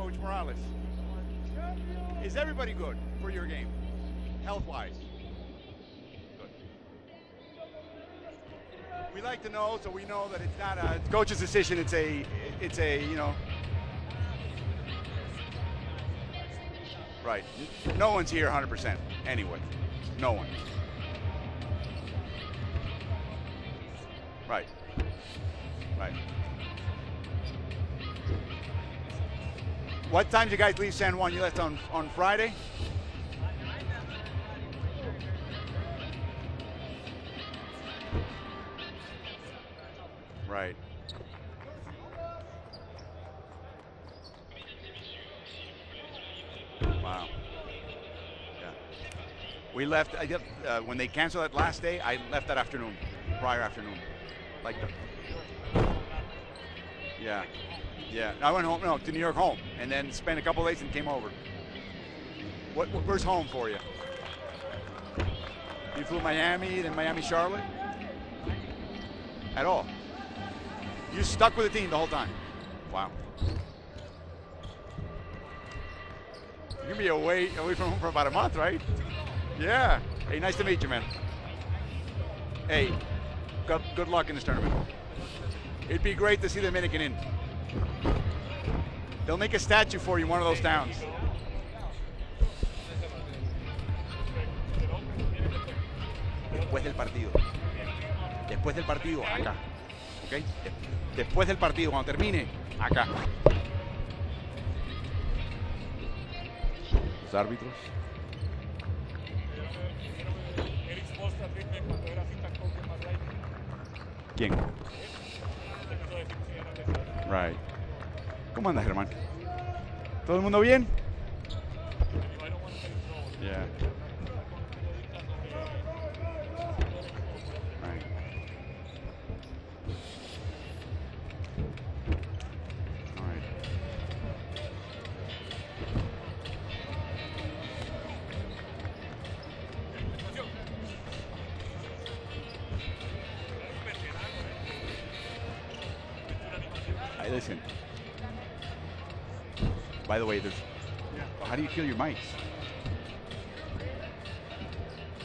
Coach Morales. Is everybody good for your game, health-wise? Good. We like to know, so we know that it's not a coach's decision. It's a you know. Right. No one's here 100% anyway. No one. Right. Right. What time did you guys leave San Juan? You left on Friday? Right. Wow. Yeah. We left, when they canceled that last day, I left that afternoon, prior afternoon. Like yeah. Yeah. I went home, no, to New York home, and then spent a couple of days and came over. Where's home for you? You flew Miami, then Miami, Charlotte? At all? You stuck with the team the whole time? Wow. You're gonna be away from home for about a month, right? Yeah. Hey, nice to meet you, man. Hey, good luck in this tournament. It'd be great to see the Dominican in. They'll make a statue for you in one of those towns. Después del partido. Después del partido, acá. ¿Ok? Después del partido, cuando termine, acá. Los árbitros. ¿Quién? Right. ¿Cómo andas, Germán? ¿Todo el mundo bien? Yeah. Right. All right. Hey, listen. By the way, how do you kill your mice?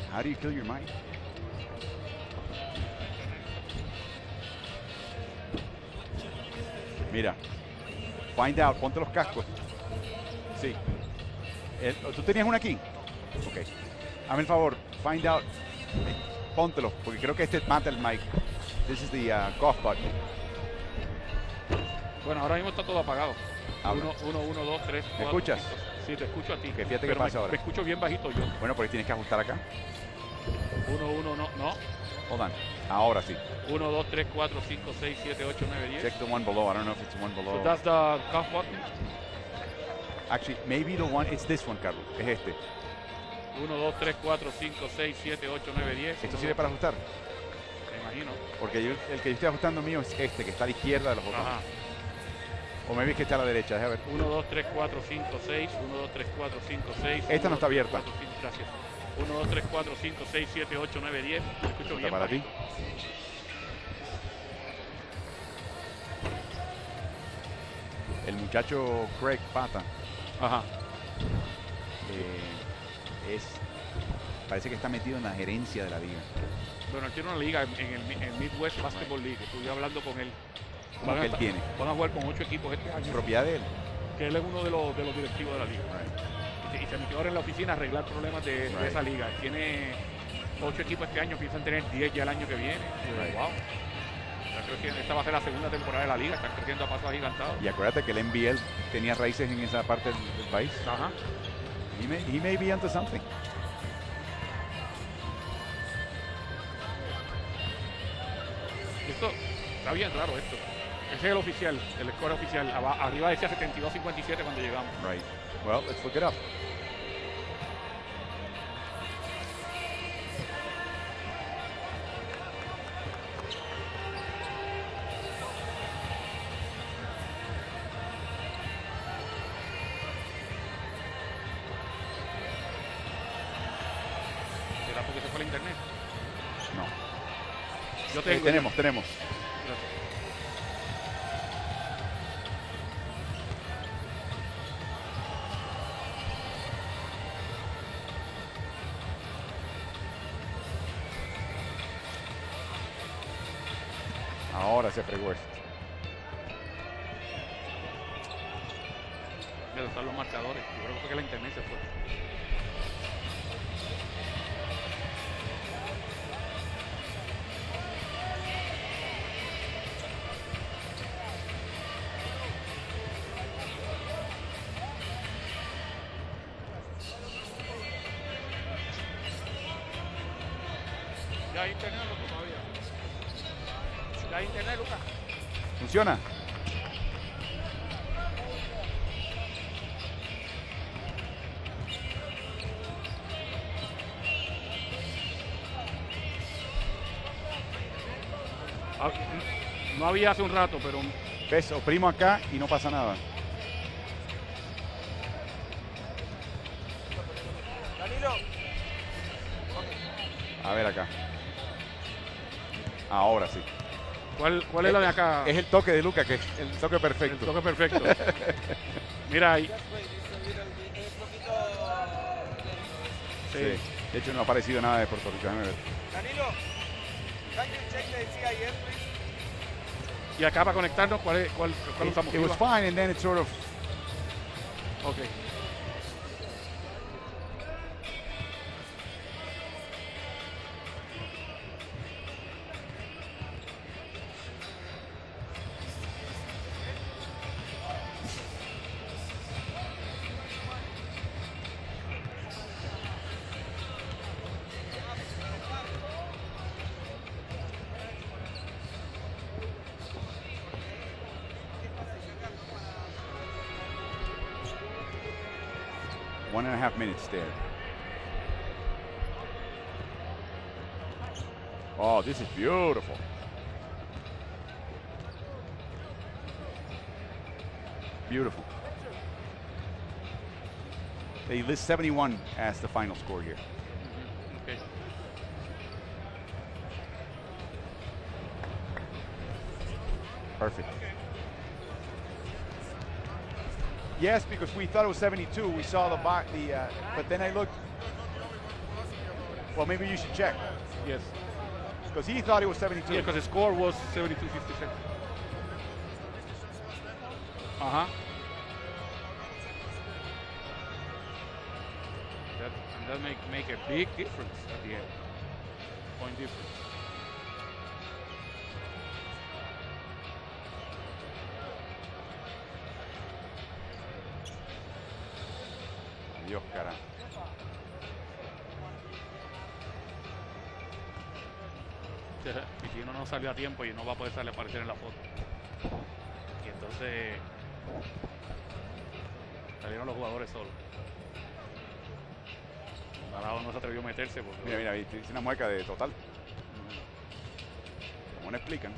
How do you kill your mice? Mira, find out, ponte los cascos. Sí. ¿Tú tenías una aquí? Ok. Hazme el favor, find out. Póntelo, porque creo que este mata el mic. This is the cough button. Bueno, ahora mismo está todo apagado. Habla. 1, 2, 3, 4. ¿Me escuchas? Sí, te escucho a ti. Que fíjate qué pero pasa ahora. Me escucho bien bajito yo. Bueno, porque tienes que ajustar acá. 1, no. Hold on. Ahora sí. 1, 2, 3, 4, 5, 6, 7, 8, 9, 10. Check the one below. I don't know if it's the one below. So that's the cough button. Actually, maybe the one, it's this one, Carlos. Es este. 1, 2, 3, 4, 5, 6, 7, 8, 9, 10. ¿Esto sirve para ajustar? Me imagino. Porque el que yo estoy ajustando mío es este, que está a la izquierda de los botones. Ajá. O me vi que está a la derecha, déjame ver. 1, 2, 3, 4, 5, 6. 1, 2, 3, 4, 5, 6. Esta no está abierta. 4, 5, gracias. 1, 2, 3, 4, 5, 6, 7, 8, 9, 10. Me escucho bien para ti. bajito. El muchacho Craig Pata. Ajá. Parece que está metido en la gerencia de la liga. Bueno, él tiene una liga en el Midwest Basketball League. Estuve hablando con él. ¿Cómo que él tiene? Van a jugar con 8 equipos este año. ¿Propiedad de él? Que él es uno de los directivos de la liga. Right. Y se metió ahora en la oficina a arreglar problemas de esa liga. Tiene 8 equipos este año, piensan tener 10 ya el año que viene. Right. Wow. Yo creo que esta va a ser la segunda temporada de la liga. Están creciendo a pasos agigantados. Y acuérdate que el NBL tenía raíces en esa parte del país. Ajá. He may be onto something. Esto está bien raro esto. Ese es el oficial, el score oficial. Arriba decía 72-57 cuando llegamos. Right. Well, let's look it up. ¿Será porque se fue el internet? No. Yo tengo. Tenemos. Ahora se fregó esto. Debe estar los marcadores. Yo creo que fue que la internet se fue. Ya hay internet, Lucas, todavía. Ya hay internet, Lucas. ¿Funciona? Ah, no había hace un rato, pero ¿Ves? Oprimo acá y no pasa nada. A ver acá. Ahora sí. ¿cuál es la de acá? Es el toque de Luca, que es el toque perfecto. El toque perfecto. Mira ahí. Sí. De hecho, no ha aparecido nada de Puerto Rico. Déjame ver. Danilo, can you check the CIS, please? Y acá para conectarnos, ¿cuál usamos? It was fine, and then it sort of... Okay. One and a half minutes there. Oh, this is beautiful. Beautiful. They list 71 as the final score here. Okay. Perfect. Yes, because we thought it was 72. We saw but then I looked. Well, maybe you should check. Yes. Because he thought it was 72. Yeah, because the score was 72-56. Uh-huh. That make a big difference at the end. Point difference. Dios, cara. Y si uno no salió a tiempo y no va a poder salir a aparecer en la foto. Y entonces salieron los jugadores solos. Arao no se atrevió a meterse porque... Mira, hice una mueca de total. Como no explican.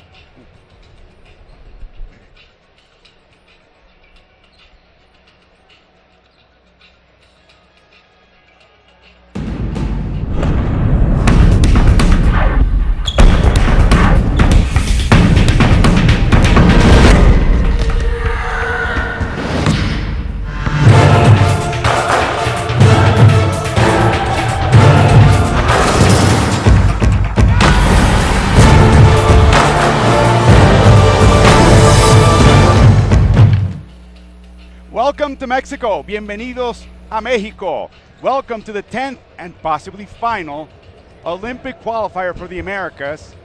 Welcome to Mexico. Bienvenidos a México. Welcome to the 10th and possibly final Olympic qualifier for the Americas.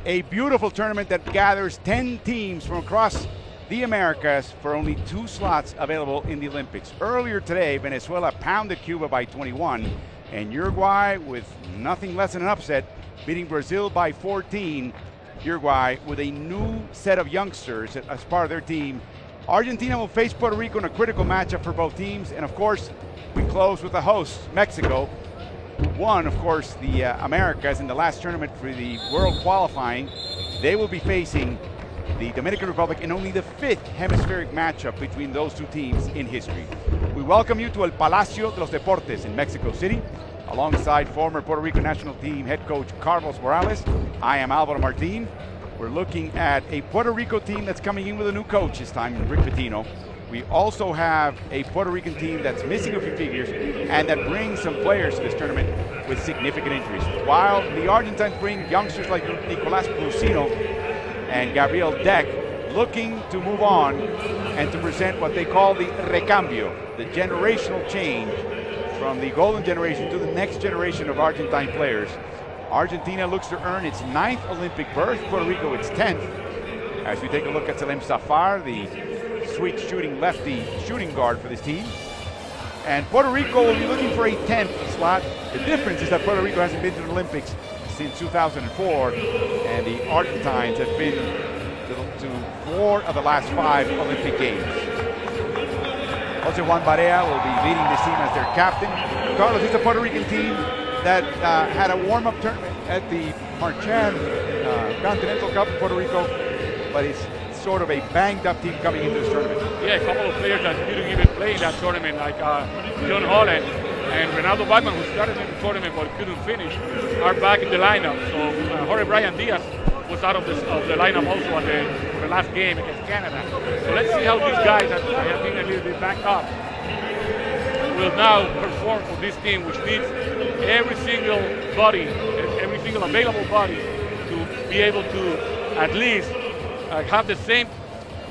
A beautiful tournament that gathers 10 teams from across the Americas for only 2 slots available in the Olympics. Earlier today, Venezuela pounded Cuba by 21, and Uruguay, with nothing less than an upset, beating Brazil by 14. Uruguay with a new set of youngsters as part of their team. Argentina will face Puerto Rico in a critical matchup for both teams. And of course, we close with the hosts, Mexico, who won, of course, the Americas in the last tournament for the World qualifying. They will be facing the Dominican Republic in only the 5th hemispheric matchup between those two teams in history. We welcome you to El Palacio de los Deportes in Mexico City, alongside former Puerto Rico national team head coach Carlos Morales. I am Alvaro Martin. We're looking at a Puerto Rico team that's coming in with a new coach this time, Rick Pitino. We also have a Puerto Rican team that's missing a few figures and that brings some players to this tournament with significant injuries. While the Argentines bring youngsters like Nicolás Brusino, and Gabriel Deck looking to move on and to present what they call the recambio, the generational change from the golden generation to the next generation of Argentine players. Argentina looks to earn its 9th Olympic berth, Puerto Rico its 10th. As we take a look at Salem Safar, the sweet shooting lefty shooting guard for this team. And Puerto Rico will be looking for a 10th slot. The difference is that Puerto Rico hasn't been to the Olympics since 2004, and the Argentines have been to 4 of the last 5 Olympic Games. Jose Juan Barea will be leading this team as their captain. Carlos, it's a Puerto Rican team that had a warm-up tournament at the Marchand Continental Cup in Puerto Rico, but it's sort of a banged-up team coming into this tournament. Yeah, a couple of players that didn't even play in that tournament, like John Holland and Ronaldo Bachman, who started in the tournament but couldn't finish, are back in the lineup. So Jorge Brian Diaz was out of the lineup also for the last game against Canada. So let's see how these guys that have been a little bit backed up will now perform for this team, which needs every single body, every single available body to be able to at least have the same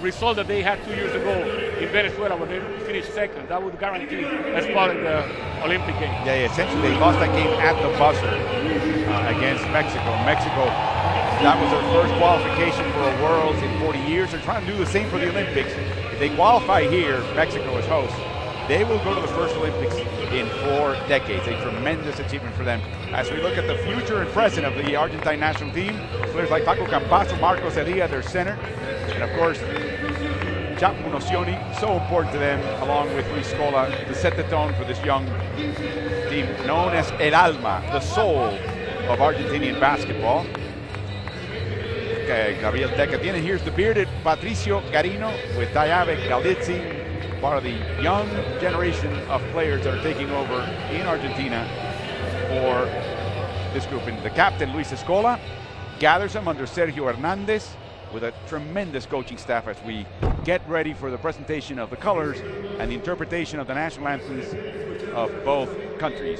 result that they had 2 years ago in Venezuela when they finished second. That would guarantee a spot in the Olympic Games. Yeah, essentially they lost that game at the buzzer against Mexico. Mexico, that was their first qualification for a Worlds in 40 years. They're trying to do the same for the Olympics. If they qualify here, Mexico as host, they will go to the first Olympics in 4 decades. A tremendous achievement for them. As we look at the future and present of the Argentine national team, players like Paco Campazo, Marcos Elia, their center, and of course, Chapo Nocioni, so important to them, along with Luis Scola, to set the tone for this young team known as El Alma, the soul of Argentinian basketball. Okay, Gabriel Deca tiene. Here's the bearded Patricio Garino with Tayabe Galdizzi, part of the young generation of players that are taking over in Argentina for this group. And the captain, Luis Escola, gathers them under Sergio Hernandez with a tremendous coaching staff as we get ready for the presentation of the colors and the interpretation of the national anthems of both countries.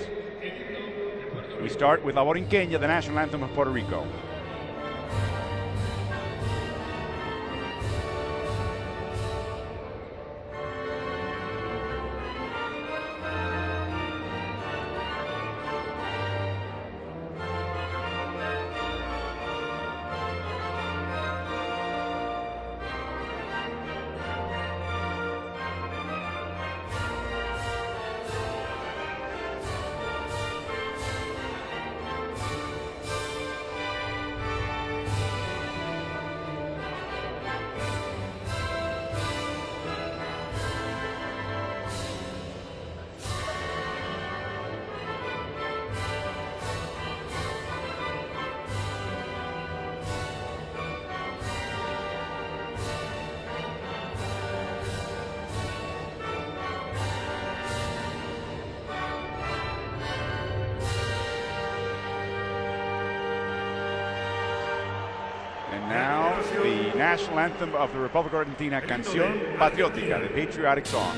We start with La Borinqueña, the national anthem of Puerto Rico. Now, the national anthem of the Republic of Argentina, Canción Patriótica, the patriotic song.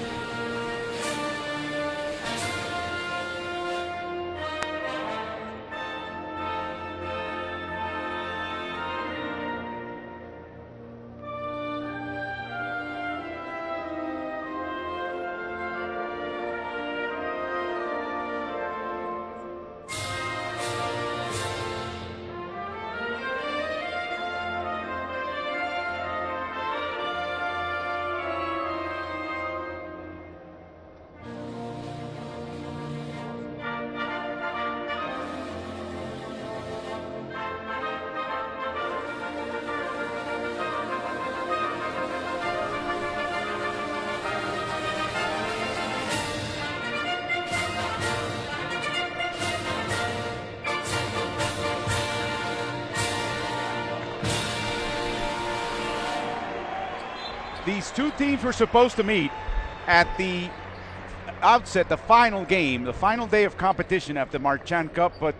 These two teams were supposed to meet at the outset, the final game, the final day of competition of the Marchand Cup, but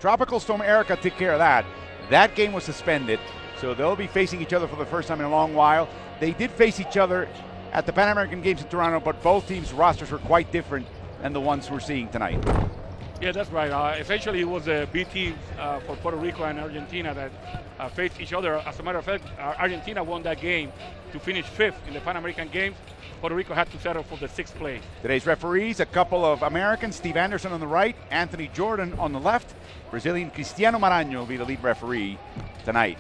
Tropical Storm Erica took care of that. That game was suspended, so they'll be facing each other for the first time in a long while. They did face each other at the Pan American Games in Toronto, but both teams' rosters were quite different than the ones we're seeing tonight. Yeah, that's right. Essentially, it was the B teams for Puerto Rico and Argentina that faced each other. As a matter of fact, Argentina won that game to finish 5th in the Pan American Games. Puerto Rico had to settle for the 6th place. Today's referees, a couple of Americans, Steve Anderson on the right, Anthony Jordan on the left. Brazilian Cristiano Maranhão will be the lead referee tonight.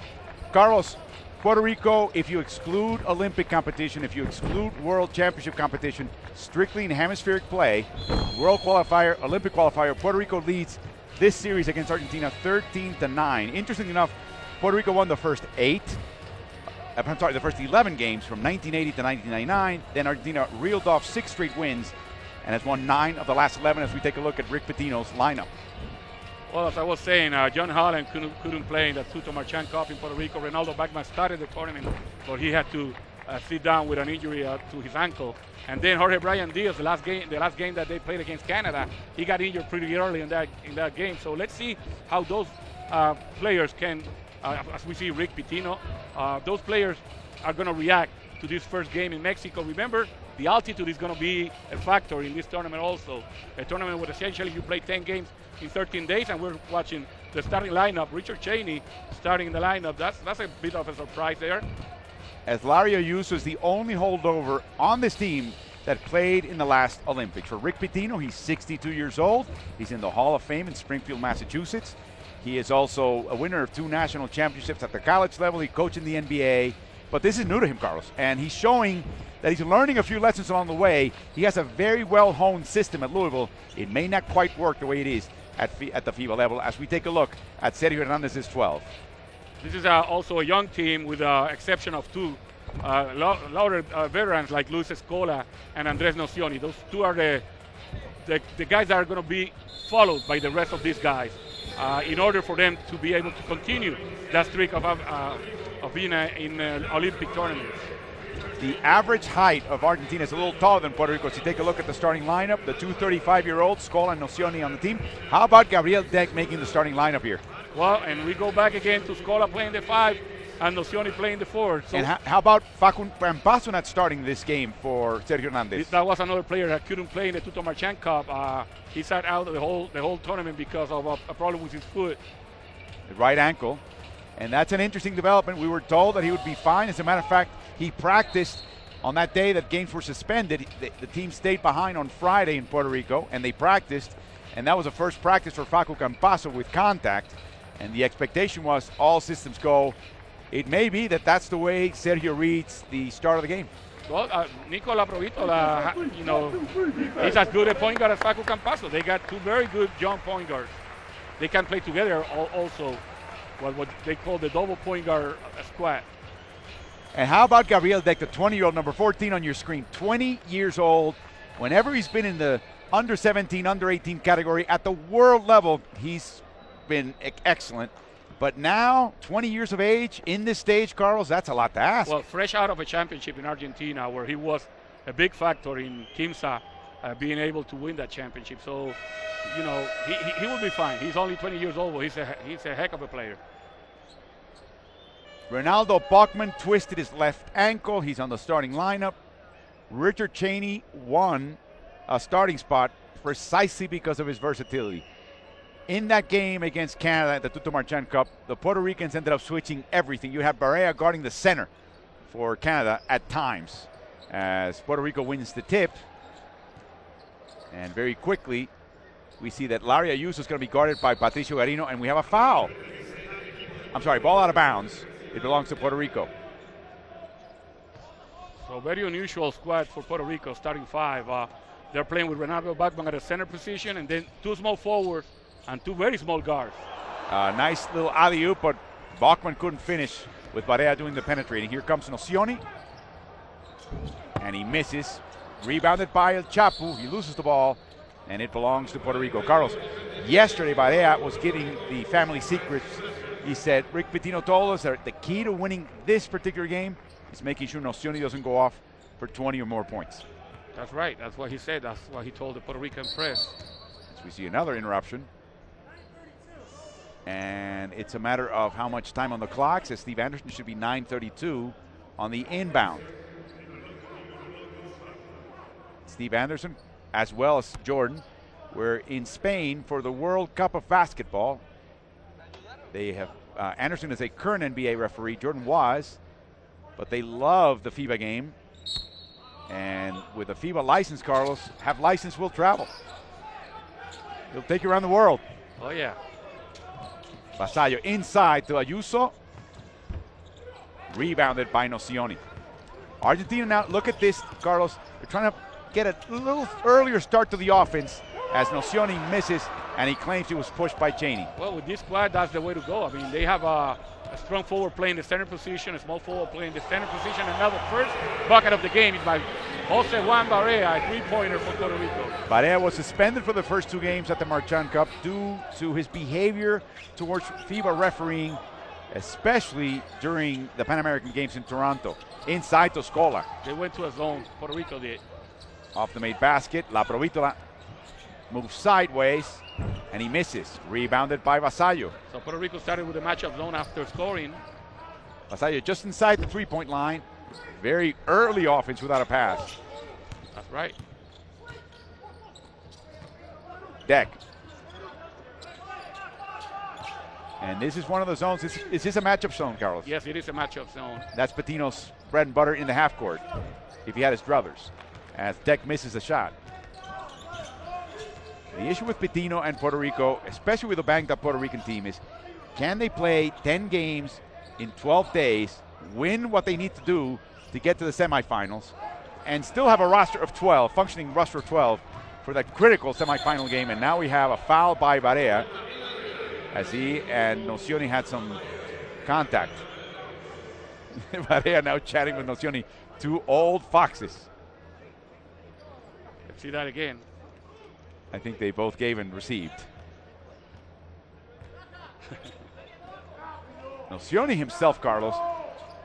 Carlos, Puerto Rico, if you exclude Olympic competition, if you exclude World Championship competition, strictly in hemispheric play, World qualifier, Olympic qualifier, Puerto Rico leads this series against Argentina 13-9. Interestingly enough, Puerto Rico won the first the first 11 games from 1980 to 1999. Then Argentina reeled off 6 straight wins and has won 9 of the last 11 as we take a look at Rick Pitino's lineup. Well, as I was saying, John Holland couldn't play in the Tuto Marchand Cup in Puerto Rico. Ronaldo Bachmann started the tournament, but he had to sit down with an injury to his ankle. And then Jorge Brian Diaz, the last game that they played against Canada, he got injured pretty early in that game. So let's see how those players can, as we see Rick Pitino, those players are going to react to this first game in Mexico. Remember, the altitude is going to be a factor in this tournament also. A tournament where essentially you play 10 games in 13 days, and we're watching the starting lineup. Richard Cheney starting in the lineup. That's a bit of a surprise there. As Larry Ayuso is the only holdover on this team that played in the last Olympics. For Rick Pitino, he's 62 years old. He's in the Hall of Fame in Springfield, Massachusetts. He is also a winner of 2 national championships at the college level. He coached in the NBA. But this is new to him, Carlos, and he's showing that he's learning a few lessons along the way. He has a very well-honed system at Louisville. It may not quite work the way it is at the FIBA level as we take a look at Sergio Hernandez's 12. This is also a young team with the exception of 2 louder veterans like Luis Escola and Andres Nocioni. Those 2 are the guys that are going to be followed by the rest of these guys in order for them to be able to continue that streak of being in Olympic tournaments. The average height of Argentina is a little taller than Puerto Rico. So you take a look at the starting lineup, the 2 35-year-olds, Scola and Nocioni on the team. How about Gabriel Deck making the starting lineup here? Well, and we go back again to Scola playing the 5 and Nocioni playing the 4. So and how about Facu Campazo not starting this game for Sergio Hernandez? That was another player that couldn't play in the Tuto Marchand Cup. He sat out the whole tournament because of a problem with his foot. The right ankle. And that's an interesting development. We were told that he would be fine. As a matter of fact, he practiced on that day that games were suspended. The team stayed behind on Friday in Puerto Rico, and they practiced. And that was the first practice for Facu Campazo with contact. And the expectation was all systems go. It may be that that's the way Sergio reads the start of the game. Well, Nicola Provitola, he's as good a point guard as Facu Campazo. They got 2 very good young point guards. They can play together also. What they call the double point guard squad. And how about Gabriel Deck, the 20-year-old, number 14 on your screen, 20 years old. Whenever he's been in the under 17, under 18 category at the world level, he's been excellent. But now, 20 years of age in this stage, Carlos, that's a lot to ask. Well, fresh out of a championship in Argentina where he was a big factor in Quimsa being able to win that championship. So, he will be fine. He's only 20 years old, but he's a heck of a player. Ronaldo Bachmann twisted his left ankle. He's on the starting lineup. Richard Cheney won a starting spot precisely because of his versatility. In that game against Canada at the Tuto Marchand Cup, the Puerto Ricans ended up switching everything. You have Barea guarding the center for Canada at times as Puerto Rico wins the tip. And very quickly, we see that Larry Ayuso is going to be guarded by Patricio Garino, and we have a foul. I'm sorry, ball out of bounds. It belongs to Puerto Rico. So very unusual squad for Puerto Rico, starting 5. They're playing with Ronaldo Bachmann at a center position, and then 2 small forwards and 2 very small guards. Nice little alley-oop, but Bachmann couldn't finish with Barea doing the penetrating. Here comes Nocioni, and he misses. Rebounded by El Chapu. He loses the ball, and it belongs to Puerto Rico. Carlos, yesterday Barea was getting the family secrets. He said, Rick Pitino told us that the key to winning this particular game is making sure Nocioni doesn't go off for 20 or more points. That's right. That's what he said. That's what he told the Puerto Rican press. As we see another interruption. And it's a matter of how much time on the clock. Says Steve Anderson, should be 9:32 on the inbound. Steve Anderson, as well as Jordan, We're in Spain for the World Cup of Basketball. They have Anderson is a current NBA referee, Jordan was, but they love the FIBA game. And with a FIBA license, Carlos, have license will travel. He'll take you around the world. Oh, yeah. Vasallo inside to Ayuso. Rebounded by Nocioni. Argentina now, look at this, Carlos. They're trying to get a little earlier start to the offense as Nocioni misses, and he claims he was pushed by Cheney. Well, with this squad, that's the way to go. I mean, they have a strong forward playing the center position, a small forward playing the center position, and now the first bucket of the game is by Jose Juan Barea, a three-pointer for Puerto Rico. Barea was suspended for the first 2 games at the Marchand Cup due to his behavior towards FIBA refereeing, especially during the Pan American Games in Toronto. Inside to Scola. They went to a zone, Puerto Rico did. Off the made basket, La Provitola moves sideways, and he misses. Rebounded by Vasallo. So Puerto Rico started with a matchup zone after scoring. Vasallo just inside the three-point line. Very early offense without a pass. That's right. Deck. And this is one of the zones. Is this a matchup zone, Carlos? Yes, it is a matchup zone. That's Patino's bread and butter in the half court, if he had his druthers, as Deck misses the shot. The issue with Patino and Puerto Rico, especially with a banged-up Puerto Rican team, is can they play 10 games in 12 days, win what they need to do to get to the semifinals, and still have a roster of 12, functioning roster of 12, for that critical semifinal game. And now we have a foul by Barea, as he and Nocioni had some contact. Barea now chatting with Nocioni, 2 old foxes. Let's see that again. I think they both gave and received. Nocioni himself, Carlos,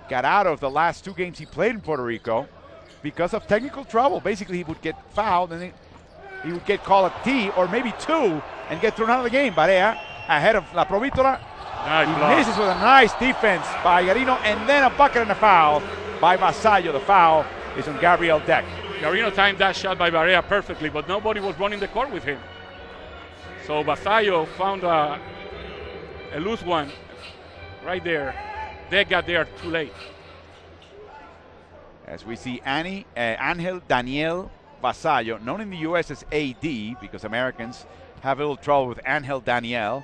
got out of the last 2 games he played in Puerto Rico because of technical trouble. Basically, he would get fouled and then he would get called a T or maybe 2 and get thrown out of the game. Barea ahead of La Provitola. Nice he block. misses with a nice defense by Garino, and then a bucket and a foul by Vasallo. The foul is on Gabriel Deck. Garino timed that shot by Barea perfectly, but nobody was running the court with him. So Vasallo found a loose one right there. Deck got there too late. As we see Angel Daniel Vasallo, known in the U.S. as AD, because Americans have a little trouble with Angel Daniel,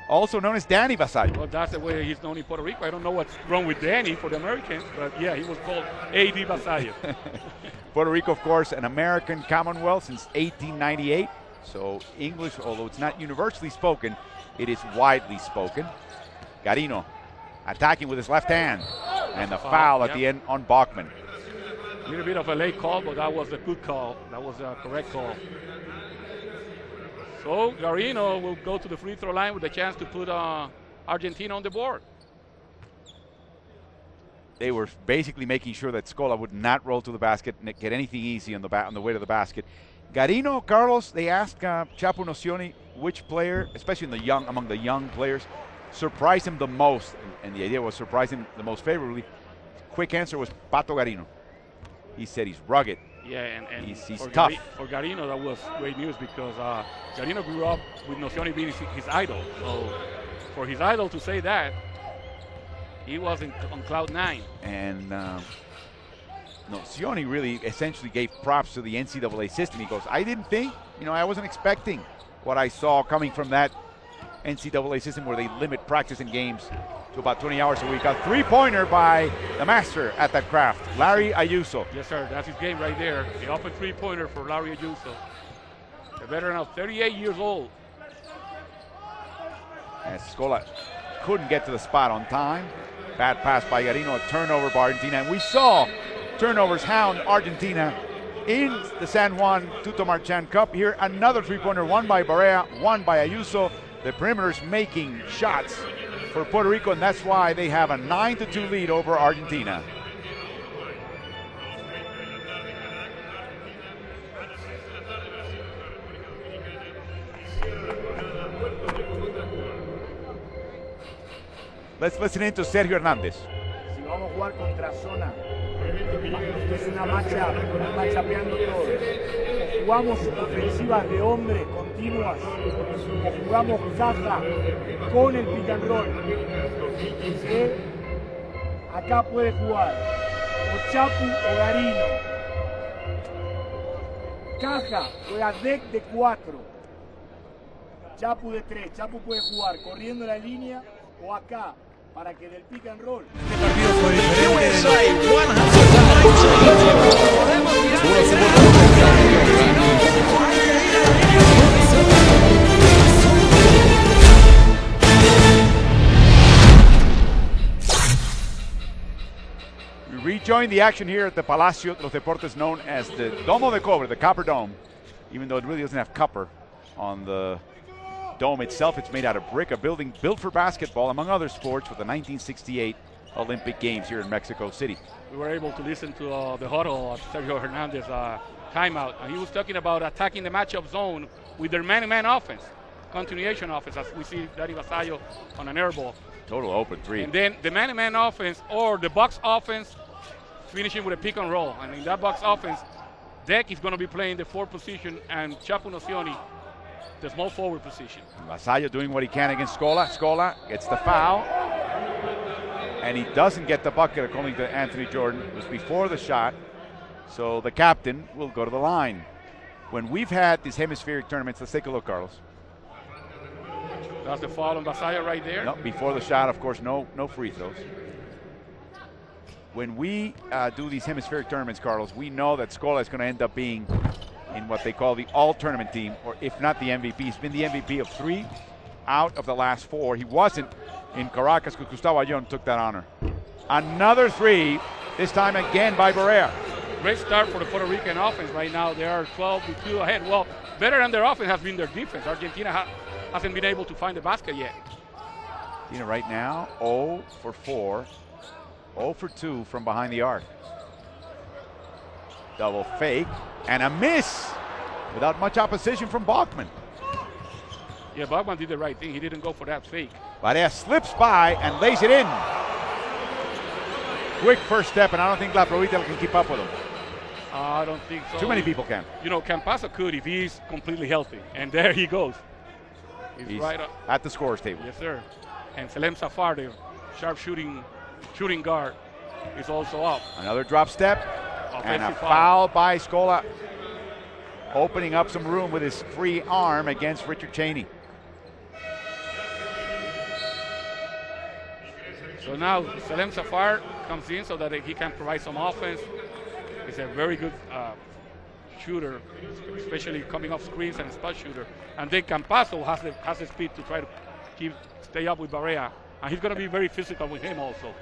also known as Danny Vasallo. Well, that's the way he's known in Puerto Rico. I don't know what's wrong with Danny for the Americans, but yeah, he was called AD Vasallo. Puerto Rico, of course, an American Commonwealth since 1898. So English, although it's not universally spoken, it is widely spoken. Garino attacking with his left hand. And the foul at the end on Bachman. A little bit of a late call, but that was a good call. That was a correct call. So Garino will go to the free throw line with a chance to put Argentina on the board. They were basically making sure that Scola would not roll to the basket and get anything easy on the way to the basket. Garino, Carlos, they asked Chapo Nocioni which player, especially among the young players, surprised him the most, and the idea was surprise him the most favorably. Quick answer was Pato Garino. He said he's rugged. Yeah, and he's tough. For Garino, that was great news because Garino grew up with Nocioni being his idol. So for his idol to say that, he was on cloud 9. And Nocioni really essentially gave props to the NCAA system. He goes, I didn't think, I wasn't expecting what I saw coming from that NCAA system where they limit practice and games to about 20 hours a week. A three-pointer by the master at that craft, Larry Ayuso. Yes, sir. That's his game right there. The open three-pointer for Larry Ayuso. The veteran of 38 years old. And Scola couldn't get to the spot on time. Bad pass by Garino, a turnover by Argentina. And we saw turnovers hound Argentina in the San Juan Tuto Marchand Cup. Here, another three-pointer, one by Barea, one by Ayuso. The perimeters making shots for Puerto Rico, and that's why they have a 9-2 lead over Argentina. Let's listen in to Sergio Hernández. Si vamos a jugar contra zona, es una machapeando todo. Jugamos ofensivas de hombre contra continuas o jugamos caja con el pick and roll. ¿Sí? Acá puede jugar o Chapu o Garino. Caja juega deck de 4. Chapu de 3. Chapu puede jugar corriendo la línea o acá para que del pick and roll. We rejoin the action here at the Palacio de los Deportes, known as the Domo de Cobre, the Copper Dome, even though it really doesn't have copper on the dome itself. It's made out of brick, a building built for basketball, among other sports, with the 1968 Olympic Games here in Mexico City. We were able to listen to the huddle of Sergio Hernandez timeout, and he was talking about attacking the matchup zone with their man-to-man offense, continuation offense, as we see Danny Vasallo on an air ball. Total open three. And then the man-to-man offense or the box offense, finishing with a pick and roll. And in that box offense, Deck is going to be playing the 4 position and Chapu Nocioni the small forward position. Vasallo doing what he can against Scola. Scola gets the foul, and he doesn't get the bucket according to Anthony Jordan. It was before the shot, so the captain will go to the line. When we've had these hemispheric tournaments, let's take a look, Carlos. That's the foul on Vasallo right there. No, before the shot, of course, no free throws. When we do these hemispheric tournaments, Carlos, we know that Scola is going to end up being in what they call the all-tournament team, or if not the MVP. He's been the MVP of 3 out of the last 4. He wasn't in Caracas because Gustavo Ayllón took that honor. Another 3, this time again by Barea. Great start for the Puerto Rican offense right now. They are 12-2 ahead. Well, better than their offense has been their defense. Argentina hasn't been able to find the basket yet. Right now, 0 for 4. 0 for 2 from behind the arc. Double fake and a miss without much opposition from Bachmann. Yeah, Bachmann did the right thing. He didn't go for that fake. Barea slips by and lays it in. Quick first step, and I don't think La Provita can keep up with him. I don't think so. Too many people can. Campazo could if he's completely healthy. And there he goes. He's right up at the scorer's table. Yes, sir. And Salem Safar, the sharp shooting guard, is also up. Another drop step and a Offensive foul by Scola, opening up some room with his free arm against Richard Cheney. So now Salem Safar comes in so that he can provide some offense. He's a very good shooter, especially coming off screens and spot shooter. And then Campazo has the speed to try to stay up with Barea. And he's going to be very physical with him also.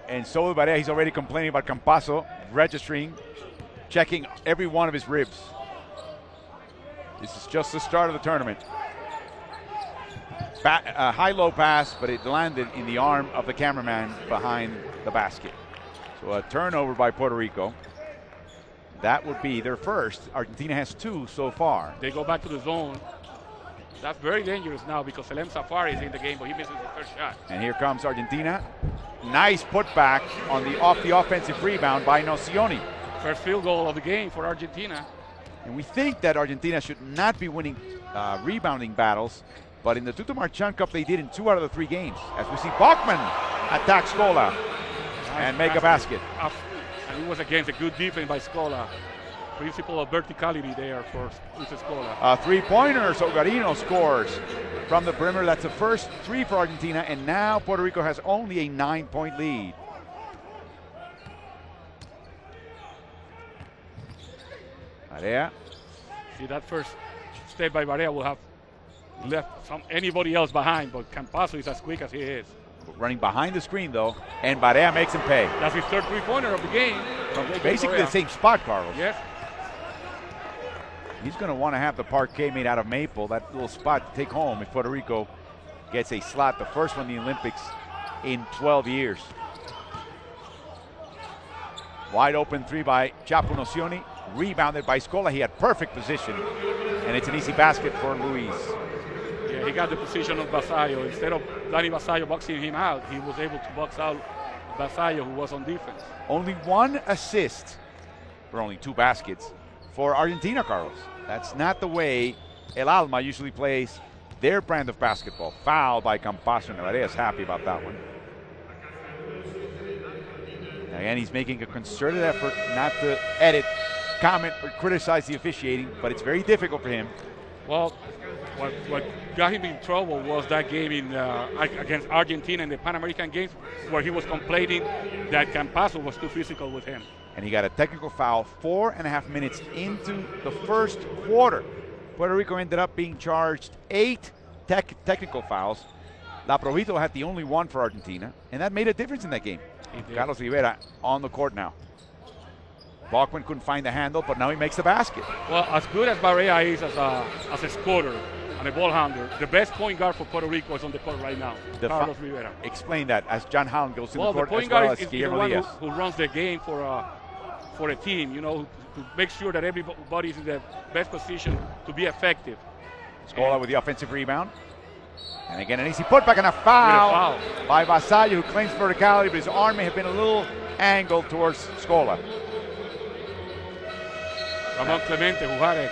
And so with Barea, he's already complaining about Campazo registering, checking every one of his ribs. This is just the start of the tournament. High-low pass, but it landed in the arm of the cameraman behind the basket. So a turnover by Puerto Rico. That would be their first. Argentina has 2 so far. They go back to the zone. That's very dangerous now because Salem Safari is in the game, but he misses the first shot. And here comes Argentina. Nice putback off the offensive rebound by Nocioni. First field goal of the game for Argentina. And we think that Argentina should not be winning rebounding battles, but in the Tuto Marchand Cup they did in 2 out of the 3 games. As we see Bachmann attack Scola and make a basket. And it was against a good defense by Scola. Principle of verticality there for Scola. A 3-pointer, so Garino scores from the perimeter. That's the first 3 for Argentina, and now Puerto Rico has only a 9-point lead. Barea. See, that first step by Barea will have left anybody else behind, but Campazo is as quick as he is. Running behind the screen, though, and Barea makes him pay. That's his third 3-pointer of the game. From basically the same spot, Carlos. Yes. He's going to want to have the parquet made out of maple, that little spot to take home if Puerto Rico gets a slot, the first one in the Olympics in 12 years. Wide open 3 by Chapu Nocioni, rebounded by Scola. He had perfect position, and it's an easy basket for Luis. Yeah, he got the position of Vasallo. Instead of Danny Vasallo boxing him out, he was able to box out Vasallo, who was on defense. Only 1 assist for only 2 baskets for Argentina, Carlos. That's not the way El Alma usually plays their brand of basketball. Foul by Campazo, and Varea's happy about that one. Again, he's making a concerted effort not to edit, comment, or criticize the officiating, but it's very difficult for him. Well, what got him in trouble was that game against Argentina in the Pan American Games, where he was complaining that Campazo was too physical with him. And he got a technical foul 4.5 minutes into the first quarter. Puerto Rico ended up being charged 8 technical fouls. La Provito had the only one for Argentina, and that made a difference in that game. Carlos Rivera on the court now. Bachman couldn't find the handle, but now he makes the basket. Well, as good as Barea is as a scorer and a ball handler, the best point guard for Puerto Rico is on the court right now, Carlos Rivera. Explain that as John Holland goes to the court. Well, the point guard is the one who runs the game for a team, to make sure that everybody is in the best position to be effective. Scola with the offensive rebound. And again, an easy putback and a foul by Vasallo, who claims verticality, but his arm may have been a little angled towards Scola. Ramon Clemente, who had a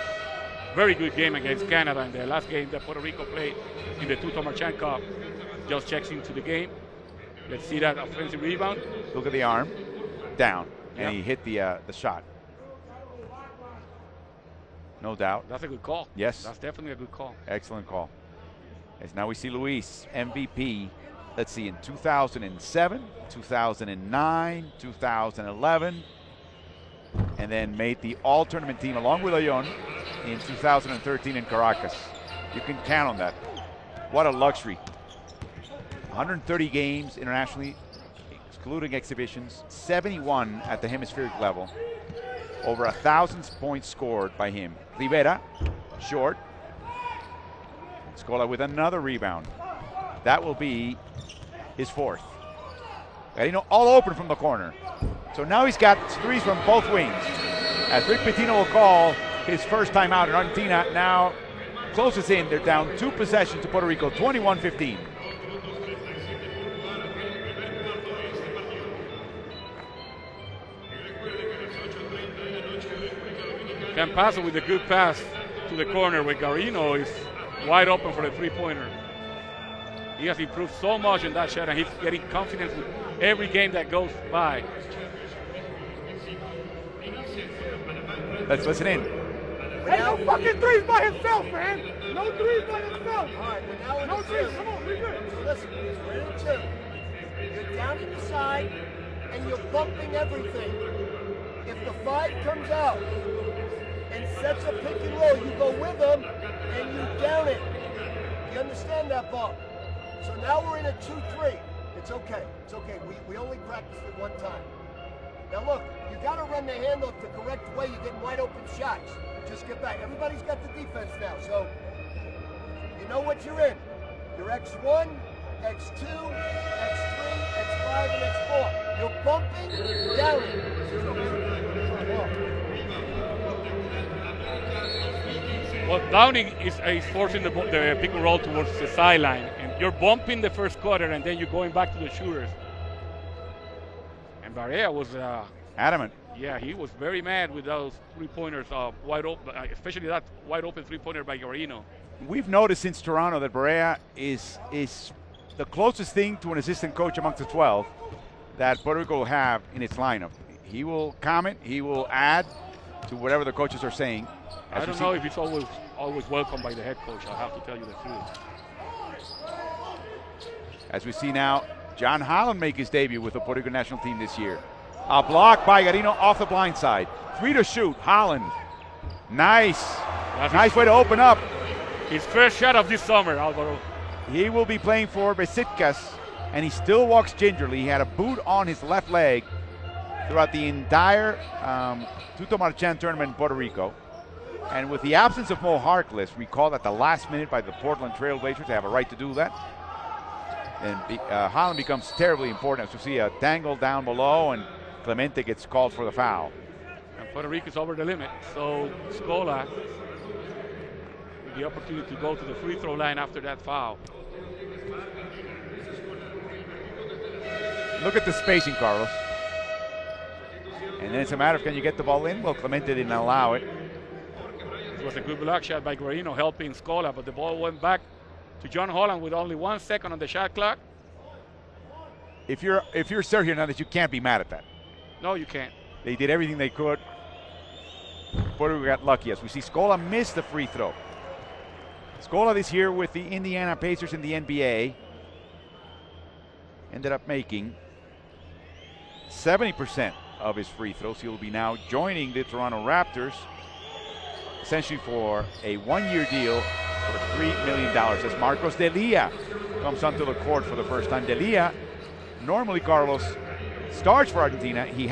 very good game against Canada in the last game that Puerto Rico played in the Tuto Marchand Cup, just checks into the game. Let's see that offensive rebound. Look at the arm, down, and he hit the shot. No doubt. That's a good call. Yes. That's definitely a good call. Excellent call. As now we see Luis, MVP, let's see, in 2007, 2009, 2011, and then made the all-tournament team along with Leon in 2013 in Caracas. You can count on that. What a luxury. 130 games internationally, excluding exhibitions, 71 at the hemispheric level. Over 1,000 points scored by him. Rivera, short. Scola with another rebound. That will be his fourth. Garino all open from the corner. So now he's got threes from both wings. As Rick Pitino will call his first time out in Argentina, now closes in. They're down 2 possessions to Puerto Rico, 21-15. Campazo with a good pass to the corner where Garino is wide open for the three-pointer. He has improved so much in that shot, and he's getting confidence with every game that goes by. Let's listen in. Hey, no fucking threes by himself, man. No threes by himself. All right, we're now in No the threes. two. Come on, we're good. Listen, we're in the two. You're down to the side, and you're bumping everything. If the 5 comes out and sets a pick and roll, you go with them, and you down it. You understand that, Bob? So now we're in a 2-3. It's okay. It's okay. We only practiced it one time. Now look, you got to run the handle the correct way. You're getting wide open shots. Just get back. Everybody's got the defense now, so you know what you're in. You're X1, X2, X3, X5, and X4. You're bumping, down it. Well, Downing is forcing the pick and roll towards the sideline, and you're bumping the first quarter, and then you're going back to the shooters. And Barea was adamant. Yeah, he was very mad with those three-pointers wide open, especially that wide open three-pointer by Garino. We've noticed since Toronto that Barea is the closest thing to an assistant coach amongst the 12 that Puerto Rico will have in its lineup. He will comment, he will add to whatever the coaches are saying. I don't know if it's always welcomed by the head coach, I'll have to tell you the truth. As we see now, John Holland make his debut with the Puerto Rico national team this year. A block by Garino off the blind side. 3 to shoot, Holland. Nice. Nice way to open up. His first shot of this summer, Alvaro. He will be playing for Besitkas, and he still walks gingerly. He had a boot on his left leg throughout the entire Tuto Marchand tournament in Puerto Rico. And with the absence of Mo Harkless, recalled at the last minute by the Portland Trail Blazers, they have a right to do that. And Holland becomes terribly important as we see a dangle down below, and Clemente gets called for the foul. And Puerto Rico's over the limit, so Scola with the opportunity to go to the free throw line after that foul. Look at the spacing, Carlos. And then it's a matter of, can you get the ball in? Well, Clemente didn't allow it. It was a good block shot by Guarino helping Scola, but the ball went back to John Holland with only 1 second on the shot clock. If you're Sergio Hernandez, you can't be mad at that. No, you can't. They did everything they could. Puerto Rico got lucky as we see Scola miss the free throw. Scola this year with the Indiana Pacers in the NBA ended up making 70% of his free throws. He'll be now joining the Toronto Raptors essentially for a 1-year deal for $3 million as Marcos Delia comes onto the court for the first time. Delia, normally Carlos, starts for Argentina. He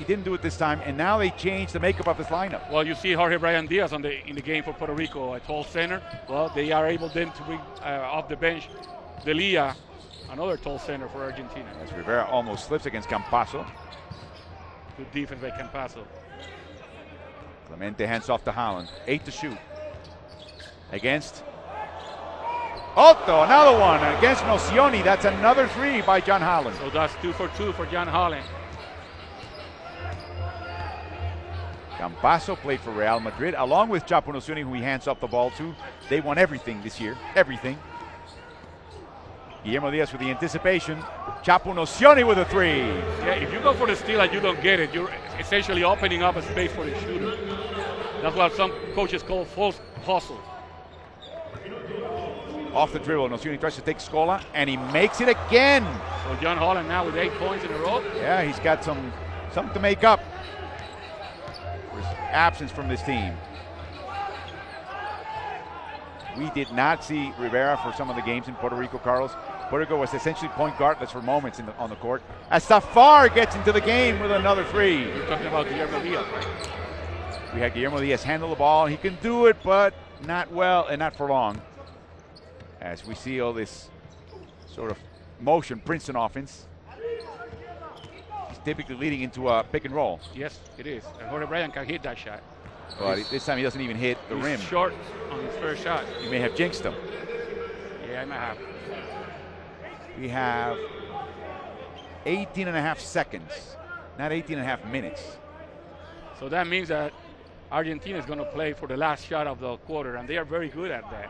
didn't do it this time, and now they changed the makeup of this lineup. Well, you see Jorge Brian Diaz in the game for Puerto Rico, a tall center. Well, they are able then to bring off the bench Delia, another tall center for Argentina. As Rivera almost slips against Campasso. Good defense by Campasso. Clemente hands off to Holland. 8 to shoot. Against Otto, another one against Nocioni. That's another 3 by John Holland. So that's 2 for 2 for John Holland. Campasso played for Real Madrid along with Chapo Nocioni, who he hands off the ball to. They won everything this year, everything. Guillermo Diaz with the anticipation. Chapo Nocioni with a 3. Yeah, if you go for the steal and you don't get it, you're essentially opening up a space for the shooter. That's what some coaches call false hustle. Off the dribble, Nocioni tries to take Scola, and he makes it again. So John Holland now with 8 points in a row. Yeah, he's got something to make up for his absence from this team. We did not see Rivera for some of the games in Puerto Rico, Carlos. Puerto Rico was essentially point guardless for moments on the court. As Safar gets into the game with another 3. You're talking about Guillermo Diaz, right? We had Guillermo Diaz handle the ball. He can do it, but not well and not for long. As we see all this sort of motion, Princeton offense. He's typically leading into a pick and roll. Yes, it is. And Jorge Bryan can hit that shot. But this time he doesn't even hit the rim. Short on his first shot. He may have jinxed him. Yeah, I might have. We have 18 and a half seconds, not 18 and a half minutes. So that means that Argentina is going to play for the last shot of the quarter, and they are very good at that.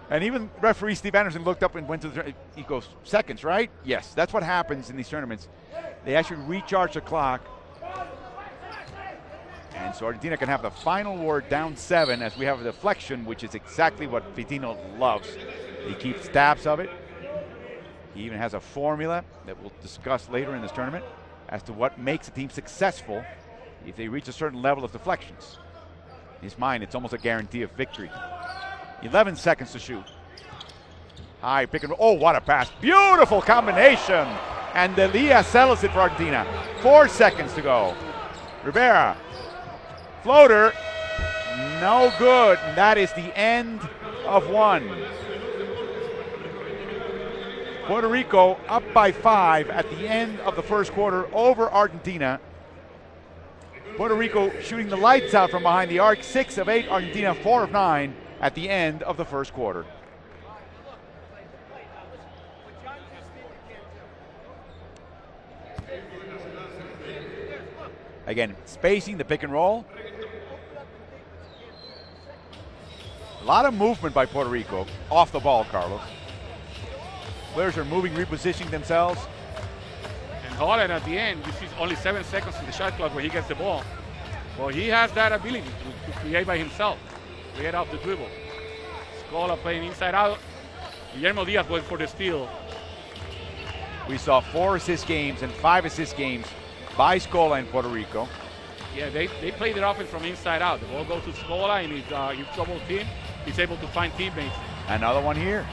And even referee Steve Anderson looked up and went to he goes, seconds, right? Yes, that's what happens in these tournaments. They actually recharge the clock. And so Argentina can have the final word down 7 as we have a deflection, which is exactly what Pitino loves. He keeps tabs of it. He even has a formula that we'll discuss later in this tournament as to what makes a team successful if they reach a certain level of deflections. In his mind, it's almost a guarantee of victory. 11 seconds to shoot. High pick and roll. Oh, what a pass. Beautiful combination. And Delia settles it for Argentina. 4 seconds to go. Rivera. Floater. No good. And that is the end of 1. Puerto Rico up by 5 at the end of the first quarter over Argentina. Puerto Rico shooting the lights out from behind the arc. 6 of 8. Argentina 4 of 9 at the end of the first quarter. Again, spacing the pick and roll. A lot of movement by Puerto Rico off the ball, Carlos. Players are moving, repositioning themselves. And Holland at the end, you see only 7 seconds in the shot clock where he gets the ball. Well, he has that ability to create by himself, create off the dribble. Scola playing inside out. Guillermo Diaz went for the steal. We saw 4 assist games and 5 assist games by Scola in Puerto Rico. Yeah, they play their offense from inside out. The ball goes to Scola, and he's double team. He's able to find teammates. Another one here.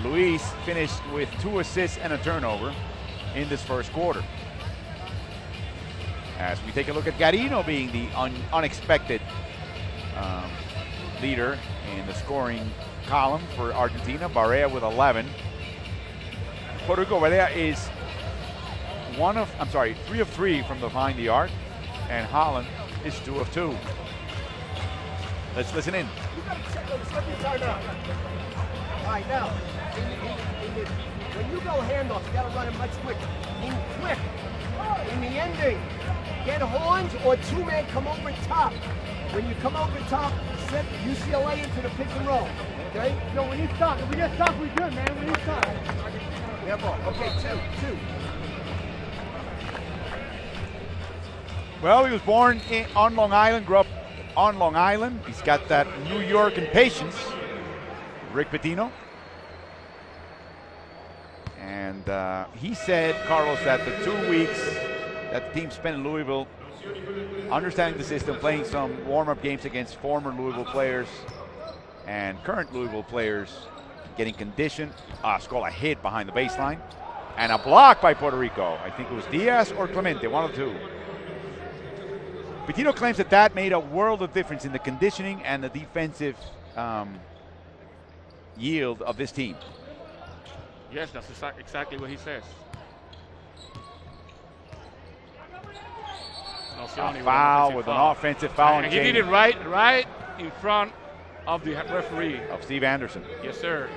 Luis finished with 2 assists and a turnover in this first quarter. As we take a look at Guarino being the unexpected leader in the scoring column for Argentina. Barea with 11. Puerto Rico, Barea is 3 of 3 from behind the arc, and Holland is 2 of 2. Let's listen in. You got to check your timeout. All right, now, when you go handoff, you got to run it much quicker. In the ending, get horns or two-man come over top. When you come over top, set UCLA into the pick and roll. Okay? No, when you stop, if we just stop, we good, man. When you stop. Yeah, ball. Okay, two. Well, he was born on Long Island, grew up on Long Island. He's got that New York impatience, Rick Pitino. And he said, Carlos, that the 2 weeks that the team spent in Louisville, understanding the system, playing some warm-up games against former Louisville players and current Louisville players, getting conditioned. Scola hit behind the baseline. And a block by Puerto Rico. I think it was Diaz or Clemente, one of the two. Pitino claims that made a world of difference in the conditioning and the defensive yield of this team. Yes, that's exactly what he says. A foul with an offensive foul. And he did it right in front of the referee. Of Steve Anderson. Yes, sir.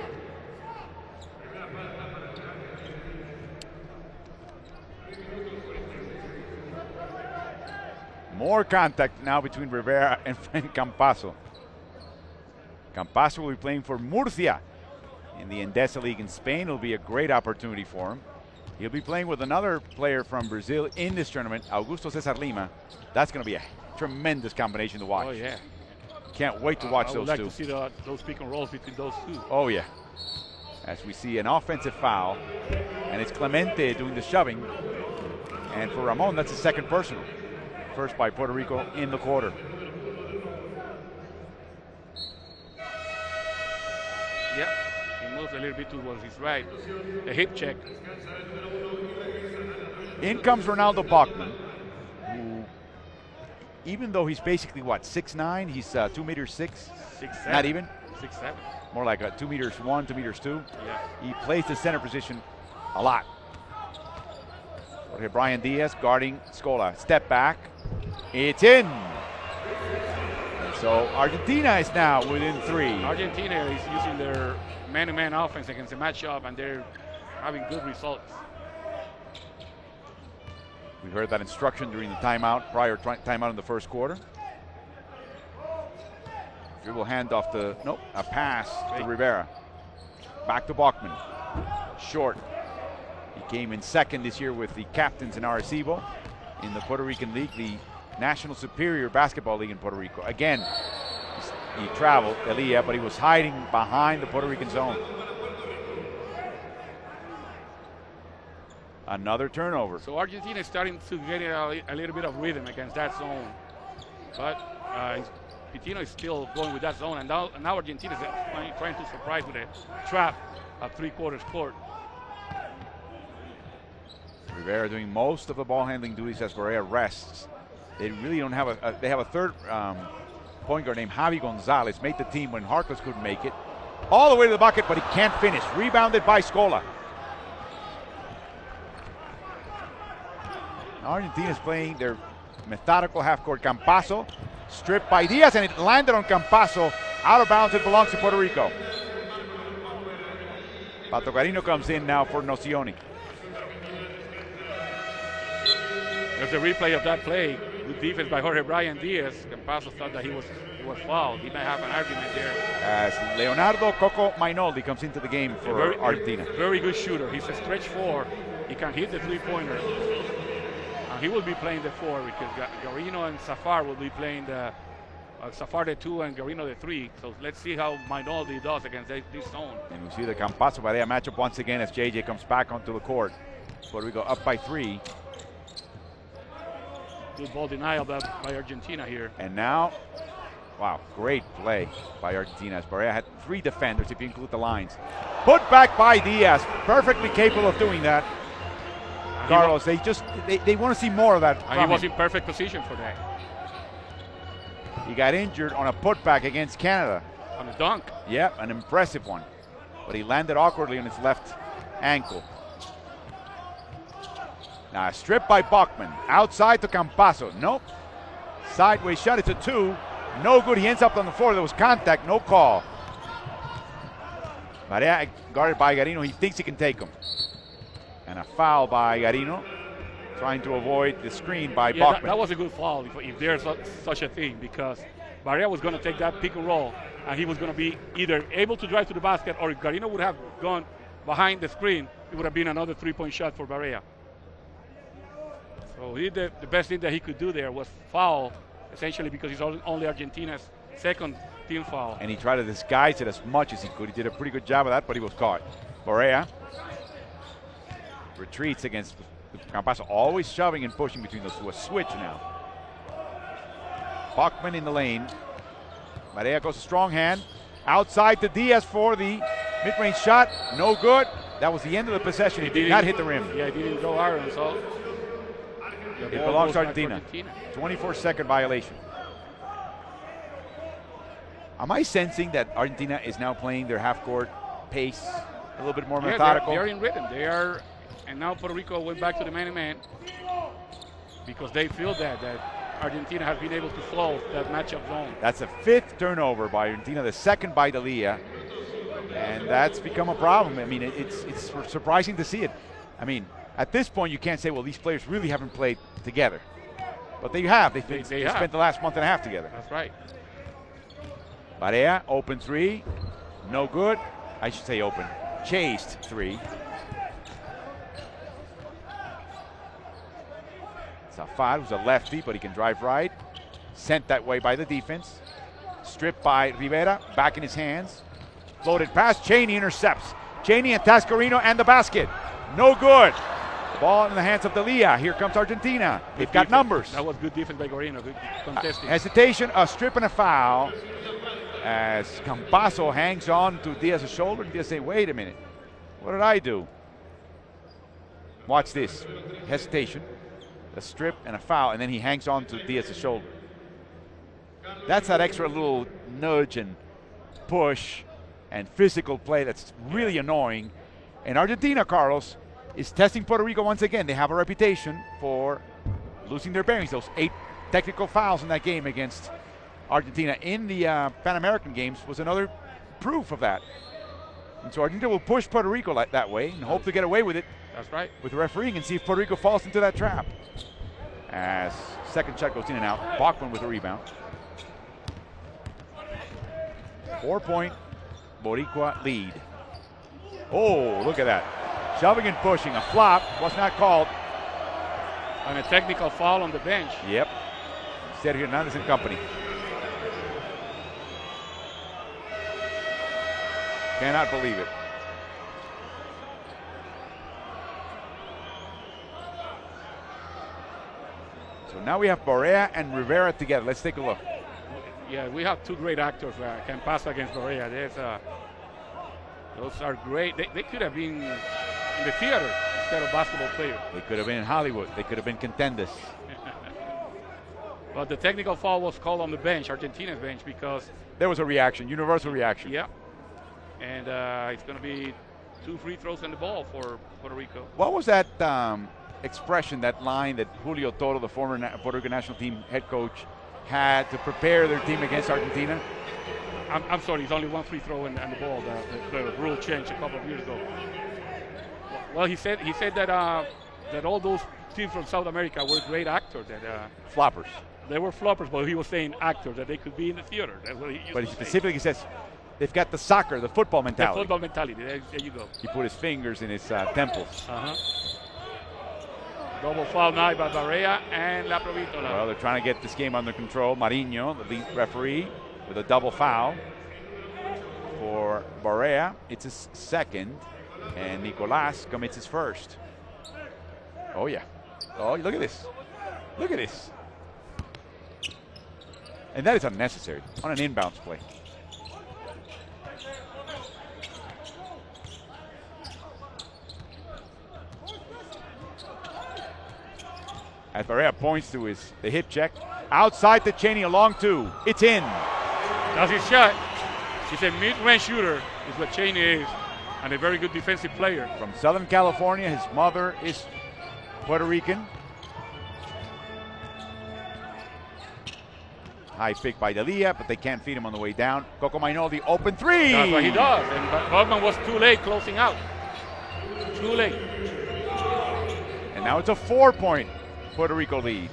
More contact now between Rivera and Fran Campazo. Campazo will be playing for Murcia in the Endesa League in Spain. It'll be a great opportunity for him. He'll be playing with another player from Brazil in this tournament, Augusto Cesar Lima. That's going to be a tremendous combination to watch. Oh, yeah. Can't wait to watch I those would like two. to see those pick and rolls between those two. Oh, yeah. As we see an offensive foul, and it's Clemente doing the shoving. And for Ramon, that's a second personal. First by Puerto Rico in the quarter. Yep, he moves a little bit towards his right. A hip check. In comes Ronaldo Bachman, who, even though he's basically, 6'9", he's 2 meters 6. 6'7". Not even? 6'7". More like a 2 meters 1, 2 meters 2. Yeah. He plays the center position a lot. Okay, Brian Diaz guarding Scola. Step back. It's in. So Argentina is now within 3. Argentina is using their man-to-man offense against the matchup, and they're having good results. We heard that instruction during the timeout, prior timeout in the first quarter. Dribble handoff to, a pass to Rivera. Back to Bachman. Short. He came in second this year with the captains in Arecibo in the Puerto Rican League, the National Superior Basketball League in Puerto Rico. Again, he traveled, Elia, but he was hiding behind the Puerto Rican zone. Another turnover. So Argentina is starting to get a little bit of rhythm against that zone. But Pitino is still going with that zone, and now Argentina is trying to surprise with a trap at three-quarters court. Rivera doing most of the ball handling duties as Barea rests. They really don't have they have a third point guard named Javi Gonzalez. Made the team when Harkless couldn't make it. All the way to the bucket, but he can't finish. Rebounded by Scola. Argentina's playing their methodical half-court. Campazo stripped by Diaz, and it landed on Campazo. Out of bounds, it belongs to Puerto Rico. Pato Carino comes in now for Nocioni. There's a replay of that play. Good defense by Jorge Brian Diaz. Campazo thought that he was fouled. He might have an argument there. As Leonardo Coco Mainoldi comes into the game for Argentina. Very good shooter. He's a stretch 4. He can hit the three-pointer. He will be playing the 4 because Garino and Safar will be playing the Safar the 2 and Garino the 3. So let's see how Mainoldi does against this zone. And we see the Campazo Barea matchup once again as JJ comes back onto the court. Puerto Rico up by 3. Good ball denial by Argentina here. And now, wow, great play by Argentina as Barea had 3 defenders if you include the lines. Put back by Diaz, perfectly capable of doing that. Carlos, they want to see more of that. He was in perfect position for that. He got injured on a putback against Canada. On a dunk. Yep, an impressive one. But he landed awkwardly on his left ankle. Now a strip by Bachman. Outside to Campazo. Nope. Sideways shot. It's a 2. No good. He ends up on the floor. There was contact. No call. Barea guarded by Garino. He thinks he can take him. And a foul by Garino. trying to avoid the screen by Yeah, Bachman. that was a good foul if there's such a thing, because Barea was going to take that pick and roll, and he was going to be either able to drive to the basket, or if Garino would have gone behind the screen, it would have been another three-point shot for Barea. So he did the best thing that he could do there was foul, essentially, because he's only Argentina's second team foul. And he tried to disguise it as much as he could. He did a pretty good job of that, but he was caught. Barea retreats against Campasso, always shoving and pushing between those two. A switch now. Bachman in the lane. Barea goes a strong hand. Outside to Diaz for the mid-range shot. No good. That was the end of the possession. He did not hit the rim. Yeah, he didn't go iron, so it belongs to Argentina. 24-second violation. Am I sensing that Argentina is now playing their half-court pace a little bit more methodical? They're in rhythm. They are, and now Puerto Rico went back to the man-to-man because they feel that Argentina has been able to solve that matchup zone. That's a 5th turnover by Argentina, the 2nd by D'Elia, and that's become a problem. I mean, it's surprising to see it. I mean, at this point, you can't say, well, these players really haven't played together. But they have. They spent the last month and a half together. That's right. Barea, open three. No good. I should say open. Chased three. Safad, who's a lefty, but he can drive right. Sent that way by the defense. Stripped by Rivera. Back in his hands. Floated pass. Cheney intercepts. Cheney and Tascarino and the basket. No good. Ball in the hands of D'Elia. Here comes Argentina. They've got numbers. That was good defense by Garino. Good contesting. Hesitation, a strip and a foul. As Campasso hangs on to Diaz's shoulder. And Diaz say, wait a minute. What did I do? Watch this. Hesitation, a strip and a foul. And then he hangs on to Diaz's shoulder. That's that extra little nudge and push and physical play that's really annoying. And Argentina, Carlos, is testing Puerto Rico once again. They have a reputation for losing their bearings. Those 8 technical fouls in that game against Argentina in the Pan American Games was another proof of that. And so Argentina will push Puerto Rico that way and hope to get away with it. That's right. With refereeing and see if Puerto Rico falls into that trap. As second shot goes in and out. Bachman with a rebound. 4-point Boricua lead. Oh, look at that. Shoving and pushing. A flop was not called. And a technical foul on the bench. Yep. Sergio Hernandez and company. Cannot believe it. So now we have Barea and Rivera together. Let's take a look. Yeah, we have 2 great actors. Campasso against Barea. Those are great. They could have been in the theater instead of basketball players. They could have been in Hollywood. They could have been contenders. But the technical foul was called on the bench, Argentina's bench, because there was a reaction, universal reaction. Yeah. And it's going to be 2 free throws on the ball for Puerto Rico. What was that expression, that line that Julio Toro, the former Puerto Rico national team head coach, had to prepare their team against Argentina? I'm sorry, it's only 1 free throw on the ball. The rule changed a couple of years ago. Well, he said that all those teams from South America were great actors. Floppers. They were floppers, but he was saying actors, that they could be in the theater. That's what he used but he to specifically says they've got the soccer, the football mentality. The football mentality. There you go. He put his fingers in his temples. Double foul now by Barea and La Provítola. Well, they're trying to get this game under control. Mariño, the lead referee, with a double foul for Barea. It's his second, and Nicolás commits his first. Oh, yeah. Oh, look at this. Look at this. And that is unnecessary on an inbounds play. As Barea points to the hip check. Outside to Cheney, a long 2. It's in. That's his shot. He's a mid-range shooter, is what Cheney is, and a very good defensive player. From Southern California, his mother is Puerto Rican. High pick by D'Elia, but they can't feed him on the way down. Coco Maynol, the open 3. That's what he does, and Bachman was too late closing out. Too late. And now it's a 4-point Puerto Rico lead.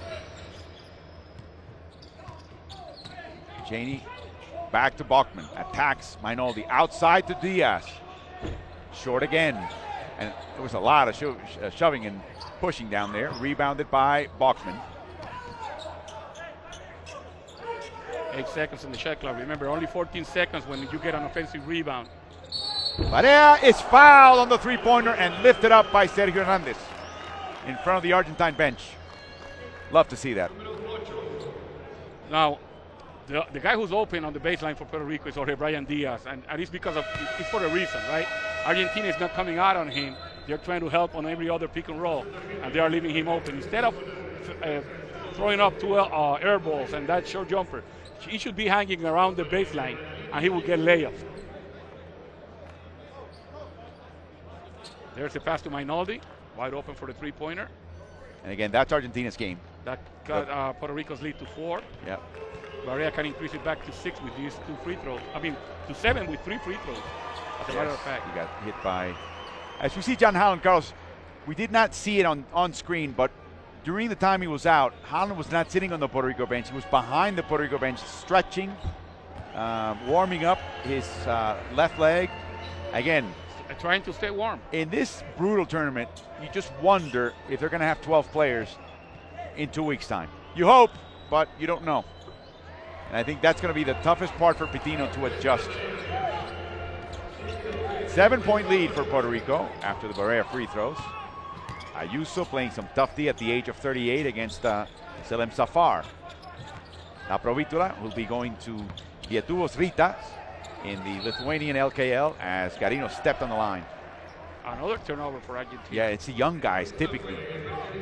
Cheney back to Bachman. Attacks Mainoldi. Outside to Diaz. Short again. And there was a lot of shoving and pushing down there. Rebounded by Bachman. 8 seconds in the shot clock. Remember, only 14 seconds when you get an offensive rebound. Barea is fouled on the three-pointer and lifted up by Sergio Hernandez in front of the Argentine bench. Love to see that. Now, the guy who's open on the baseline for Puerto Rico is Jorge Brian Diaz, and it's because of it's for a reason, right? Argentina is not coming out on him. They're trying to help on every other pick and roll, and they are leaving him open. Instead of throwing up 2 air balls and that short jumper, he should be hanging around the baseline, and he will get layups. There's the pass to Mainoldi, wide open for the three-pointer. And again, that's Argentina's game. That cut Puerto Rico's lead to 4. Yep. Barea can increase it back to 6 with these 2 free throws. I mean, to 7 with 3 free throws. As a matter of fact. He got hit by, as we see John Holland, Carlos, we did not see it on screen, but during the time he was out, Holland was not sitting on the Puerto Rico bench. He was behind the Puerto Rico bench, stretching, warming up his left leg. Again, trying to stay warm. In this brutal tournament, you just wonder if they're going to have 12 players in 2 weeks' time. You hope, but you don't know. And I think that's going to be the toughest part for Pitino to adjust. 7-point lead for Puerto Rico after the Barea free throws. Ayuso playing some tough D at the age of 38 against Selem Safar. La Provitola will be going to Pietuvos Ritas in the Lithuanian LKL as Garino stepped on the line. Another turnover for Argentina. Yeah, it's the young guys typically,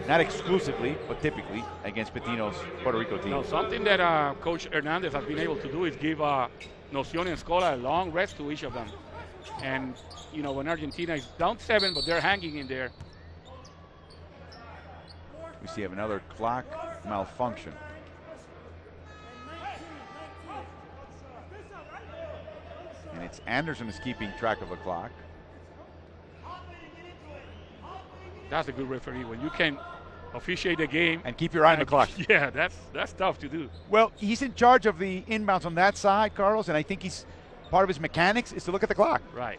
not exclusively, but typically against Pitino's Puerto Rico team. Now, something that Coach Hernandez has been able to do is give Nocioni and Scola a long rest to each of them. And, you know, when Argentina is down 7, but they're hanging in there. We see another clock malfunction. And it's Anderson is keeping track of the clock. That's a good referee when you can officiate the game and keep your eye on the clock. Yeah, that's tough to do. Well, he's in charge of the inbounds on that side, Carlos, and I think he's part of his mechanics is to look at the clock. Right.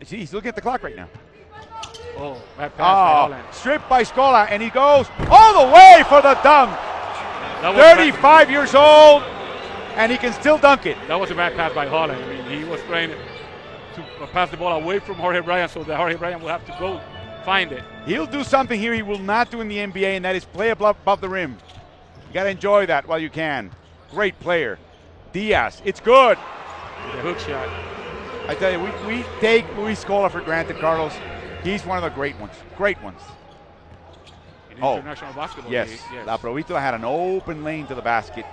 See, he's looking at the clock right now. Oh, bad pass by Holland. Stripped by Scola, and he goes all the way for the dunk. 35 years old, and he can still dunk it. That was a bad pass by Holland. I mean, he was trying to pass the ball away from Jorge Brian so that Jorge Brian will have to go find it. He'll do something here he will not do in the NBA, and that is play above the rim. You got to enjoy that while you can. Great player. Diaz, it's good. The hook shot. I tell you, we take Luis Scola for granted, Carlos. He's one of the great ones. Great ones. In international basketball. Yes. La Provitola had an open lane to the basket.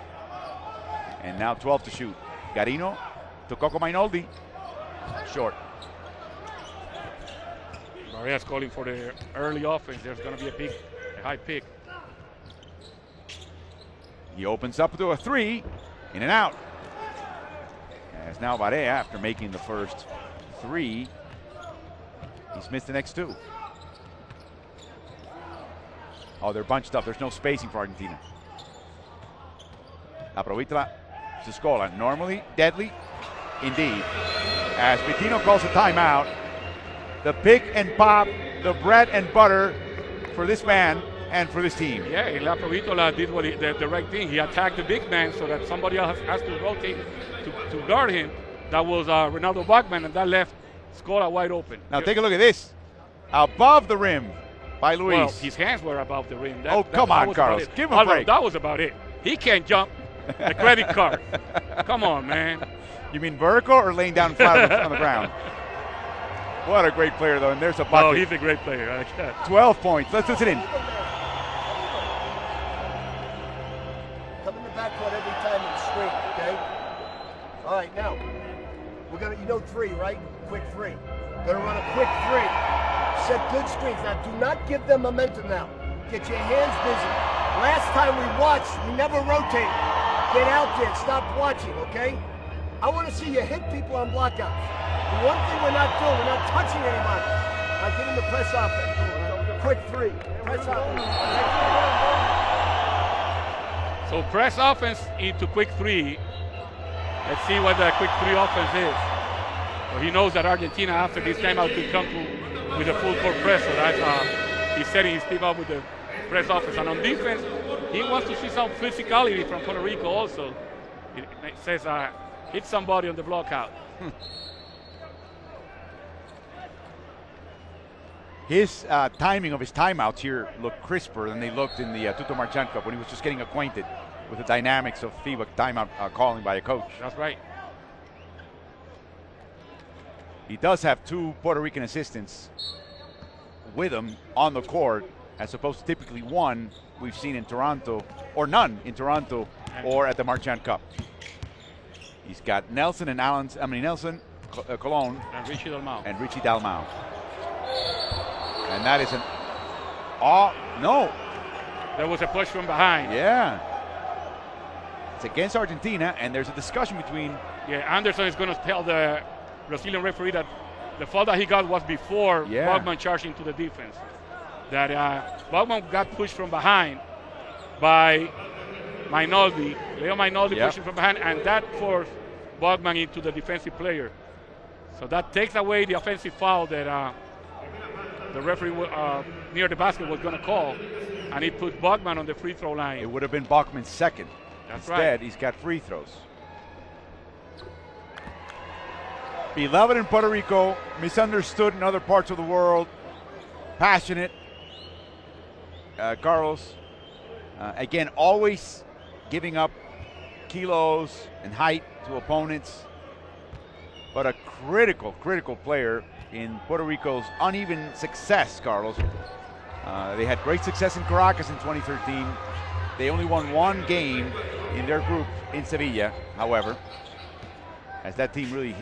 And now 12 to shoot. Garino to Coco Mainoldi. Short. Maria's calling for the early offense. There's going to be a high pick. He opens up to a 3. In and out. As now Barea, after making the first 3, he's missed the next 2. Oh, they're bunched up. There's no spacing for Argentina. La Provitola to Scola. Normally deadly, indeed. As Pitino calls a timeout, the pick and pop, the bread and butter for this man and for this team. Yeah, La Provitola did the right thing. He attacked the big man so that somebody else has to rotate to guard him. That was Ronaldo Bachman, and that left Scola wide open. Now take a look at this. Above the rim by Luis. Well, his hands were above the rim. Come on, Carlos. Give him a break. That was about it. He can't jump the credit card. Come on, man. You mean vertical or laying down flat on the ground? What a great player, though, and there's a bucket. Oh, he's a great player. 12 points. Let's listen in. Come in the backcourt every time and screen, okay? All right, now, we're going to, 3, right? Quick 3. Going to run a quick 3. Set good screens. Now, do not give them momentum now. Get your hands busy. Last time we watched, we never rotated. Get out there. Stop watching, okay? I want to see you hit people on blockouts. The one thing we're not doing, we're not touching anybody. Now, get in the press offense. quick three. Press up. So press offense into quick three. Let's see what the quick three offense is. So he knows that Argentina after this timeout could come to with a full court press. So that's he's setting his team up with the press offense. And on defense, he wants to see some physicality from Puerto Rico also. It says hit somebody on the block out. His timing of his timeouts here looked crisper than they looked in the Tuto Marchand Cup when he was just getting acquainted with the dynamics of FIBA timeout calling by a coach. That's right. He does have 2 Puerto Rican assistants with him on the court, as opposed to typically 1 we've seen in Toronto, or none in Toronto or at the Marchand Cup. He's got Nelson and Nelson, Colon, and Richie Dalmau. And that is no. There was a push from behind. Yeah. It's against Argentina, and there's a discussion between. Yeah, Anderson is going to tell the Brazilian referee that the foul that he got was before Bogman charged into the defense. That Bogman got pushed from behind by Mainoldi. Leo Mainoldi pushing from behind, and that forced Bogman into the defensive player. So that takes away the offensive foul that the referee near the basket was going to call, and he put Bogman on the free throw line. It would have been Bachman's second. That's Instead, right. He's got free throws. Beloved in Puerto Rico, misunderstood in other parts of the world, passionate. Carlos, again, always giving up kilos and height to opponents, but a critical player in Puerto Rico's uneven success, Carlos. They had great success in Caracas in 2013. They only won 1 game in their group in Sevilla, however, as that team really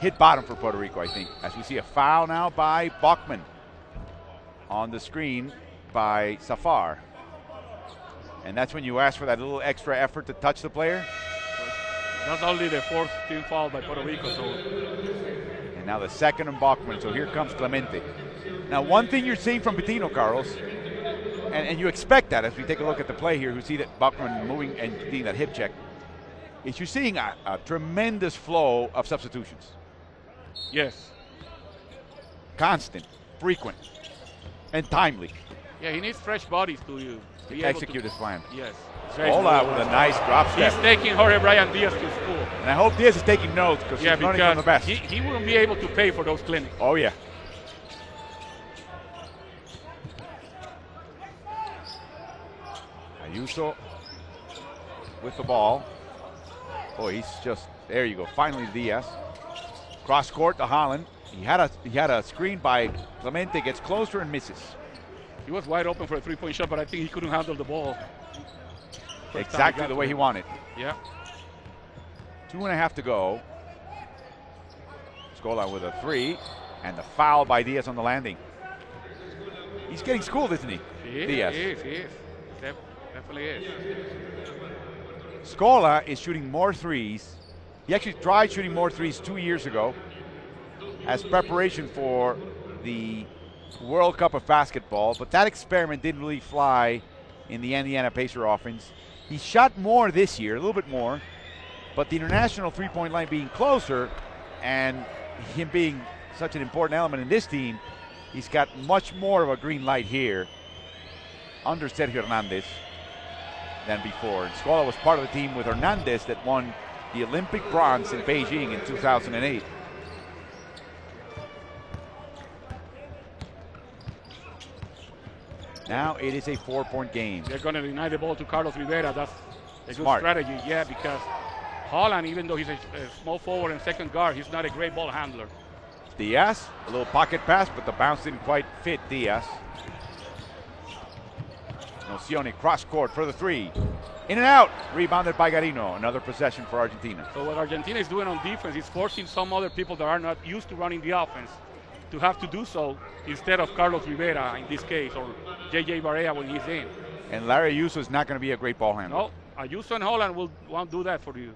hit bottom for Puerto Rico, I think. As we see a foul now by Bachman on the screen by Safar. And that's when you ask for that little extra effort to touch the player. That's only the 4th team foul by Puerto Rico. So. And now the second on Bachman, so here comes Clemente. Now, one thing you're seeing from Pitino, Carlos, and you expect that as we take a look at the play here, who see that Bachman moving and getting that hip check, is you're seeing a tremendous flow of substitutions. Yes. Constant, frequent, and timely. Yeah, he needs fresh bodies to be execute his plan. Yes. Hola with a nice drop step. He's taking Jorge Brian Diaz to school. And I hope Diaz is taking notes because he's learning from the best. He wouldn't be able to pay for those clinics. Oh, yeah. Ayuso with the ball. Oh, he's just, there you go. Finally, Diaz. Cross court to Holland. He had a screen by Clemente, gets closer and misses. He was wide open for a 3-point shot, but I think he couldn't handle the ball. Exactly the way he wanted. Yeah. 2.5 to go. Scola with a 3, and the foul by Diaz on the landing. He's getting schooled, isn't he? Diaz. He is. Definitely is. Scola is shooting more threes. He actually tried shooting more threes 2 years ago as preparation for the World Cup of Basketball, but that experiment didn't really fly in the Indiana Pacer offense. He shot more this year, a little bit more, but the international three-point line being closer and him being such an important element in this team, he's got much more of a green light here under Sergio Hernandez than before. And Scola was part of the team with Hernandez that won the Olympic bronze in Beijing in 2008. Now it is a 4-point game. They're going to deny the ball to Carlos Rivera. That's a Smart good strategy, yeah, because Holland, even though he's a small forward and second guard, he's not a great ball handler. Diaz, a little pocket pass, but the bounce didn't quite fit Diaz. Nocioni cross court for the 3. In and out, rebounded by Garino. Another possession for Argentina. So what Argentina is doing on defense is forcing some other people that are not used to running the offense to have to do so instead of Carlos Rivera in this case, or J.J. Barea when he's in. And Larry Ayuso is not going to be a great ball handler. No, Ayuso and Holland won't do that for you.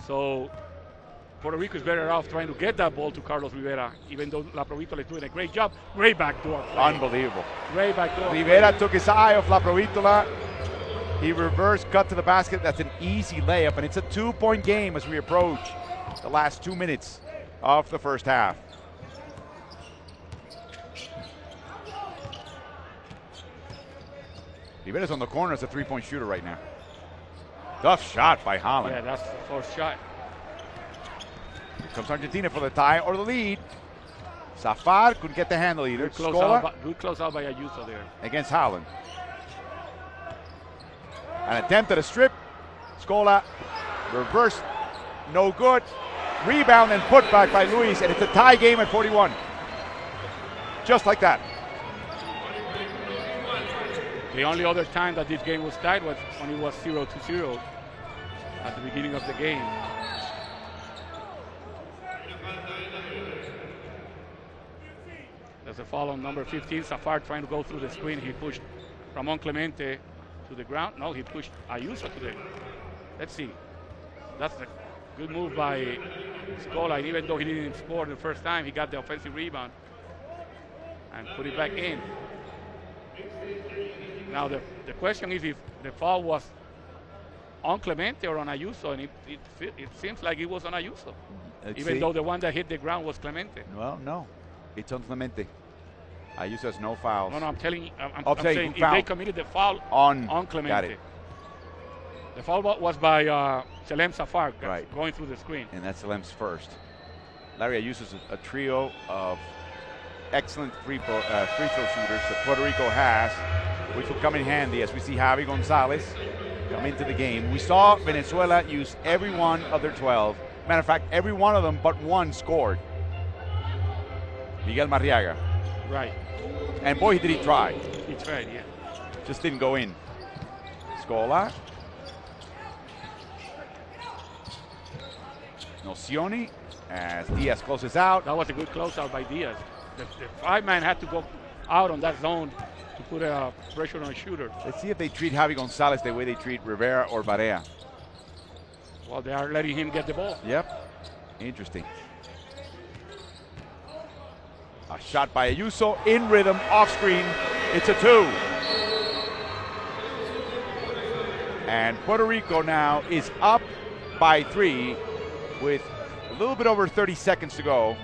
So Puerto Rico is better off trying to get that ball to Carlos Rivera, even though La Provitola is doing a great job. Great backdoor play. Unbelievable. Great backdoor. Rivera took his eye off La Provitola. He reversed, cut to the basket. That's an easy layup, and it's a 2-point game as we approach the last 2 minutes of the first half. Rivera's on the corner as a 3-point shooter right now. Tough shot by Holland. Yeah, that's the first shot. Here comes Argentina for the tie or the lead. Safar couldn't get the handle either. Good close out by Ayuso there. Against Holland. An attempt at a strip. Scola reverse, no good. Rebound and put back by Luis, and it's a tie game at 41. Just like that. The only other time that this game was tied was when it was 0-0 at the beginning of the game. There's a foul on number 15, Safar trying to go through the screen. He pushed Ramon Clemente to the ground. No, he pushed Ayuso to the. Let's see. That's a good move by Scola. And even though he didn't score the first time, he got the offensive rebound and put it back in. Now the question is if the foul was on Clemente or on Ayuso, and it seems like it was on Ayuso, even though the one that hit the ground was Clemente. Well, no, it's on Clemente. Ayuso has no fouls. No, I'm telling you, I'm saying if they committed the foul on Clemente. Got it. The foul was by Selem Safar, right, going through the screen. And that's Selem's first. Larry Ayuso's a trio of excellent free throw shooters that Puerto Rico has, which will come in handy as we see Javi Gonzalez come into the game. We saw Venezuela use every one of their 12. Matter of fact, every one of them but one scored. Miguel Marriaga. Right. And boy, did he try. He tried, yeah. Just didn't go in. Scola. Nocioni as Diaz closes out. That was a good closeout by Diaz. The 5-man had to go out on that zone to put a pressure on a shooter. Let's see if they treat Javi Gonzalez the way they treat Rivera or Barea. Well, they are letting him get the ball. Yep. Interesting. A shot by Ayuso in rhythm, off screen. It's a 2. And Puerto Rico now is up by 3 with a little bit over 30 seconds to go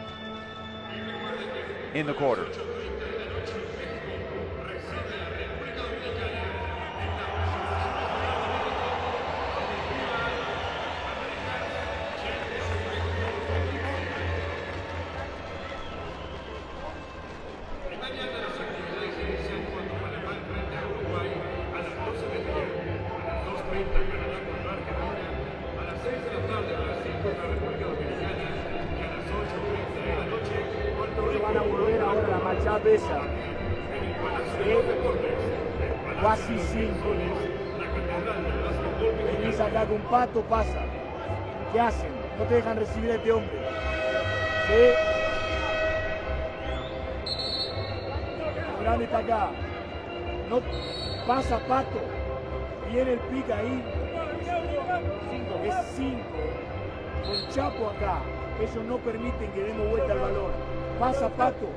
in the quarter. Esa casi 5. Venís acá con Pato, pasa. ¿Qué hacen? No te dejan recibir a este hombre. ¿Sí? El grande está acá. No pasa Pato. Viene el pick ahí. Es 5. Con Chapo acá. Ellos no permiten que demos vuelta al balón. Pasa Pato.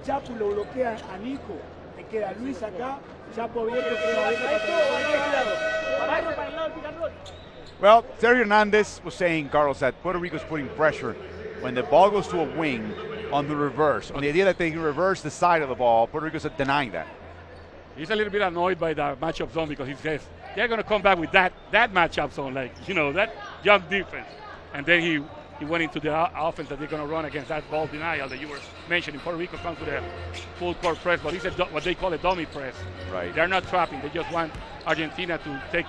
Chapo lo bloquea a Nico, te queda Luis acá, Chapo abierto, Well, Terry Hernandez was saying, Carlos, that Puerto Rico's putting pressure when the ball goes to a wing on the reverse. On the idea that they can reverse the side of the ball, Puerto Rico's denying that. He's a little bit annoyed by the matchup zone because he says they're going to come back with that matchup zone, like, that jump defense. And then he went into the offense that they're going to run against that ball denial that you were mentioning. Puerto Rico comes with a full court press, but it's what they call a dummy press. Right. They're not trapping. They just want Argentina to take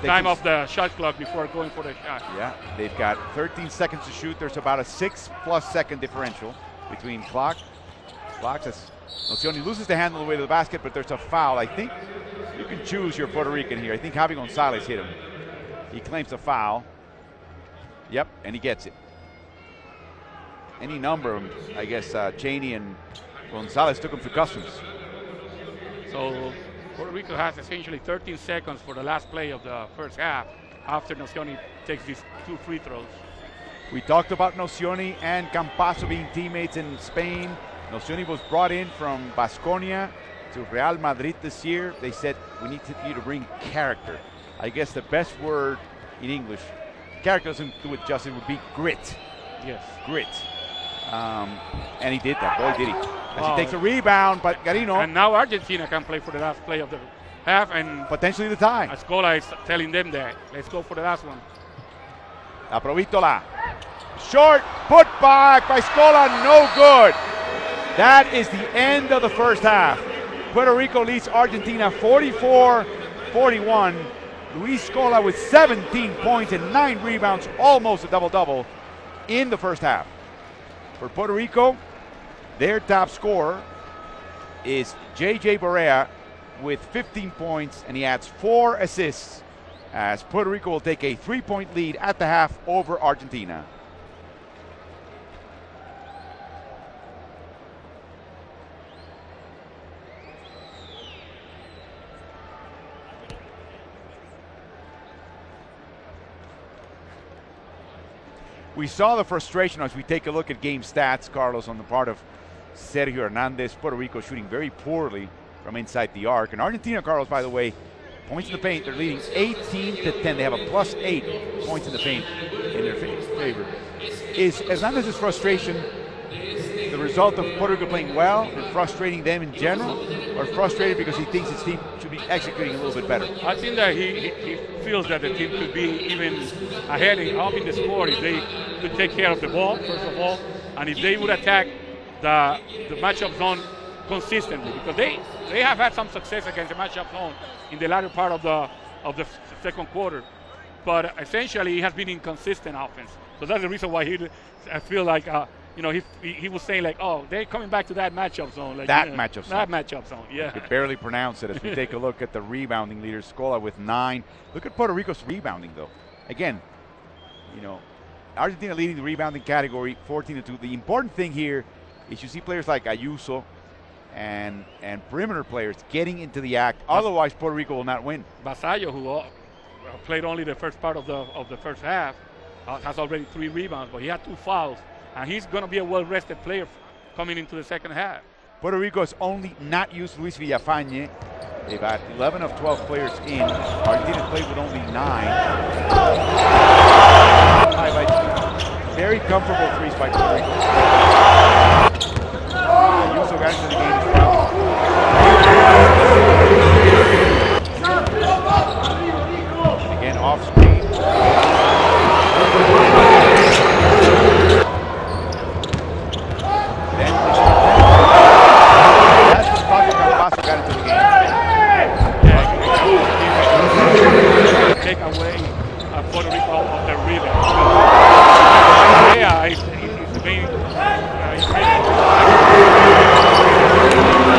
time off the shot clock before going for the shot. Yeah, they've got 13 seconds to shoot. There's about a 6+ second differential between clocks. As Nocioni loses the handle the way to the basket, but there's a foul. I think you can choose your Puerto Rican here. I think Javi Gonzalez hit him. He claims a foul. Yep, and he gets it. Any number of them, I guess Chaney and Gonzalez took him for customs. So Puerto Rico has essentially 13 seconds for the last play of the first half after Nocioni takes these 2 free throws. We talked about Nocioni and Campasso being teammates in Spain. Nocioni was brought in from Baskonia to Real Madrid this year. They said, we need you to bring character. I guess the best word in English, character doesn't do it justice, would be grit. Yes. Grit. And he did that. Boy, did he. As he takes a rebound, but Garino. And now Argentina can play for the last play of the half, and potentially the tie. Escola is telling them that. Let's go for the last one. Aprovítola. Short put back by Scola, no good. That is the end of the first half. Puerto Rico leads Argentina 44-41. Luis Scola with 17 points and 9 rebounds, almost a double-double in the first half. For Puerto Rico, their top scorer is J.J. Barea with 15 points, and he adds 4 assists as Puerto Rico will take a 3-point lead at the half over Argentina. We saw the frustration as we take a look at game stats, Carlos, on the part of Sergio Hernandez. Puerto Rico shooting very poorly from inside the arc. And Argentina, Carlos, by the way, points in the paint, they're leading 18-10. They have a +8 points in the paint in their favor. Is Hernandez's frustration the result of Puerto Rico playing well and frustrating them in general, or frustrated because he thinks his team should be executing a little bit better? I think that he feels that the team could be even ahead and up in the score if they could take care of the ball, first of all, and if they would attack the matchup zone consistently, because they have had some success against the matchup zone in the latter part of the second quarter, but essentially he has been inconsistent offense. So that's the reason why I feel like he was saying like, oh, they're coming back to that matchup zone. Like, matchup zone. That matchup zone, yeah. I could barely pronounce it as we take a look at the rebounding leaders. Scola with 9. Look at Puerto Rico's rebounding, though. Again, Argentina leading the rebounding category 14-2. The important thing here is you see players like Ayuso and perimeter players getting into the act. Otherwise, Puerto Rico will not win. Vasallo, who played only the first part of the first half, has already 3 rebounds, but he had 2 fouls. And he's going to be a well-rested player coming into the second half. Puerto Rico has only not used Luis Villafañe. They've had 11 of 12 players in. Argentina played with only 9. Highlights very comfortable threes by Puerto Rico. Ayuso got into the game as well. Again, off screen. Take away Puerto Rico of the rebound. Yeah, he's the main.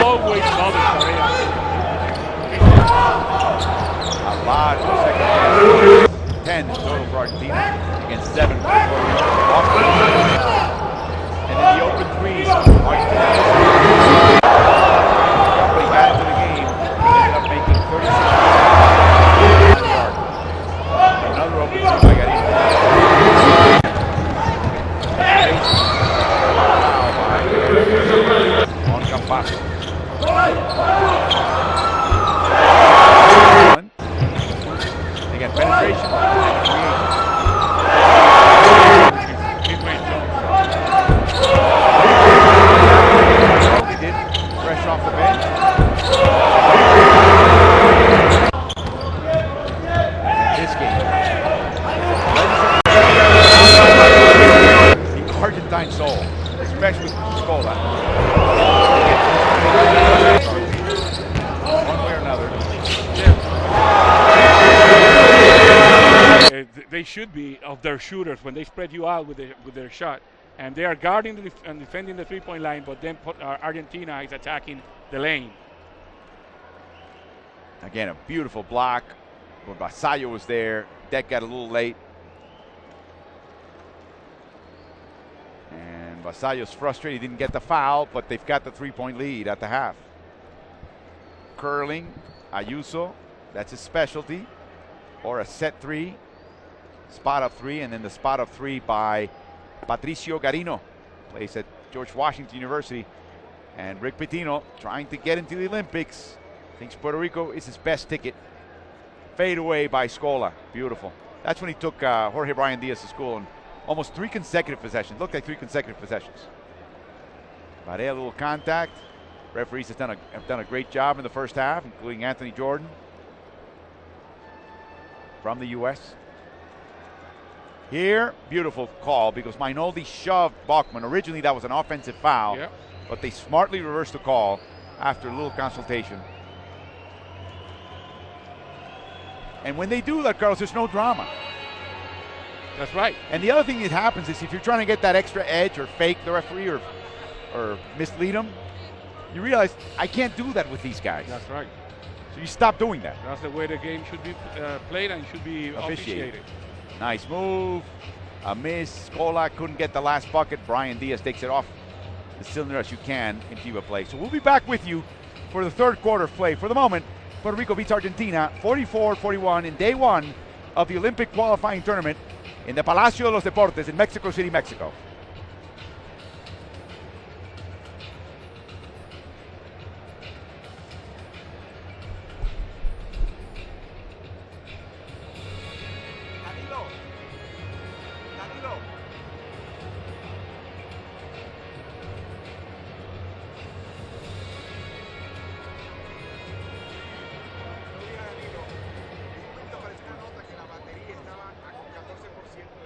Always bothers Korea. A lot of second half. 10 in total for Argentina against 7 for Puerto Rico. And then the open threes. Argentina company got into the game. Ended up making 36. Another open three by Garino. On Campasso. Again, penetration and creation. He did. Fresh off the bench. This game. The Argentine soul, especially with Scola. One way or another. They should be of their shooters when they spread you out with their shot, and they are guarding and defending the 3-point line. But then Argentina is attacking the lane. Again, a beautiful block. When Vasallo was there, Deck got a little late. And Vasallo's frustrated he didn't get the foul, but they've got the 3-point lead at the half. Curling, Ayuso, that's his specialty, or a set 3. spot of 3, and then the spot of 3 by Patricio Garino, plays at George Washington University. And Rick Pitino trying to get into the Olympics. Thinks Puerto Rico is his best ticket. Fade away by Scola. Beautiful. That's when he took Jorge Brian Diaz to school, and almost 3 consecutive possessions. Looked like 3 consecutive possessions. Barea, a little contact. Referees have done a great job in the first half, including Anthony Jordan from the U.S. Here, beautiful call because Mainoldi shoved Bachman. Originally, that was an offensive foul, but they smartly reversed the call after a little consultation. And when they do that, Carlos, there's no drama. That's right. And the other thing that happens is if you're trying to get that extra edge or fake the referee or mislead him, you realize I can't do that with these guys. That's right. So you stop doing that. That's the way the game should be played and should be officiated. Nice move. A miss. Scola couldn't get the last bucket. Brian Diaz takes it off the cylinder as you can in FIBA play. So we'll be back with you for the third quarter of play. For the moment, Puerto Rico beats Argentina 44-41 in day 1 of the Olympic qualifying tournament in the Palacio de los Deportes in Mexico City, Mexico.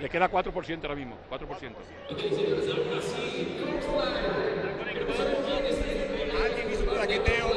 Le queda 4% ahora mismo, 4%. Alguien hizo un traqueteo.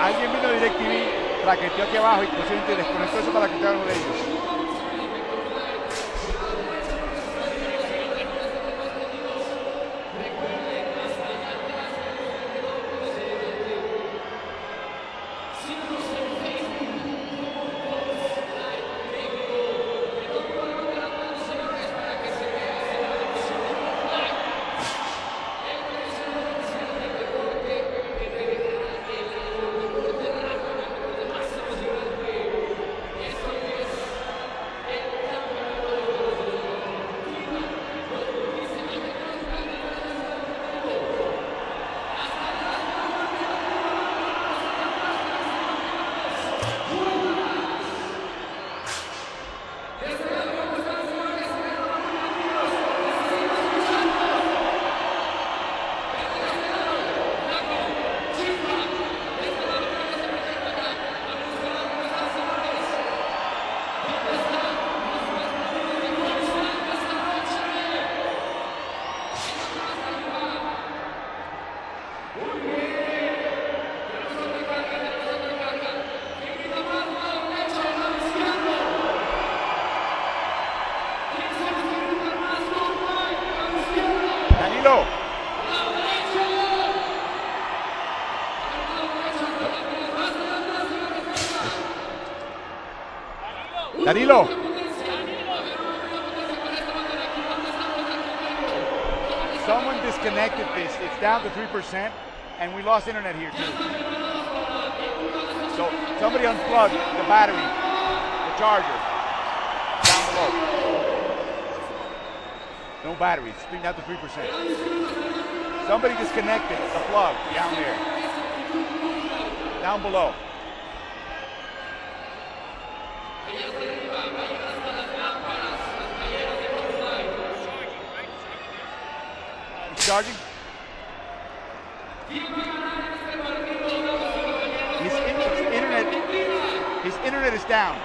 Alguien vino DirecTV, traqueteó aquí abajo y posiblemente desconectó eso para que te hagan de ellos. Danilo. Someone disconnected this. It's down to 3%, and we lost internet here too. So somebody unplugged the battery, the charger, down below. No batteries. It's been down to 3%. Somebody disconnected the plug down there, down below. Charging. His internet is down.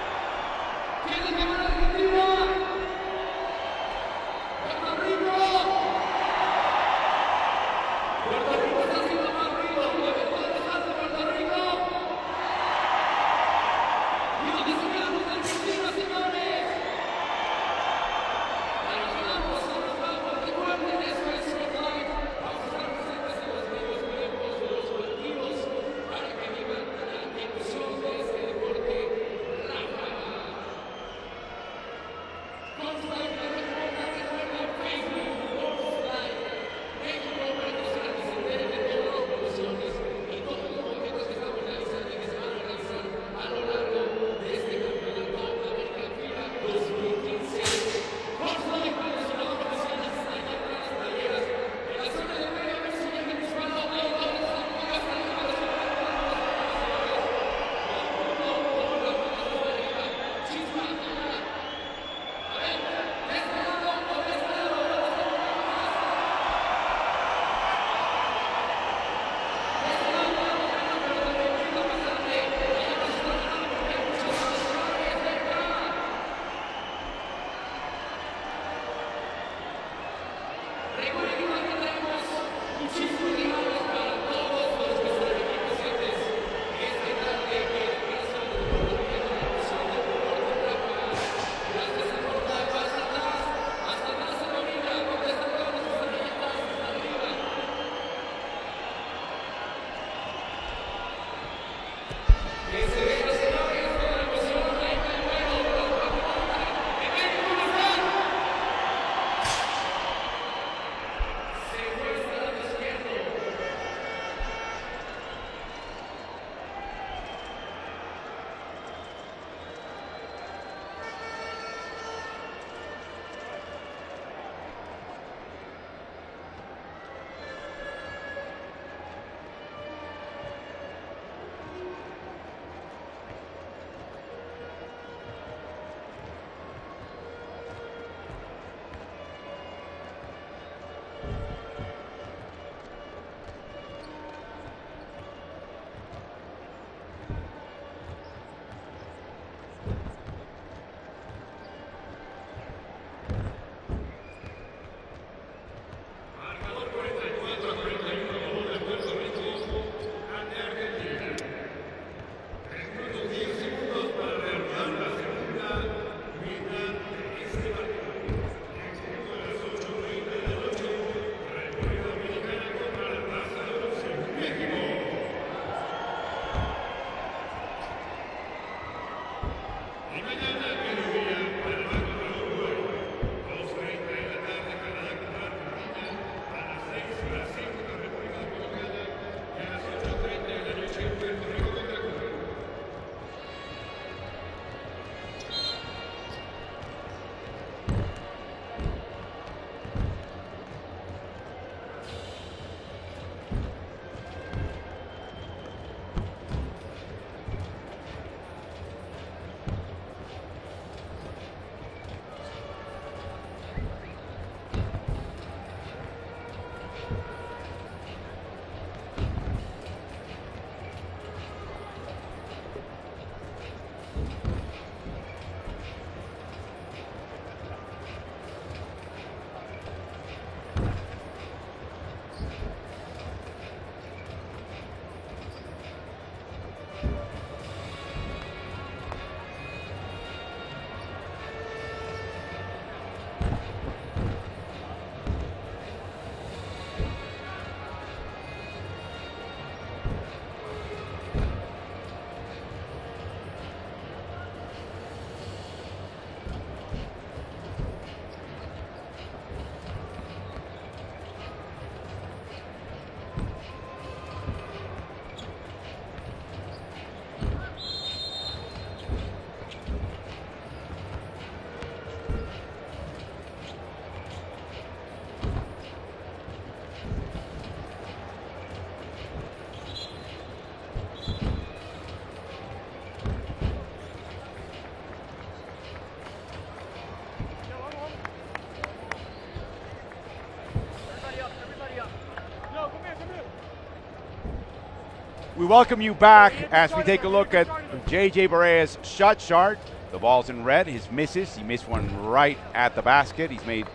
We welcome you back as we take a look at J.J. Barea's shot chart. The ball's in red, his misses. He missed one right at the basket. He's made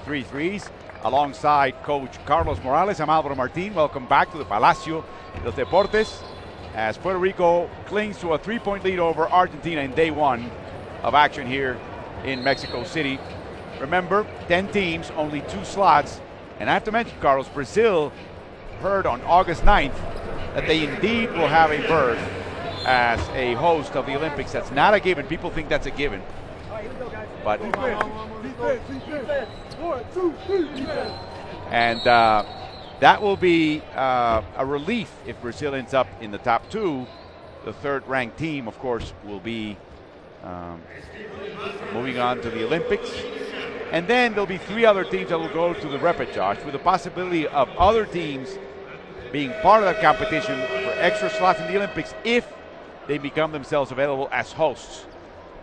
3 threes. Alongside Coach Carlos Morales, I'm Alvaro Martin. Welcome back to the Palacio de los Deportes as Puerto Rico clings to a 3-point lead over Argentina in day 1 of action here in Mexico City. Remember, 10 teams, only 2 slots. And I have to mention, Carlos, Brazil heard on August 9th that they indeed will have a berth as a host of the Olympics. That's not a given. People think that's a given. But that will be a relief if Brazil ends up in the top 2. The third-ranked team, of course, will be moving on to the Olympics. And then there'll be 3 other teams that will go to the repechage with the possibility of other teams being part of that competition for extra slots in the Olympics if they become themselves available as hosts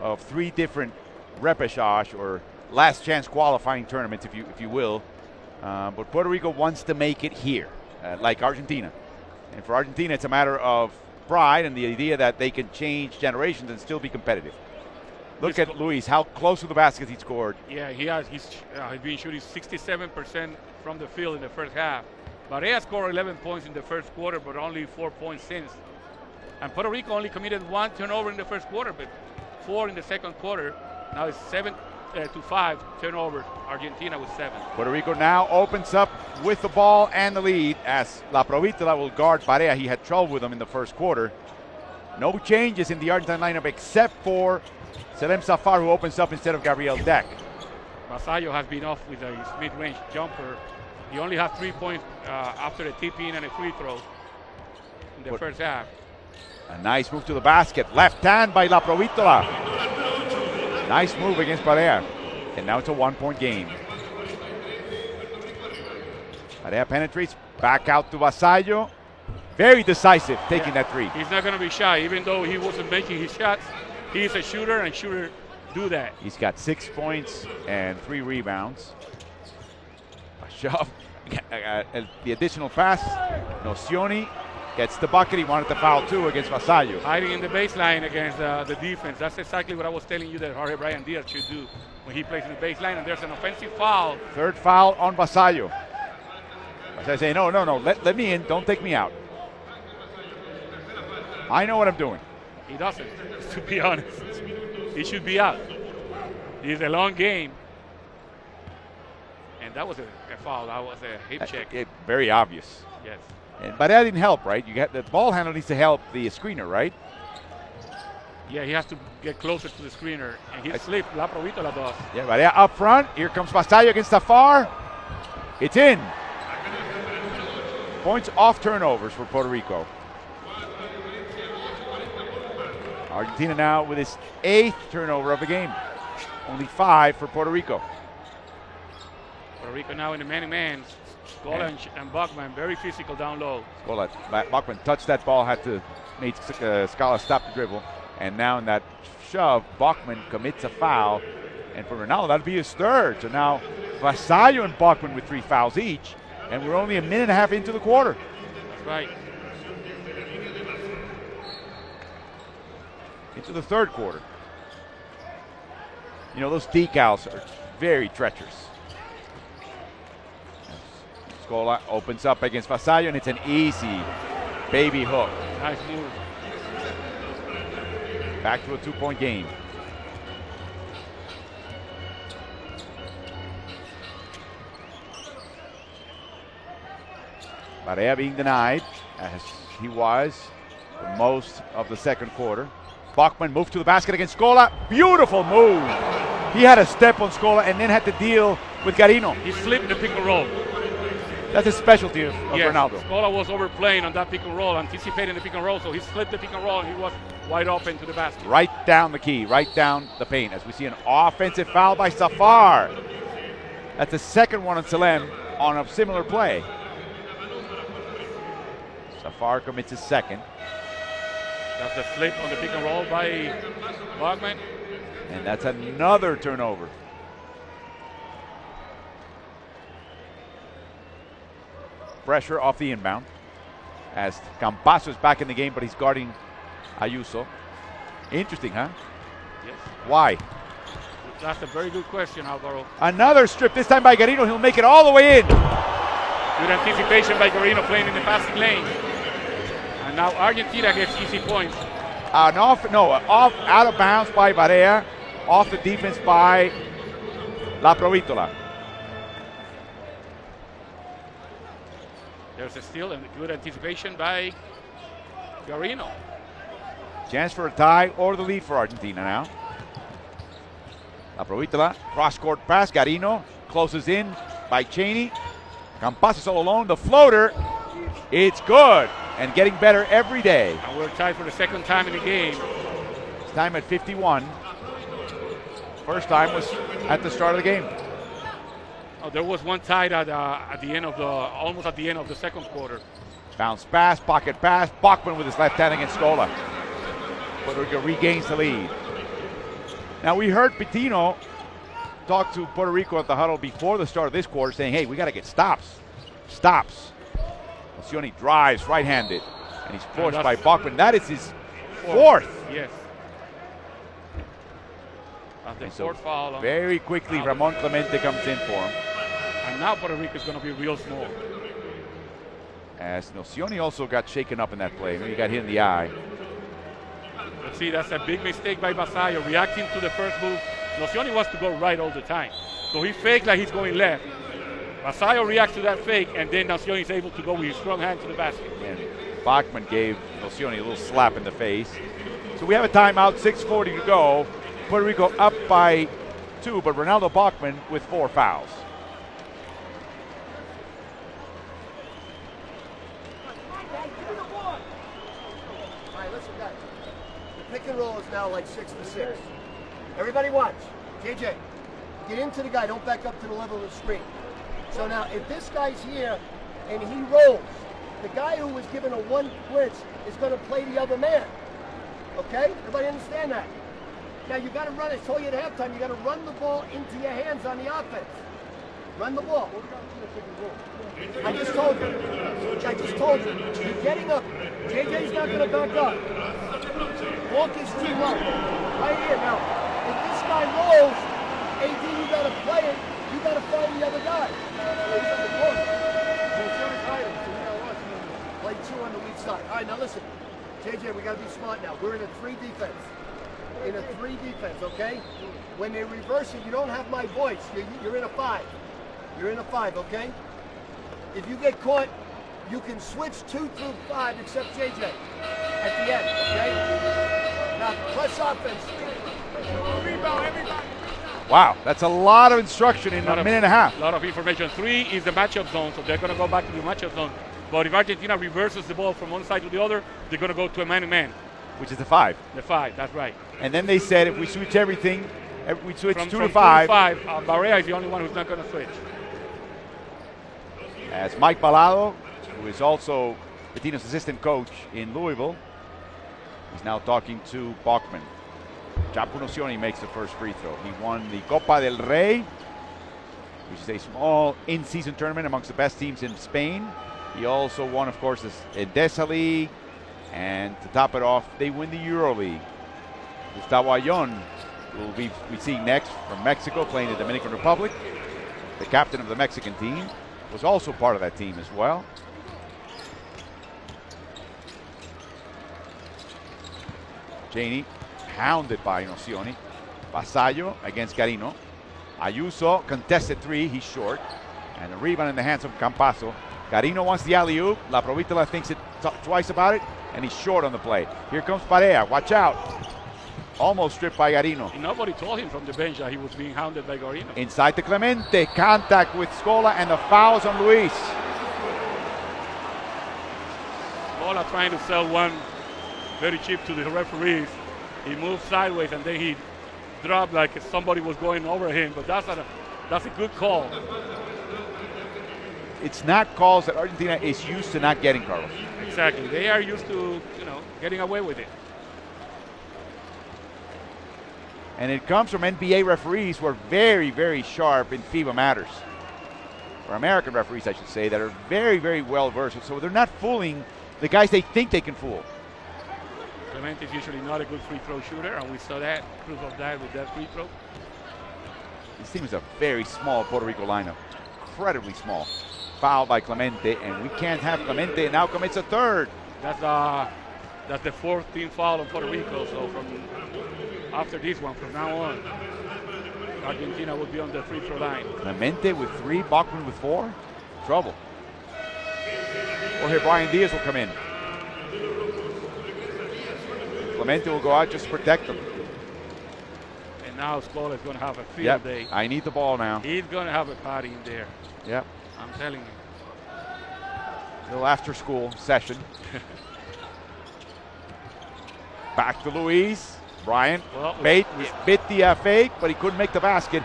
of 3 different repechage or last chance qualifying tournaments, if you will. But Puerto Rico wants to make it here, like Argentina. And for Argentina, it's a matter of pride and the idea that they can change generations and still be competitive. Look at Luis, how close to the basket he scored. Yeah, he's been shooting 67% from the field in the first half. Barea scored 11 points in the first quarter, but only 4 points since. And Puerto Rico only committed 1 turnover in the first quarter, but 4 in the second quarter. Now it's 7 to 5 turnovers. Argentina with 7. Puerto Rico now opens up with the ball and the lead as La Provitola will guard Barea. He had trouble with him in the first quarter. No changes in the Argentine lineup except for Selem Safar, who opens up instead of Gabriel Deck. Vasallo has been off with a mid-range jumper. He only had 3 points after a tip-in and a free throw in the first half. A nice move to the basket. Left hand by La Provitola. Nice move against Barea. And now it's a 1-point game. Barea penetrates. Back out to Vasallo. Very decisive taking that 3. He's not going to be shy. Even though he wasn't making his shots, he's a shooter, and shooters do that. He's got 6 points and 3 rebounds. A shove. The additional pass. Nocioni gets the bucket. He wanted to foul 2 against Vasallo. Hiding in the baseline against the defense. That's exactly what I was telling you that Jorge Brian Diaz should do when he plays in the baseline. And there's an offensive foul. 3rd foul on Vasallo. Vasallo saying, no, let me in. Don't take me out. I know what I'm doing. He doesn't, to be honest. He should be out. It's a long game. And that was a foul. That was a hip check. Very obvious. Yes. But that didn't help, right? You got the ball handler needs to help the screener, right? Yeah, he has to get closer to the screener. And he slipped. La Provitola does. Yeah, Barea up front. Here comes Vasallo against Safar. It's in. Points off turnovers for Puerto Rico. Argentina now with his 8th turnover of the game. Only 5 for Puerto Rico. Puerto Rico now in the man-to-man. Scola and Bachman very physical down low. Bachman touched that ball, had to make Scala stop the dribble. And now in that shove, Bachman commits a foul. And for Ronaldo, that'll be his 3rd. So now Vasallo and Bachman with 3 fouls each. And we're only a minute and a half into the quarter. That's right. Into the 3rd quarter. You know, those decals are very treacherous. Scola opens up against Vasallo, and it's an easy baby hook. Nice move. Back to a 2-point game. Barea being denied, as he was for most of the second quarter. Bachman moved to the basket against Scola. Beautiful move. He had a step on Scola and then had to deal with Garino. He slipped the pick and roll. That's a specialty of Yes, Ronaldo. Scola was overplaying on that pick and roll, anticipating the pick and roll, so he slipped the pick and roll and he was wide open to the basket. Right down the key, right down the paint, as we see an offensive foul by Safar. That's the second one on Salem on a similar play. Safar commits his second. That's a slip on the pick and roll by Bachman. And that's another turnover. Pressure off the inbound as Campasso is back in the game, but he's guarding Ayuso. Interesting, huh? Yes. Why? That's a very good question, Alvaro. Another strip, this time by Garino. He'll make it all the way in. Good anticipation by Garino playing in the passing lane. And now Argentina gets easy points. Out of bounds by Barea. Off the defense by La Provitola. There's a steal and good anticipation by Garino. Chance for a tie or the lead for Argentina now. La Provitola, cross-court pass. Garino closes in by Cheney. Campazos all alone. The floater, it's good and getting better every day. And we're tied for the second time in the game. It's time at 51. First time was at the start of the game. Oh, there was one tied at the end of almost at the end of the second quarter. Bounce pass, pocket pass. Bachman with his left hand against Scola. Puerto Rico regains the lead. Now we heard Pitino talk to Puerto Rico at the huddle before the start of this quarter saying, hey, we got to get stops. Stops. Nocioni drives right-handed, and he's pushed by Bachman. That is his fourth. Yes. The So fourth foul. very quickly, Ramon Clemente comes in for him. And now Puerto Rico is going to be real small. As Nocioni also got shaken up in that play. Maybe he got hit in the eye. Let's see, that's a big mistake by Basayo, reacting to the first move. Nocioni wants to go right all the time. So he fakes like he's going left. Basayo reacts to that fake, and then Nocioni is able to go with his strong hand to the basket. And Bachman gave Nocioni a little slap in the face. So we have a timeout, 6:40 to go. Puerto Rico up by 2, but Ronaldo Bachman with 4 fouls. All right, listen, guys. The pick and roll is now like 6-6. Everybody watch. JJ, get into the guy. Don't back up to the level of the screen. So now, if this guy's here and he rolls, the guy who was given a 1 blitz is going to play the other man. Okay? Everybody understand that? Now you got to run. I told you at halftime. You got to run the ball into your hands on the offense. Run the ball. I just told you. You're getting up. JJ's not going to back up. Walk his team up. Right here now. If this guy rolls, AD, you got to play it. You got to find the other guy. Play 2 on the weak side. All right, now listen. JJ, we got to be smart now. We're in a 3 defense. In a 3 defense, okay? When they reverse it, you don't have my voice. You're in a 5. You're in a 5, okay? If you get caught, you can switch 2 through 5 except JJ at the end, okay? Now, press offense. Rebound, everybody. Wow, that's a lot of instruction in a minute and a half. A lot of information. 3 is the matchup zone, so they're going to go back to the matchup zone. But if Argentina reverses the ball from one side to the other, they're going to go to a man-to-man. Which is the 5. The 5, that's right. And then they said if we switch everything, if we switch From 2 to 5. Barea is the only one who's not going to switch. As Mike Balado, who is also Pitino's assistant coach in Louisville, he's now talking to Bachman. Chapo Nocioni makes the first free throw. He won the Copa del Rey, which is a small in-season tournament amongst the best teams in Spain. He also won, of course, the Endesa League. And to top it off, they win the Euro League. Gustavo Ayllón will be seeing next from Mexico, playing the Dominican Republic. The captain of the Mexican team was also part of that team as well. Cheney hounded by Nocioni. Vasallo against Carino. Ayuso, contested three, he's short. And the rebound in the hands of Campasso. Carino wants the alley-oop. La Provitola thinks it twice about it, and he's short on the play. Here comes Parea, watch out. Almost stripped by Carino. Nobody told him from the bench that he was being hounded by Carino. Inside to Clemente, contact with Scola, and the fouls on Luis. Scola trying to sell one very cheap to the referees. He moved sideways and then he dropped like somebody was going over him, but that's a good call. It's not calls that Argentina is used to not getting, Carlos. Exactly. They are used to, getting away with it. And it comes from NBA referees who are very, very sharp in FIBA matters. Or American referees, I should say, that are very, very well versed. So they're not fooling the guys they think they can fool. Clemente is usually not a good free throw shooter, and we saw that, proof of that with that free throw. This team is a very small Puerto Rico lineup. Incredibly small. Foul by Clemente, and we can't have Clemente now commits a third. That's the fourth team foul on Puerto Rico. So from after this one, from now on, Argentina will be on the free throw line. Clemente with 3, Bachmann with 4. Trouble. Or here Brian Diaz will come in. Clemente will go out just to protect them. And now Scola is going to have a field day. I need the ball now. He's going to have a party in there. Yep. I'm telling you. Little after school session. Back to Luis. Bryant. Bait bit the fake, but he couldn't make the basket.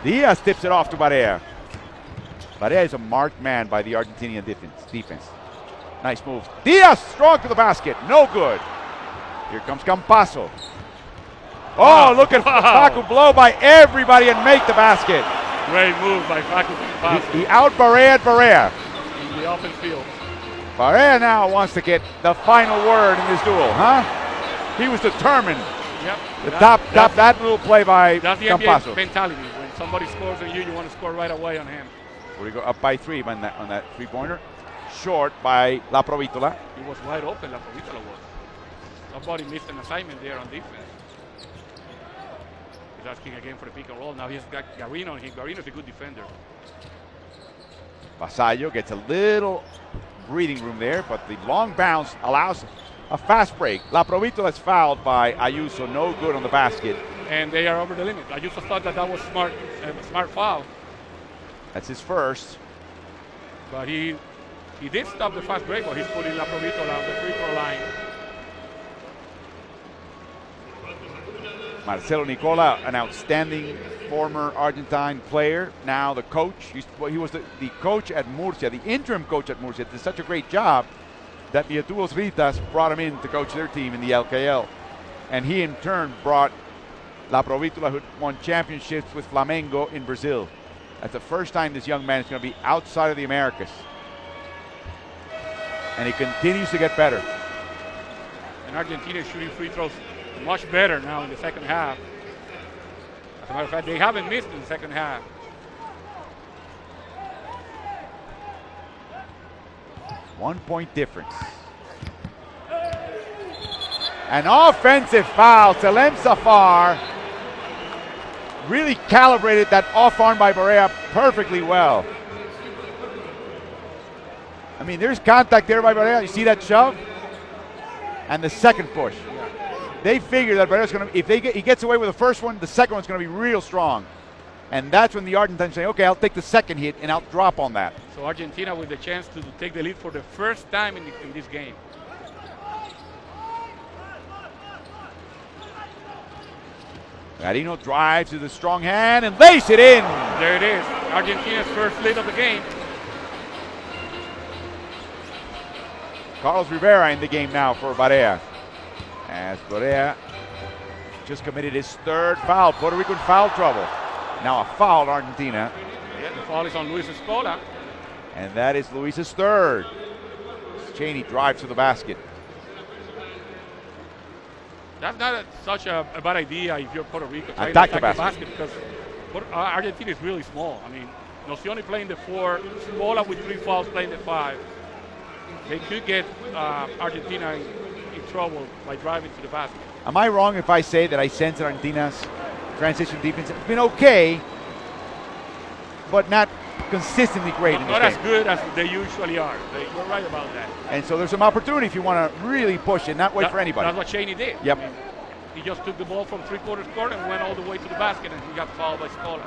Diaz tips it off to Barea. Barea is a marked man by the Argentinian defense. Nice move. Diaz strong to the basket. No good. Here comes Campasso. Oh, look at Facu blow by everybody and make the basket. Great move by Facu Campasso. He out-Barea Barea. In the open field. Barea now wants to get the final word in this duel, huh? He was determined. Yep. That little play by that's the Campasso. NBA mentality. When somebody scores on you, you want to score right away on him. We go up by 3 on that three-pointer. Short by La Provitola. He was wide open, La Provitola was. Nobody missed an assignment there on defense. He's asking again for the pick and roll. Now he's got Garino on him. Garino's a good defender. Vasallo gets a little breathing room there, but the long bounce allows a fast break. La Provitola is fouled by Ayuso. No good on the basket. And they are over the limit. Ayuso thought that was a smart foul. That's his first. But he did stop the fast break, but he's putting La Provitola on the free throw line. Marcelo Nicola, an outstanding former Argentine player, now the coach. He was the coach at Murcia, the interim coach at Murcia. Did such a great job that the Atuos Ritas brought him in to coach their team in the LKL. And he in turn brought La Provitola, who won championships with Flamengo in Brazil. That's the first time this young man is going to be outside of the Americas. And he continues to get better. And Argentina is shooting free throws much better now in the second half. As a matter of fact, they haven't missed in the second half. One point difference. An offensive foul. Salem Safar really calibrated that off arm by Barea perfectly well. I mean, there's contact there by Barea. You see that shove? And the second push. They figure that Barea's going to, if he gets away with the first one, the second one's going to be real strong. And that's when the Argentines say, okay, I'll take the second hit and I'll drop on that. So Argentina with the chance to take the lead for the first time in this game. Carino drives with a strong hand and lays it in. There it is. Argentina's first lead of the game. Carlos Rivera in the game now for Barea. As Barea just committed his third foul. Puerto Rico in foul trouble. Now a foul on Argentina. Yeah, the foul is on Luis Scola. And that is Luis's third. Cheney drives to the basket. That's not such a bad idea if you're Puerto Rico. Attack the basket. Because Argentina is really small. I mean, Nocioni playing the 4, Scola with 3 fouls playing the 5. They could get Argentina in trouble by driving to the basket. Am I wrong if I say that I sense that Argentina's transition defense has been okay, but not consistently great in this Not game? as good as they usually are. You're right about that. And so there's some opportunity if you want to really push it, not wait for anybody. That's what Cheney did. Yep. I mean, he just took the ball from three-quarters court and went all the way to the basket, and he got fouled by Scola.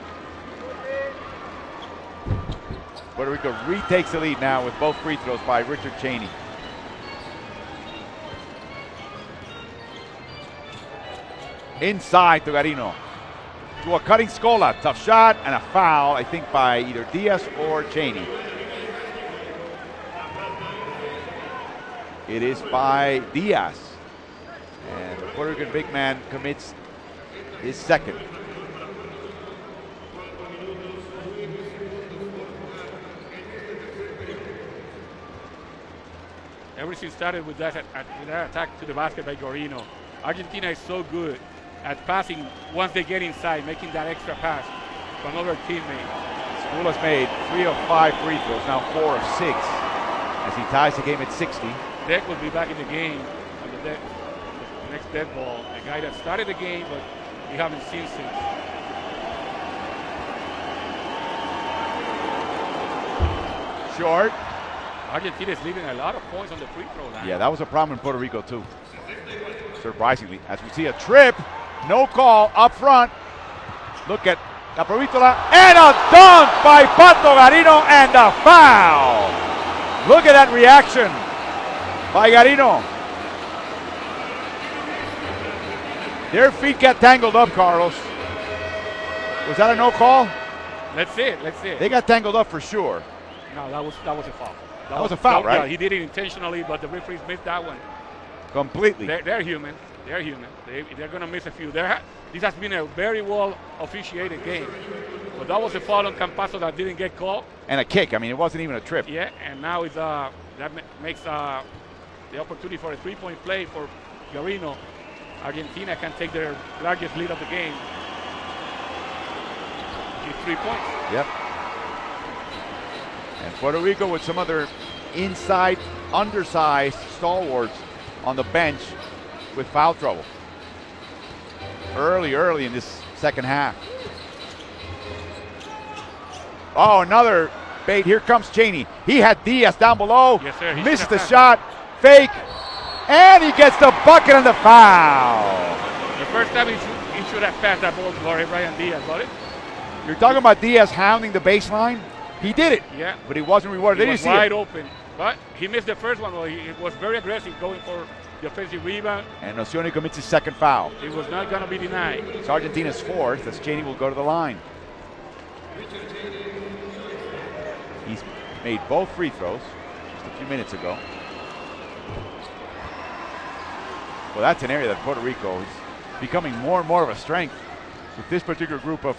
Puerto Rico retakes the lead now with both free throws by Richard Cheney. Inside to Garino. To a cutting Scola. Tough shot and a foul, I think, by either Diaz or Cheney. It is by Diaz. And the Puerto Rican big man commits his second. Everything started with that attack to the basket by Garino. Argentina is so good at passing once they get inside, making that extra pass to another teammate. School has made 3 of 5 free throws, now 4 of 6, as he ties the game at 60. Deck will be back in the game on the next dead ball. The guy that started the game, but we haven't seen since. Short. Argentina is leaving a lot of points on the free throw line. Yeah, that was a problem in Puerto Rico too. Surprisingly, as we see a trip, no call up front. Look at Capovitola and a dunk by Pato Garino and a foul. Look at that reaction by Garino. Their feet got tangled up, Carlos. Was that a no call? Let's see it. Let's see it. They got tangled up for sure. No, that was a foul. That was a foul, right? Yeah, he did it intentionally, but the referees missed that one. Completely. They're human. They're human. They're going to miss a few. This has been a very well officiated game. But that was a foul on Campasso that didn't get called. And a kick. I mean, it wasn't even a trip. Yeah, and now it's makes the opportunity for a three-point play for Garino. Argentina can take their largest lead of the game. It's 3 points. Yep. And Puerto Rico with some other inside, undersized stalwarts on the bench with foul trouble. Early in this second half. Oh, another bait. Here comes Cheney. He had Diaz down below. Yes, sir. Missed the shot. Fake. And he gets the bucket and the foul. The first time he should have passed that ball to Jorge Brian Diaz, but You're talking about Diaz hounding the baseline? He did it. Yeah. But he wasn't rewarded. He Did you was see wide it? open. But he missed the first one. Well, he was very aggressive going for the offensive rebound. And Nocioni commits his second foul. It was not going to be denied. It's Argentina's fourth as Cheney will go to the line. He's made both free throws just a few minutes ago. Well, that's an area that Puerto Rico is becoming more and more of a strength with this particular group of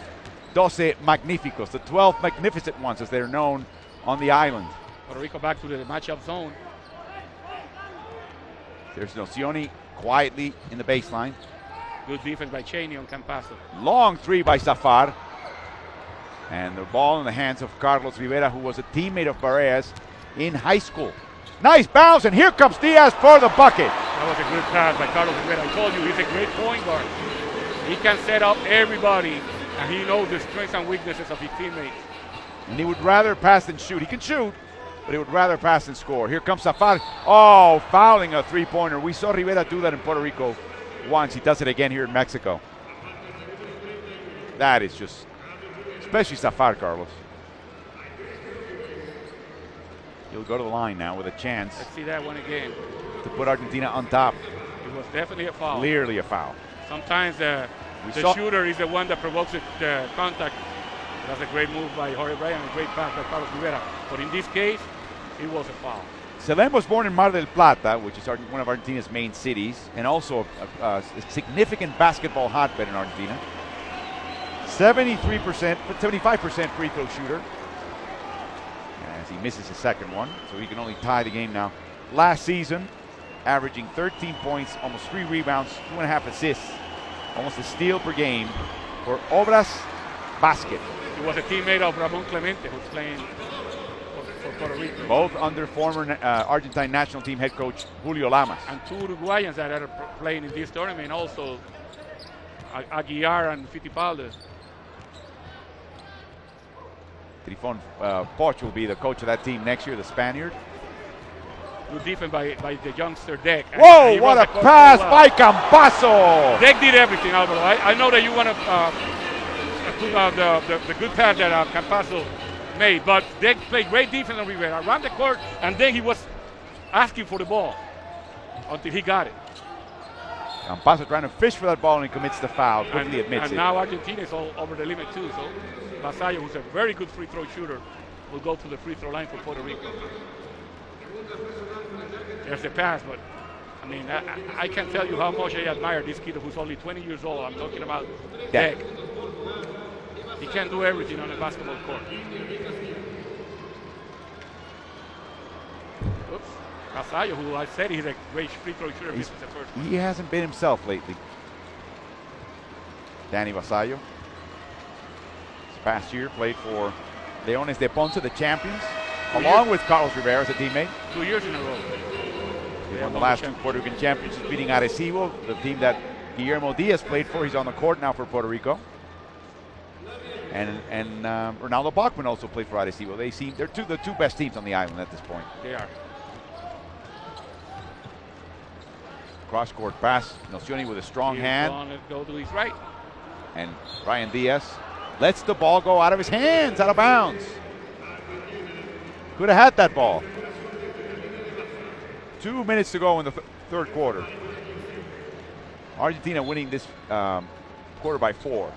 12 Magnificos, the 12 magnificent ones as they're known on the island. Puerto Rico back to the matchup zone. There's Nocioni quietly in the baseline. Good defense by Cheney on Campasso. Long three by Zafar. And the ball in the hands of Carlos Rivera, who was a teammate of Barreas in high school. Nice bounce, and here comes Diaz for the bucket. That was a good pass by Carlos Rivera. I told you, he's a great point guard. He can set up everybody, and he knows the strengths and weaknesses of his teammates. And he would rather pass than shoot. He can shoot, but he would rather pass than score. Here comes Zafar. Oh, fouling a three-pointer. We saw Rivera do that in Puerto Rico once. He does it again here in Mexico. That is just, especially Zafar, Carlos. He'll go to the line now with a chance Let's see that one again. to put Argentina on top. It was definitely a foul. Clearly a foul. Sometimes the shooter is the one that provokes the contact. That's a great move by Jorge Bryan, a great pass by Carlos Rivera. But in this case, it was a foul. Selene was born in Mar del Plata, which is one of Argentina's main cities, and also a significant basketball hotbed in Argentina. 75% free throw shooter. As he misses his second one, so he can only tie the game now. Last season, averaging 13 points, almost 3 rebounds, 2.5 assists, almost a steal per game for Obras Basket. He was a teammate of Ramon Clemente, who's playing for Puerto Rico. Both under former Argentine national team head coach Julio Lamas. And 2 Uruguayans that are playing in this tournament also, Aguiar and Fittipaldi. Trifon Poch will be the coach of that team next year, the Spaniard. Good defense by the youngster Deck. Whoa, what a pass by Campazo! Deck did everything, Alvaro. I know that you want to the good pass that Campazo made, but Deck played great defense on Rivera, around the court, and then he was asking for the ball until he got it. Campazo trying to fish for that ball and he commits the foul. Quickly admits and it. now Argentina is all over the limit too, so Vasallo, who's a very good free throw shooter, will go to the free throw line for Puerto Rico. There's the pass, but I mean, I can't tell you how much I admire this kid who's only 20 years old. I'm talking about Deck. He can do everything on a basketball court. Oops. Vasallo, who I said he's a great free throw shooter, misses the first one. He hasn't been himself lately. Danny Vasallo. This past year played for Leones de Ponce, the champions, along with Carlos Rivera as a teammate. 2 years in a row. They won the last 2 Puerto Rican championships, beating Arecibo, the team that Guillermo Diaz played for. He's on the court now for Puerto Rico. And Ronaldo Bachman also played for Arecibo. They're the two best teams on the island at this point. They are. Cross-court pass. Nocioni with a strong hand. Go to his right. And Ryan Diaz lets the ball go out of his hands, out of bounds. Could have had that ball. 2 minutes to go in the third quarter. Argentina winning this quarter by 4.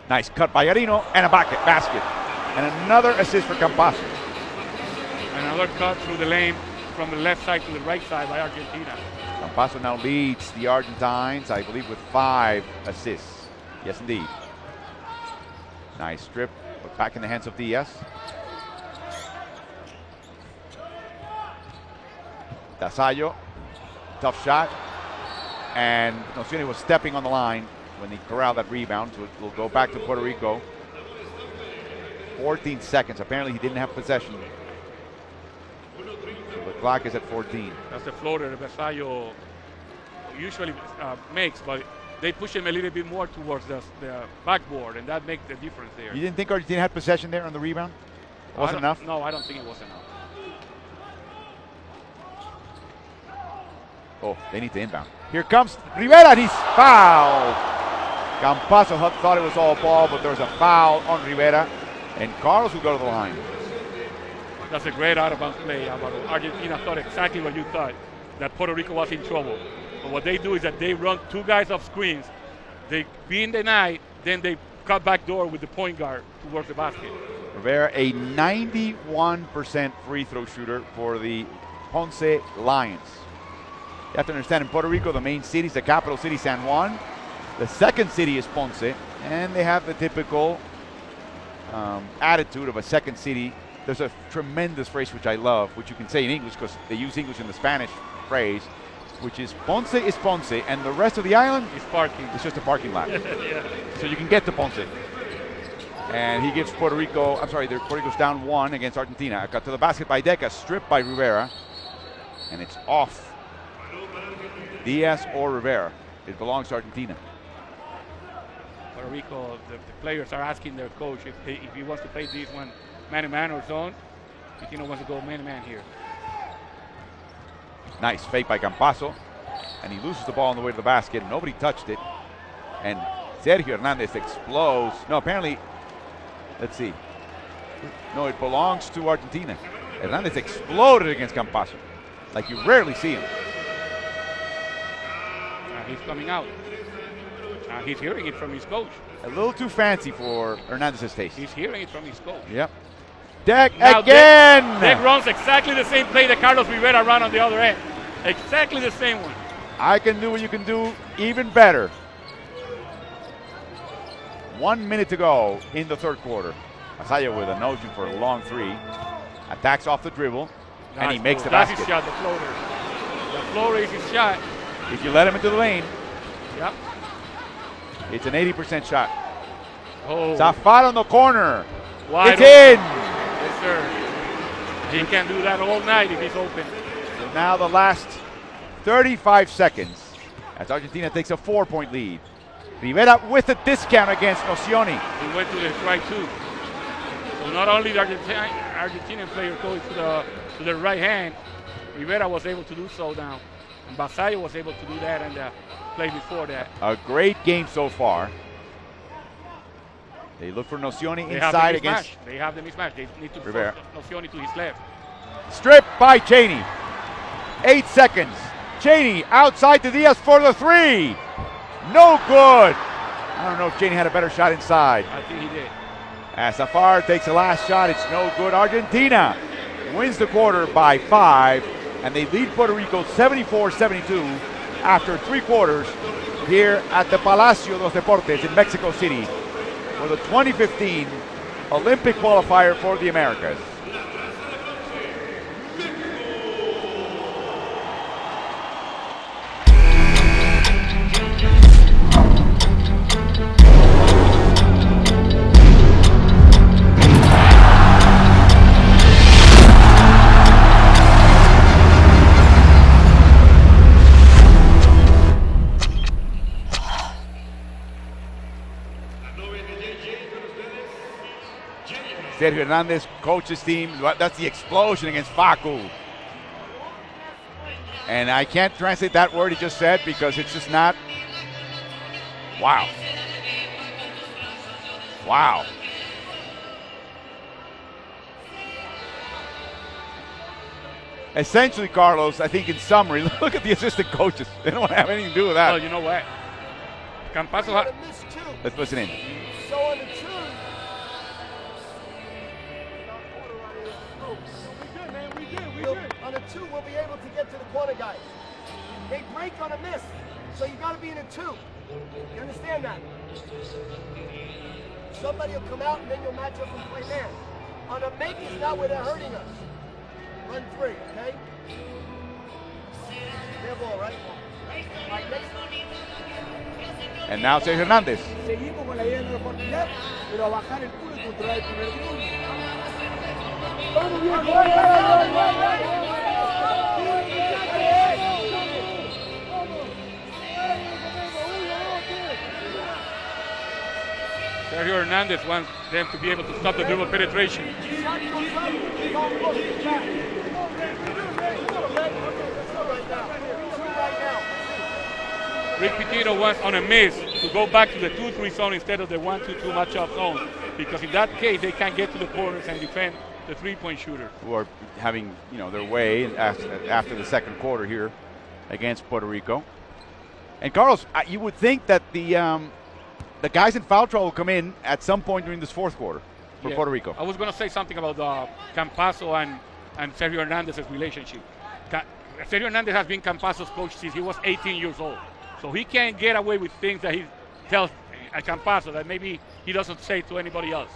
Nice cut by Arino and a basket. And another assist for Campazo. Another cut through the lane from the left side to the right side by Argentina. Campazo now leads the Argentines, I believe, with 5 assists. Yes, indeed. Nice strip, but back in the hands of Diaz. Vasallo, tough shot. And Nocioni was stepping on the line when he corralled that rebound. So it will go back to Puerto Rico. 14 seconds. Apparently he didn't have possession. So the clock is at 14. That's the floater that Vasallo usually makes, but they push him a little bit more towards the backboard, and that makes the difference there. You didn't think Argentina had possession there on the rebound? Wasn't enough? No, I don't think it was enough. Oh, they need to inbound. Here comes Rivera, and he's fouled. Campazo thought it was all ball, but there was a foul on Rivera, and Carlos will go to the line. That's a great out-of-bounds play, Alvaro. Argentina thought exactly what you thought, that Puerto Rico was in trouble. But what they do is that they run 2 guys off screens. They being denied, then they cut back door with the point guard towards the basket. Rivera, a 91% free throw shooter for the Ponce Lions. You have to understand, in Puerto Rico, the main city is the capital city, San Juan. The second city is Ponce, and they have the typical attitude of a second city. There's a tremendous phrase which I love, which you can say in English because they use English in the Spanish phrase, which is Ponce, and the rest of the island is parking. It's just a parking lot. Yeah. So you can get to Ponce. And he gives Puerto Rico's down 1 against Argentina. A cut to the basket by Deca, stripped by Rivera, and it's off. Diaz or Rivera. It belongs to Argentina. Puerto Rico, the players are asking their coach if he wants to play this one man-to-man or zone. Argentina wants to go man-to-man here. Nice fake by Campazo. And he loses the ball on the way to the basket. Nobody touched it. And Sergio Hernandez explodes. No, apparently, let's see. No, it belongs to Argentina. Hernandez exploded against Campazo. Like you rarely see him. He's coming out. He's hearing it from his coach. A little too fancy for Hernandez's taste. He's hearing it from his coach. Yep. Deck now again! Deck runs exactly the same play that Carlos Rivera ran on the other end. Exactly the same one. I can do what you can do even better. 1 minute to go in the third quarter. Vasallo with a notion for a long 3. Attacks off the dribble, and he makes the basket. That's his shot, the floater. The floater is his shot. If you let him into the lane, yep, it's an 80% shot. Oh. Zafar on the corner. Wide It's in. open. Yes, sir. He can do that all night if he's open. So now the last 35 seconds as Argentina takes a 4-point lead. Rivera with a discount against Nocioni. He went to the right too. So not only the Argentinian player going to the right hand, Rivera was able to do so now. And Basayo was able to do that and play before that. A great game so far. They look for Nocioni They inside have the against mismatch. They have the mismatch. They need to Rivera. force Nocioni to his left. Strip by Cheney. 8 seconds. Cheney outside to Diaz for the 3. No good. I don't know if Cheney had a better shot inside. I think he did. As Zafar takes the last shot, it's no good. Argentina wins the quarter by 5, and they lead Puerto Rico 74-72 after 3 quarters here at the Palacio de los Deportes in Mexico City for the 2015 Olympic qualifier for the Americas. Sergio Hernandez, coach's team, that's the explosion against Facu. And I can't translate that word he just said because it's just not. Wow. Wow. Essentially, Carlos, I think in summary, look at the assistant coaches. They don't want to have anything to do with that. Well, you know what? Campazo Gotta miss 2. Let's listen in. So on the 2. On a 2, we'll be able to get to the corner guys. They break on a miss, so you got to be in a 2. You understand that? Somebody will come out and then you'll match up and play man. On a make is not where they're hurting us. Run 3, okay? Their ball, right? All right, next. And now Sergio Hernandez. Seguimos con la idea de no partidas, pero a bajar el culo y controlar el primer tiempo. ¡Vamos bien! Sergio Hernandez wants them to be able to stop the dribble penetration. Rick Pitino wants on a miss to go back to the 2-3 zone instead of the 1-2-2 matchup zone, because in that case they can get to the corners and defend the 3-point shooter. Who are having, their way after the second quarter here against Puerto Rico. And Carlos, you would think that the guys in foul trouble will come in at some point during this fourth quarter for Puerto Rico. I was going to say something about Campazo and Sergio Hernandez's relationship. Sergio Hernandez has been Campazo's coach since he was 18 years old. So he can't get away with things that he tells Campazo that maybe he doesn't say to anybody else.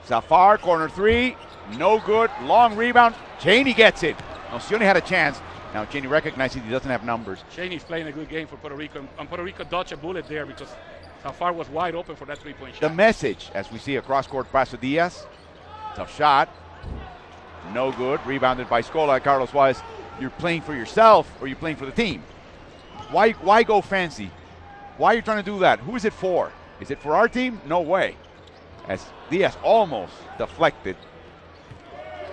Zafar, corner 3, no good. Long rebound. Cheney gets it. Nocioni had a chance. Now Cheney recognizes he doesn't have numbers. Cheney's playing a good game for Puerto Rico, and Puerto Rico dodged a bullet there because Zafar was wide open for that 3-point shot. The message, as we see a cross-court pass to Diaz. Tough shot. No good. Rebounded by Scola. Carlos was, you're playing for yourself or you're playing for the team. Why go fancy? Why are you trying to do that? Who is it for? Is it for our team? No way. As Diaz almost deflected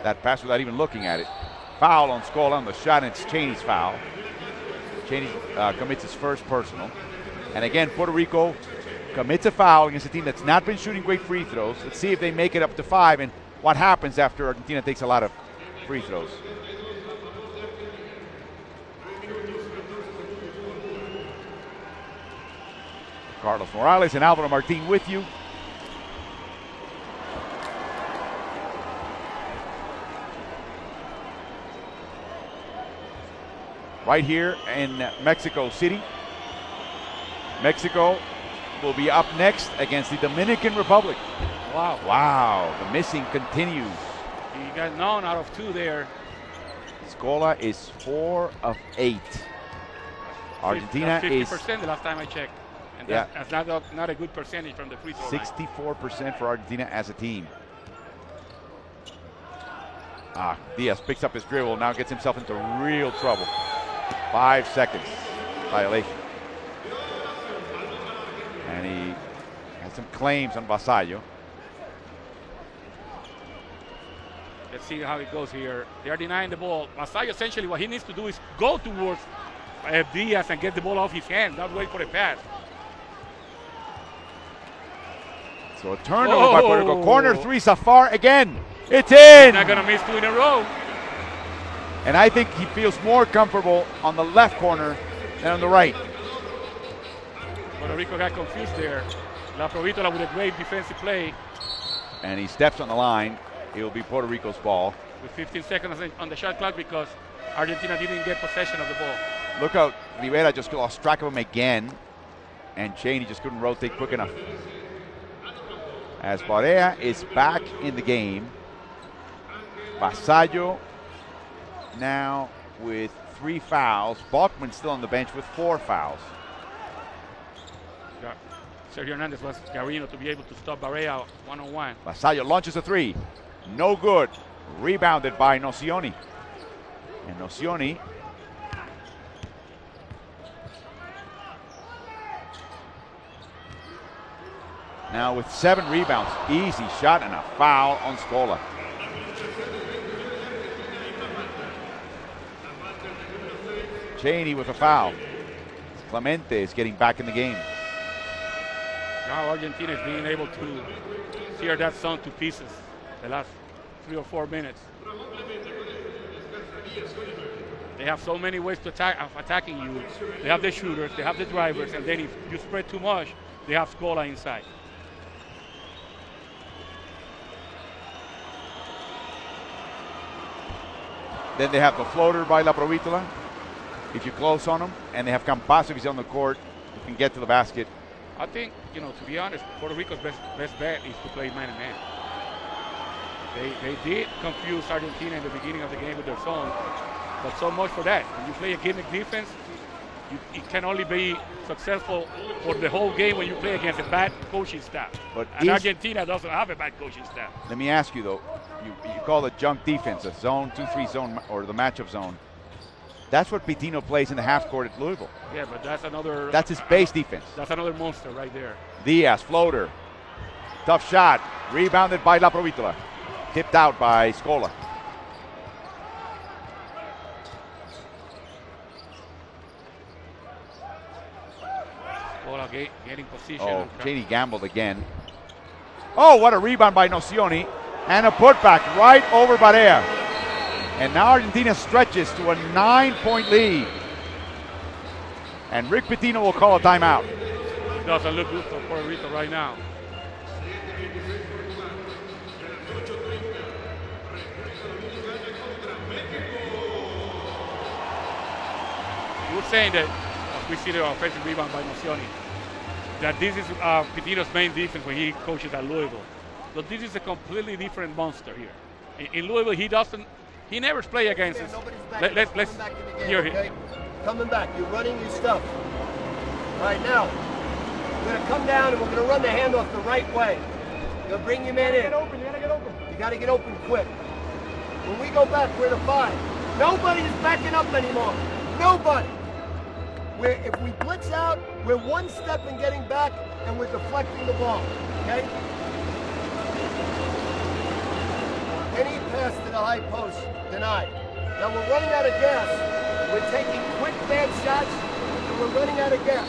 that pass without even looking at it. Foul on Scola on the shot, and it's Cheney's foul. Cheney commits his first personal. And again, Puerto Rico commits a foul against a team that's not been shooting great free throws. Let's see if they make it up to 5 and what happens after Argentina takes a lot of free throws. Carlos Morales and Alvaro Martin with you. Right here in Mexico City. Mexico will be up next against the Dominican Republic. Wow. Wow, the missing continues. He got none out of 2 there. Scola is 4 of 8. Argentina is 50% the last time I checked. And that's not a good percentage from the free throw line. 64% for Argentina as a team. Diaz picks up his dribble, now gets himself into real trouble. 5 seconds violation. And he has some claims on Vasallo. Let's see how it goes here. They are denying the ball. Vasallo, essentially, what he needs to do is go towards Diaz and get the ball off his hand, not wait for a pass. So a turnover by Puerto Rico. Corner three, Safar again. It's in. He's not going to miss 2 in a row. And I think he feels more comfortable on the left corner than on the right. Puerto Rico got confused there. La Provitola with a great defensive play. And he steps on the line. It will be Puerto Rico's ball. With 15 seconds on the shot clock because Argentina didn't get possession of the ball. Look out, Rivera just lost track of him again. And Cheney just couldn't rotate quick enough. As Barea is back in the game. Vasallo now with 3 fouls. Bachman still on the bench with 4 fouls. Yeah. Sergio Hernandez was Garino to be able to stop Barea one-on-one. Vasallo launches a 3. No good. Rebounded by Nocioni. And Nocioni now with 7 rebounds. Easy shot and a foul on Scola. Cheney with a foul. Clemente is getting back in the game. Now Argentina is being able to tear that zone to pieces the last 3 or 4 minutes. They have so many ways to attacking you. They have the shooters, they have the drivers, and then if you spread too much, they have Scola inside. Then they have the floater by La Provitola, if you close on them, and they have Campasso if he's on the court, who can get to the basket. I think, to be honest, Puerto Rico's best bet is to play man-to-man. They did confuse Argentina in the beginning of the game with their zone, but so much for that. When you play a gimmick defense, it can only be successful for the whole game when you play against a bad coaching staff. And Argentina doesn't have a bad coaching staff. Let me ask you though, you call it junk defense, a zone, 2-3 zone, or the matchup zone. That's what Pitino plays in the half court at Louisville. Yeah, but that's his base defense. That's another monster right there. Diaz, floater. Tough shot. Rebounded by La Provitola. Tipped out by Scola. Scola getting position. Oh, Cheney gambled again. Oh, what a rebound by Nocioni. And a putback right over Barea. And now Argentina stretches to a 9-point lead. And Rick Pitino will call a timeout. It doesn't look good for Puerto Rico right now. You were saying that we see the offensive rebound by Nocioni, that this is Pitino's main defense when he coaches at Louisville. But this is a completely different monster here. In Louisville, he never plays against us. Let's hear him. Okay? Coming back, you're running your stuff. All right, now, we're gonna come down and we're gonna run the handoff the right way. You're gonna bring your man in. You gotta get open quick. When we go back, we're the 5. Nobody is backing up anymore. Nobody. If we blitz out, we're 1 step in getting back and we're deflecting the ball, okay? Any pass to the high post, denied. Now we're running out of gas. We're taking quick, bad shots, and we're running out of gas,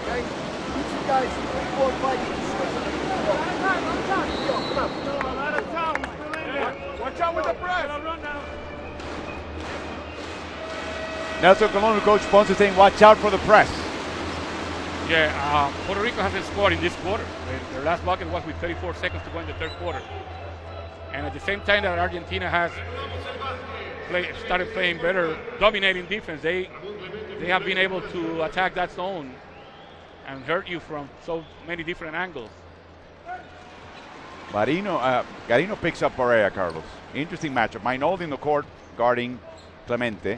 okay? You guys, 3, 4, 5, you can switch. Come on. Watch out with the press. Nelson Colon, Coach Ponce saying, watch out for the press. Yeah, Puerto Rico hasn't scored in this quarter. Their last bucket was with 34 seconds to go in the third quarter. And at the same time that Argentina has started playing better, dominating defense, they have been able to attack that zone and hurt you from so many different angles. Garino picks up Barea, Carlos. Interesting matchup. Mainoldi in the court guarding Clemente.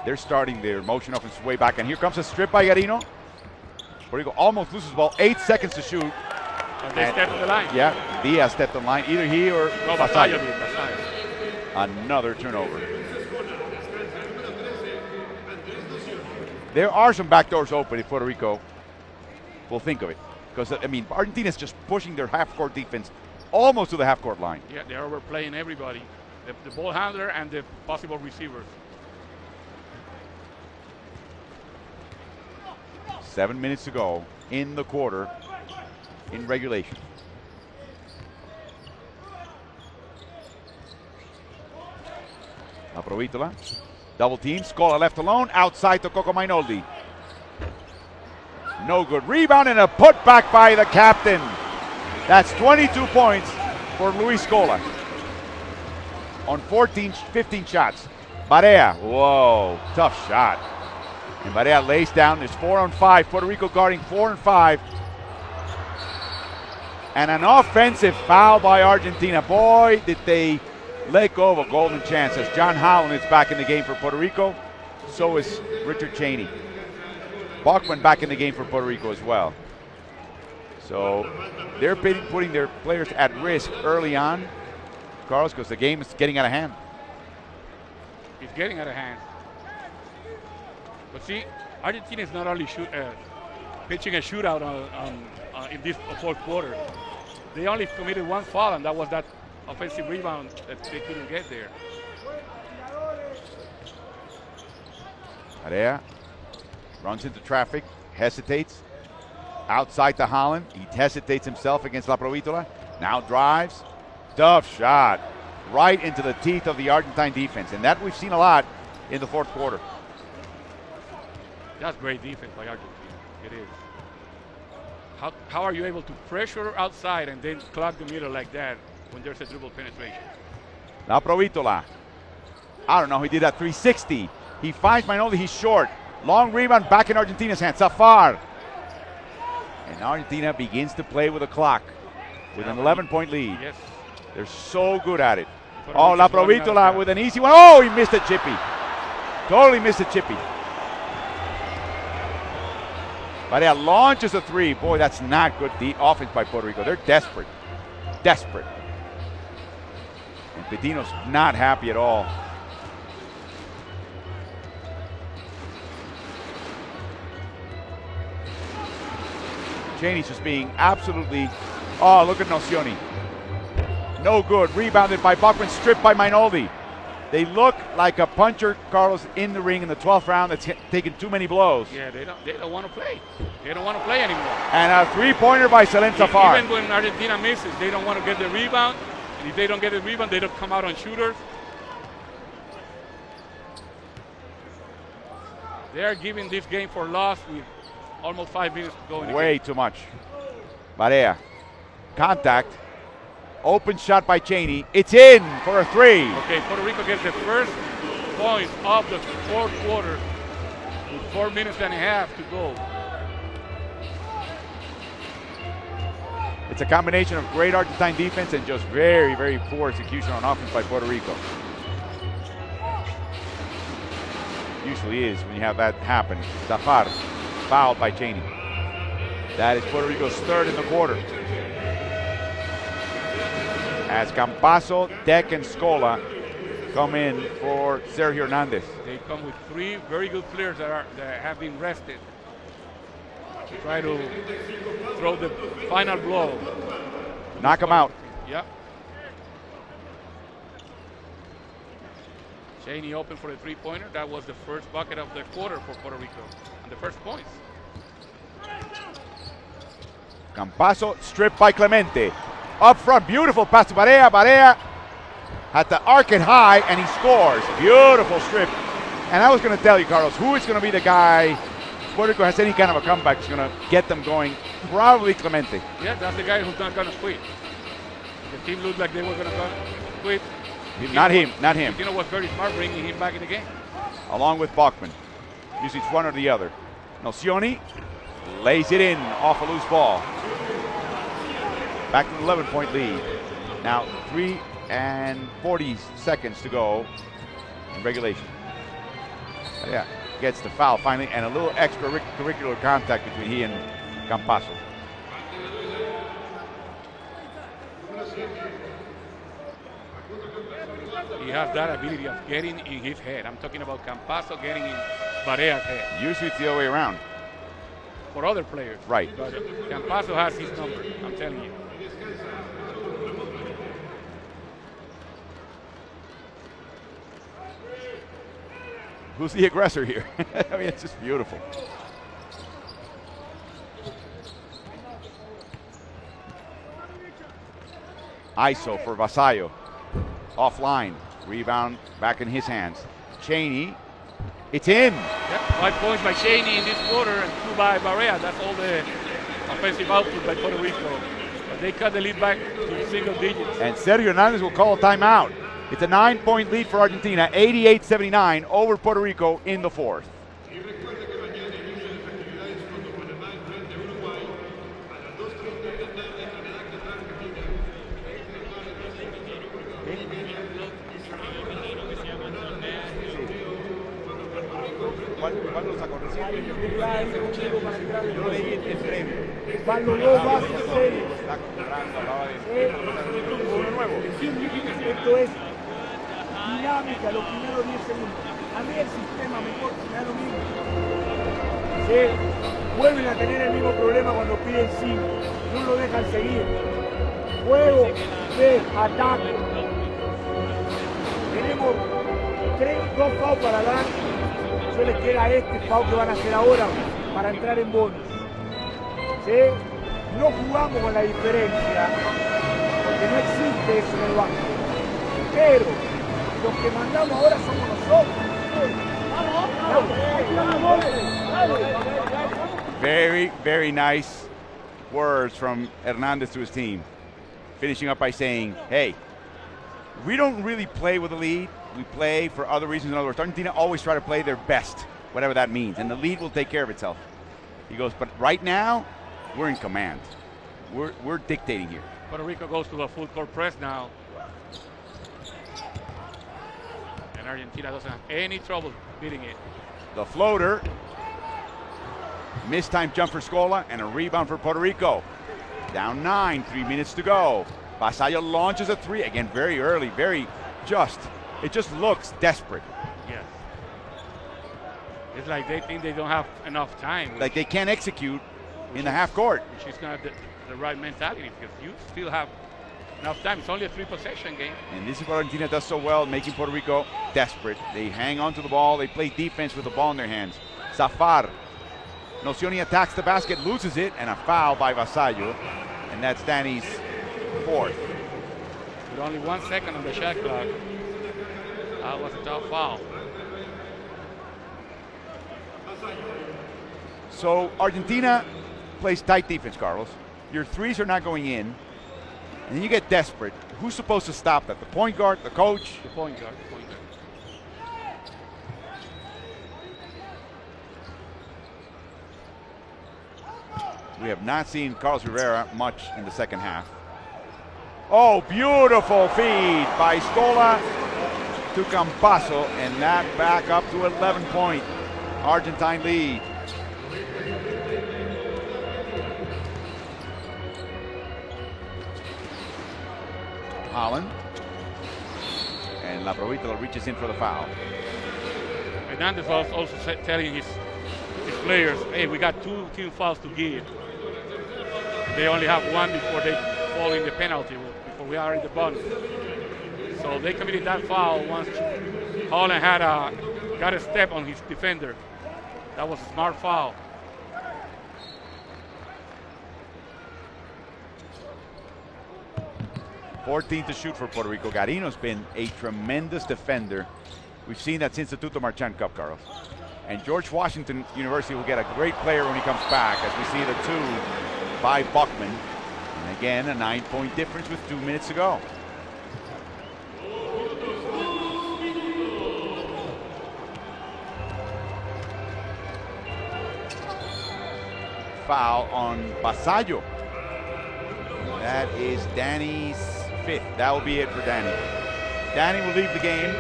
They're starting their motion offense way back, and here comes a strip by Garino. Puerto Rico almost loses the ball. 8 seconds to shoot. They stepped on the line. Yeah, Diaz stepped on the line. Either he or No, Vasallo. Vasallo did. Vasallo. Another turnover. There are some back doors open if Puerto Rico will think of it. Because, I mean, Argentina's just pushing their half-court defense almost to the half-court line. Yeah, they're overplaying everybody. The ball handler and the possible receivers. 7 minutes to go in the quarter in regulation. Aprovitola. Double team. Scola left alone. Outside to Coco Mainoldi. No good. Rebound and a putback by the captain. That's 22 points for Luis Scola on 15 shots. Barea. Whoa. Tough shot. And Barea lays down. There's 4 on 5. Puerto Rico guarding 4 and 5. And an offensive foul by Argentina. Boy, did they let go of a golden chance as John Howland is back in the game for Puerto Rico. So is Richard Chaney. Bachman back in the game for Puerto Rico as well. So they're putting their players at risk early on, Carlos, because the game is getting out of hand. It's getting out of hand. But see, Argentina is not only pitching a shootout in this fourth quarter. They only committed one foul, and that was that offensive rebound that they couldn't get there. Area runs into traffic, hesitates. Outside to Holland. He hesitates himself against La Provitola. Now drives. Tough shot. Right into the teeth of the Argentine defense. And that we've seen a lot in the fourth quarter. That's great defense by Argentina. It is. How are you able to pressure outside and then clog the middle like that when there's a dribble penetration? La Provitola. I don't know. He did that 360. He finds Mainoldi. He's short. Long rebound back in Argentina's hands. Zafar. And Argentina begins to play with the clock with an 11-point lead. Yes. They're so good at it. Puerto Oh, La Rico's running out of Provitola gas. with an easy one. Oh, he missed a chippy. Totally missed a chippy. Barea launches a three. Boy, that's not good offense by Puerto Rico. They're desperate. Desperate. And Pitino's not happy at all. Chaney's just being absolutely, oh, look at Nocioni. No good. Rebounded by Bachman, stripped by Mainoldi. They look like a puncher, Carlos, in the ring in the 12th round that's taken too many blows. Yeah, they don't want to play. They don't want to play anymore. And a three-pointer by Salem Zafar. Even when Argentina misses, they don't want to get the rebound. And if they don't get the rebound, they don't come out on shooters. They are giving this game for loss with almost 5 minutes to go in the Way game. too much. Barea. Contact. Open shot by Chaney. It's in for a three. Okay, Puerto Rico gets the first point of the fourth quarter with 4 minutes and a half to go. It's a combination of great Argentine defense and just very, very poor execution on offense by Puerto Rico. Usually is when you have that happen. Zafar fouled by Chaney. That is Puerto Rico's third in the quarter. As Campazo, Deck, and Scola come in for Sergio Hernandez. They come with 3 very good players that have been rested to try to throw the final blow. Knock him out. Yeah. Chaney open for a three-pointer. That was the first bucket of the quarter for Puerto Rico and the first points. Campazo stripped by Clemente. Up front, beautiful pass to Barea. Barea had to arc it high, and he scores. Beautiful strip. And I was going to tell you, Carlos, who is going to be the guy, if Puerto Rico has any kind of a comeback, is going to get them going. Probably Clemente. Yeah, that's the guy who's not going to quit. The team looked like they were going to quit. Not him. Pitino was very smart bringing him back in the game. Along with Bachman. Usually it's one or the other. Nocioni lays it in off a loose ball. Back to the 11-point lead. Now 3 and 40 seconds to go in regulation. Yeah, gets the foul finally, and a little extracurricular contact between he and Campazo. he has that ability of getting in his head. I'm talking about Campazzo getting in Barea's head. Usually it's the other way around. For other players. Right. But Campazzo has his number, I'm telling you. Who's the aggressor here? I mean, it's just beautiful. ISO for Vasallo. Offline. Rebound back in his hands. Cheney. It's in. Yep, 5 points by Cheney in this quarter and 2 by Barea. That's all the offensive output by Puerto Rico. But they cut the lead back to single digits. And Sergio Hernandez will call a timeout. It's a 9-point lead for Argentina, 88-79 over Puerto Rico in the fourth. ¿Cuál lo sacó recién? Yo lo leí en previo. Van los dos bases serios. Está comprando, hablaba de uno nuevo. Esto es dinámica los primeros 10 segundos. A mí el sistema mejor, me da lo mismo. ¿Sí? Vuelven a tener el mismo problema cuando piden 5. No lo dejan seguir. Juego de ataque. Tenemos 2 fouls para dar. Solo les queda este foul que van a hacer ahora para entrar en bonus. ¿Sí? No jugamos con la diferencia, porque no existe eso en el banco. Pero los que mandamos ahora somos nosotros. Very, very nice words from Hernandez to his team. Finishing up by saying, hey, we don't really play with the lead. We play for other reasons. In other words, Argentina always try to play their best, whatever that means, and the lead will take care of itself. He goes, but right now, we're in command. We're dictating here. Puerto Rico goes to a full court press now. And Argentina doesn't have any trouble beating it. The floater. Mistime jump for Scola and a rebound for Puerto Rico. Down 9, 3 minutes to go. Vasallo launches a 3. Again, very early, very just. It just looks desperate. Yes. It's like they think they don't have enough time. Like they can't execute in the half court. Which is not the right mentality, because you still have enough time. It's only a 3-possession game. And this is what Argentina does so well, making Puerto Rico desperate. They hang on to the ball. They play defense with the ball in their hands. Zafar. Nocioni attacks the basket, loses it, and a foul by Vasallo. And that's Danny's fourth. With only 1 second on the shot clock. That was a tough foul. So Argentina plays tight defense, Carlos. Your threes are not going in, and then you get desperate. Who's supposed to stop that? The point guard, the coach? The point guard. We have not seen Carlos Rivera much in the second half. Oh, beautiful feed by Scola to Campazzo, and that back up to 11-point Argentine lead. Holland. And La Provitola reaches in for the foul. Hernandez was also telling his players, hey, we got 2 team fouls to give. They only have 1 before they fall in the penalty, before we are in the bonus. So they committed that foul once Holland had got a step on his defender. That was a smart foul. $14 to shoot for Puerto Rico. Garino's been a tremendous defender. We've seen that since the Tuto Marchand Cup, Carlos. And George Washington University will get a great player when he comes back, as we see the 2 by Buckman. And again, a 9-point difference with 2 minutes to go. Foul on Vasallo. That is Danny's 5th. That will be it for Danny. Danny will leave the game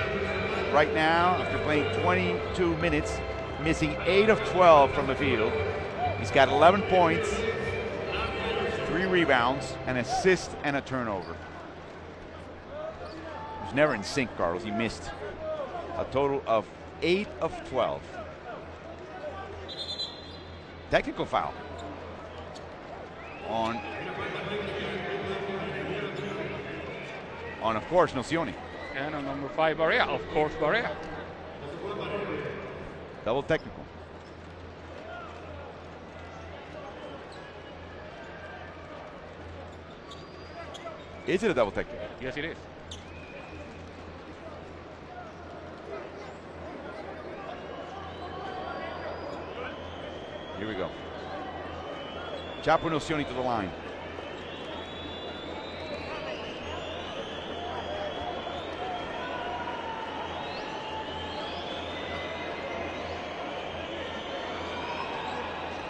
right now after playing 22 minutes, missing 8 of 12 from the field. He's got 11 points, 3 rebounds, an assist, and a turnover. was never in sync, Carlos. He missed a total of 8 of 12. Technical foul on of course, Nocioni. And on number 5, Barea. Of course, Barea. Double technical. Is it a double technical? Yes, it is. Here we go. Chapo Nocioni to the line.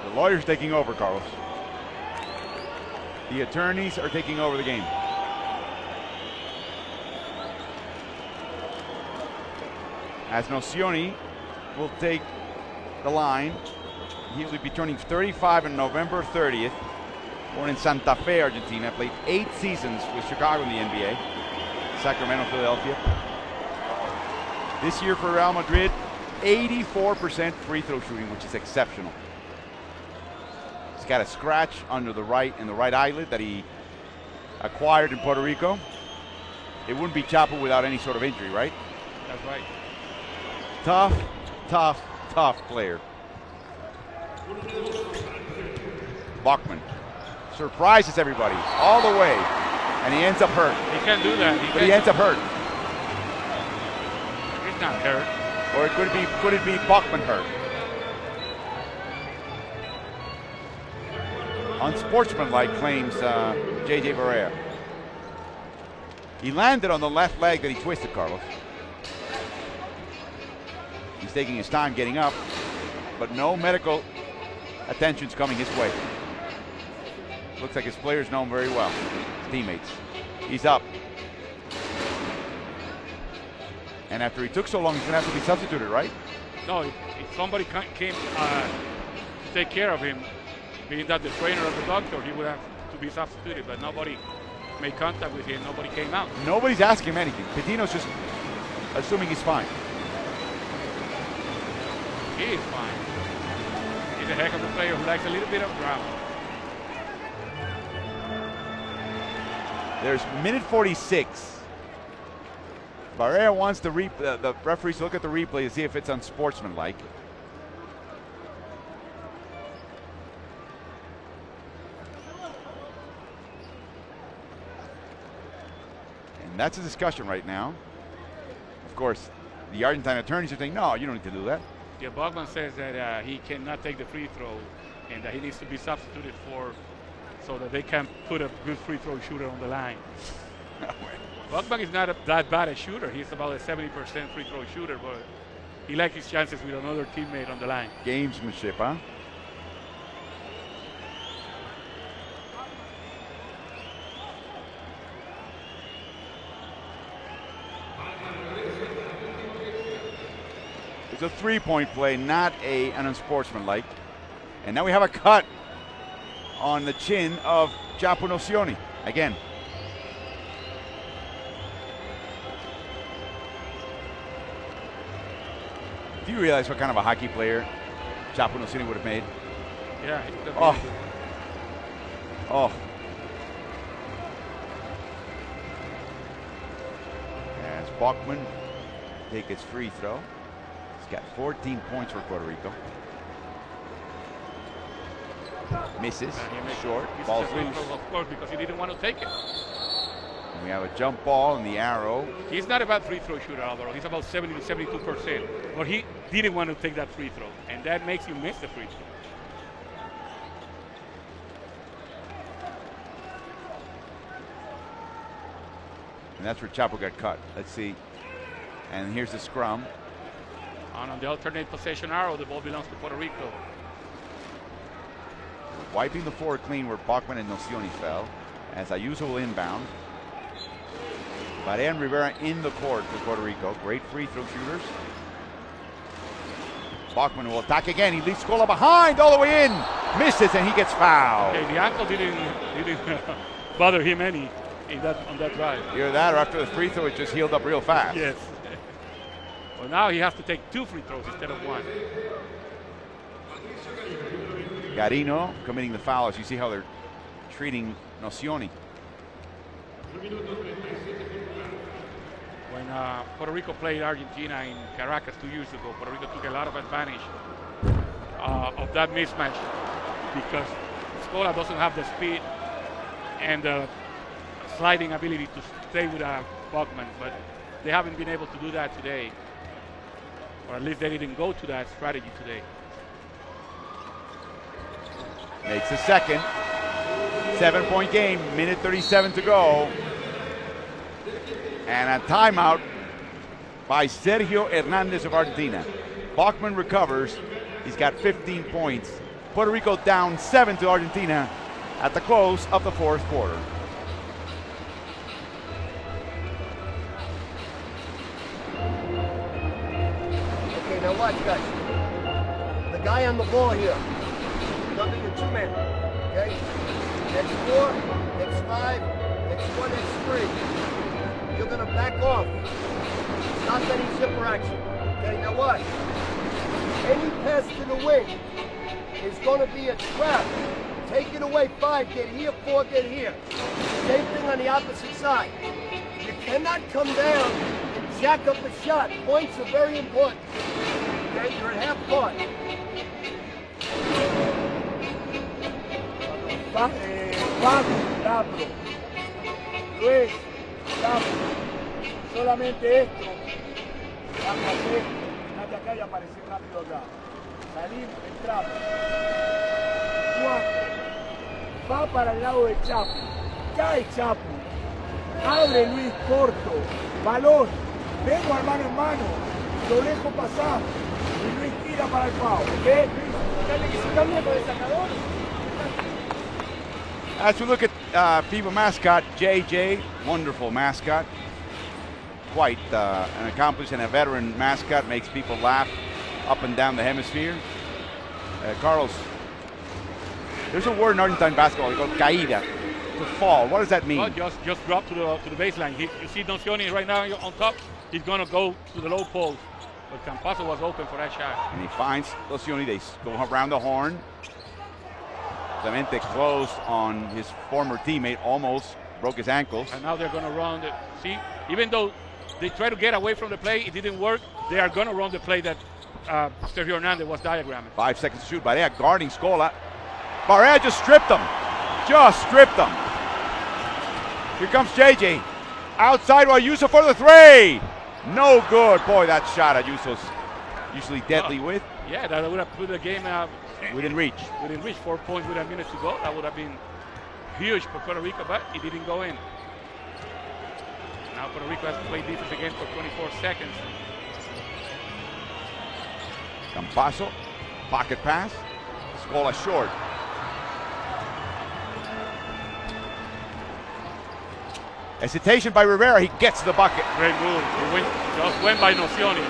The lawyers taking over, Carlos. The attorneys are taking over the game. As Nocioni will take the line. He will be turning 35 on November 30th. Born in Santa Fe, Argentina. Played 8 seasons with Chicago in the NBA. Sacramento, Philadelphia. This year for Real Madrid, 84% free throw shooting, which is exceptional. He's got a scratch under the right eyelid that he acquired in Puerto Rico. It wouldn't be Chapo without any sort of injury, right? That's right. Tough, tough, tough player. Bachman surprises everybody all the way, and he ends up hurt. He can't do that. He ends up hurt. He's not hurt. Or it could it be Bachman hurt? Unsportsmanlike, claims J.J. Barea. He landed on the left leg that he twisted, Carlos. He's taking his time getting up, but no medical attention's coming his way. Looks like his players know him very well, his teammates. He's up. And after he took so long, he's going to have to be substituted, right? No, if somebody came to take care of him, being that the trainer or the doctor, he would have to be substituted, but nobody made contact with him, nobody came out. Nobody's asking him anything. Pitino's just assuming he's fine. He is fine. He's a heck of a player who likes a little bit of drama. There's minute 46. Barea wants the referees to look at the replay to see if it's unsportsmanlike. And that's a discussion right now. Of course, the Argentine attorneys are saying, no, you don't need to do that. Yeah, Bachman says that he cannot take the free throw and that he needs to be substituted for so that they can put a good free throw shooter on the line. Bachman is not that bad a shooter. He's about a 70% free throw shooter, but he likes his chances with another teammate on the line. Gamesmanship, huh? It's a three-point play, not an unsportsmanlike. And now we have a cut on the chin of Chapo Nocioni. Again. Do you realize what kind of a hockey player Chapo Nocioni would have made? Yeah, he's definitely Oh. good. Oh. As Bachman take his free throw. He's got 14 points for Puerto Rico. Misses, short, ball's loose. Of course, because he didn't want to take it. And we have a jump ball and the arrow. He's not a bad free throw shooter, Alvaro. He's about 70 to 72%. But he didn't want to take that free throw, and that makes you miss the free throw. And that's where Chapo got cut. Let's see. And here's the scrum. And on the alternate possession arrow, the ball belongs to Puerto Rico. Wiping the floor clean where Bachman and Nocioni fell. As Ayuso will inbound. Barea and Rivera in the court for Puerto Rico. Great free throw shooters. Bachman will attack again. He leaves Scola behind all the way in. Misses and he gets fouled. Okay, the ankle didn't bother him any. on that drive. Either that or after the free throw, it just healed up real fast. Yes. Well, now he has to take 2 free throws instead of 1. Garino committing the foul, as you see how they're treating Nocioni. When Puerto Rico played Argentina in Caracas 2 years ago, Puerto Rico took a lot of advantage of that mismatch because Scola doesn't have the speed and the sliding ability to stay with Buckman, but they haven't been able to do that today, or at least they didn't go to that strategy today. Makes the second. 7-point game, minute 37 to go. And a timeout by Sergio Hernandez of Argentina. Bachmann recovers. He's got 15 points. Puerto Rico down 7 to Argentina at the close of the fourth quarter. Okay, now watch, guys. The guy on the ball here, gonna be the 2-man. Okay? X4, X5, X1, X3. You're gonna back off. Stop any zipper action. Okay, now watch. Any pass to the wing is gonna be a trap. Take it away, 5, get here, 4, get here. Same thing on the opposite side. You cannot come down and jack up a shot. Points are very important. Okay, you're at half court. Pablo, Luis, solamente esto, fíjate acá y aparecer rápido acá. Salimos, entramos. 4, va para el lado de Chapo, cae Chapo, abre Luis corto, balón, vengo a mano en mano, lo dejo pasar y Luis tira para el foul. ¿Ves, Luis? Dale que se cambia con el sacador. As we look at FIBA mascot JJ, wonderful mascot. Quite an accomplished and a veteran mascot, makes people laugh up and down the hemisphere. Carlos, there's a word in Argentine basketball called caída, to fall. What does that mean? Well, just drop to the baseline. You see Nocioni right now on top. He's going to go to the low post, but Campazzo was open for that shot. And he finds Nocioni. They go around the horn. Clemente closed on his former teammate, almost broke his ankles. And now they're going to run the, see, even though they try to get away from the play, it didn't work, they are going to run the play that Sergio Hernandez was diagramming. 5 seconds to shoot. Barea guarding Scola. Barea just stripped him. Just stripped him. Here comes JJ. Outside while Ayuso for the 3. No good. Boy, that shot Ayuso's usually deadly with. Yeah, that would have put the game We didn't reach. 4 points with a minute to go. That would have been huge for Puerto Rico, but it didn't go in. Now Puerto Rico has to play defense again for 24 seconds. Campazzo, pocket pass. Scola short. Hesitation by Rivera. He gets the bucket. Great move. Just went by Nocioni.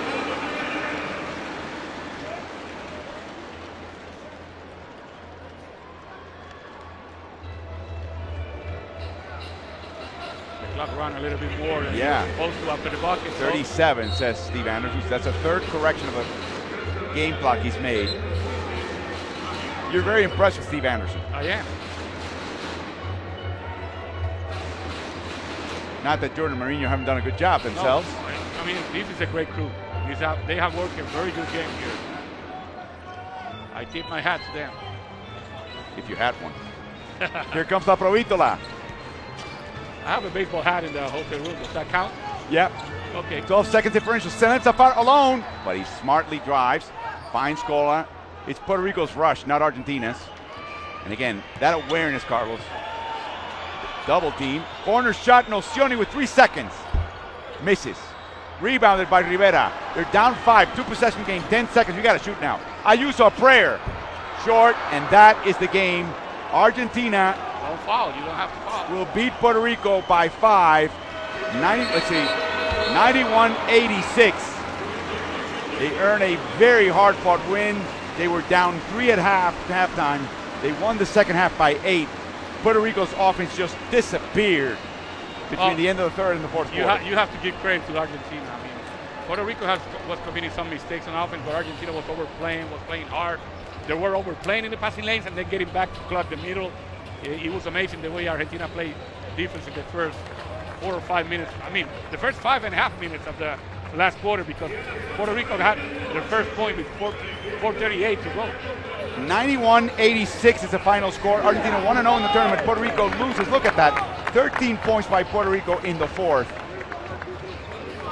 Clock run a little bit more than supposed to after the bucket. 37, says Steve Anderson. That's a third correction of a game clock he's made. You're very impressed with Steve Anderson. I am. Not that Jordan and Mourinho haven't done a good job themselves. No, I mean, this is a great crew. They have worked a very good game here. I tip my hat to them. If you had one. Here comes La Provítola. I have a baseball hat in the hotel room. Does that count? Yep. Okay. 12 seconds differential. Sends apart alone, but he smartly drives. Finds Scola. It's Puerto Rico's rush, not Argentina's. And again, that awareness, Carlos. Double team. Corner shot. Nocioni with 3 seconds. Misses. Rebounded by Rivera. They're down 5. 2-possession game. 10 seconds. We got to shoot now. Ayuso a prayer. Short, and that is the game. Argentina. Don't foul. You don't have to foul. Will beat Puerto Rico by 5. 91-86. They earn a very hard-fought win. They were down 3 at halftime. They won the second half by 8. Puerto Rico's offense just disappeared between the end of the third and the fourth quarter. You have to give credit to Argentina. I mean, Puerto Rico was committing some mistakes on offense, but Argentina was overplaying, was playing hard. They were overplaying in the passing lanes and then getting back to clog the middle. It was amazing the way Argentina played defense in the first 4 or 5 minutes. I mean, the first 5.5 minutes of the last quarter, because Puerto Rico had their first point with 4:38 to go. 91-86 is the final score. Argentina 1-0 in the tournament. Puerto Rico loses. Look at that. 13 points by Puerto Rico in the fourth.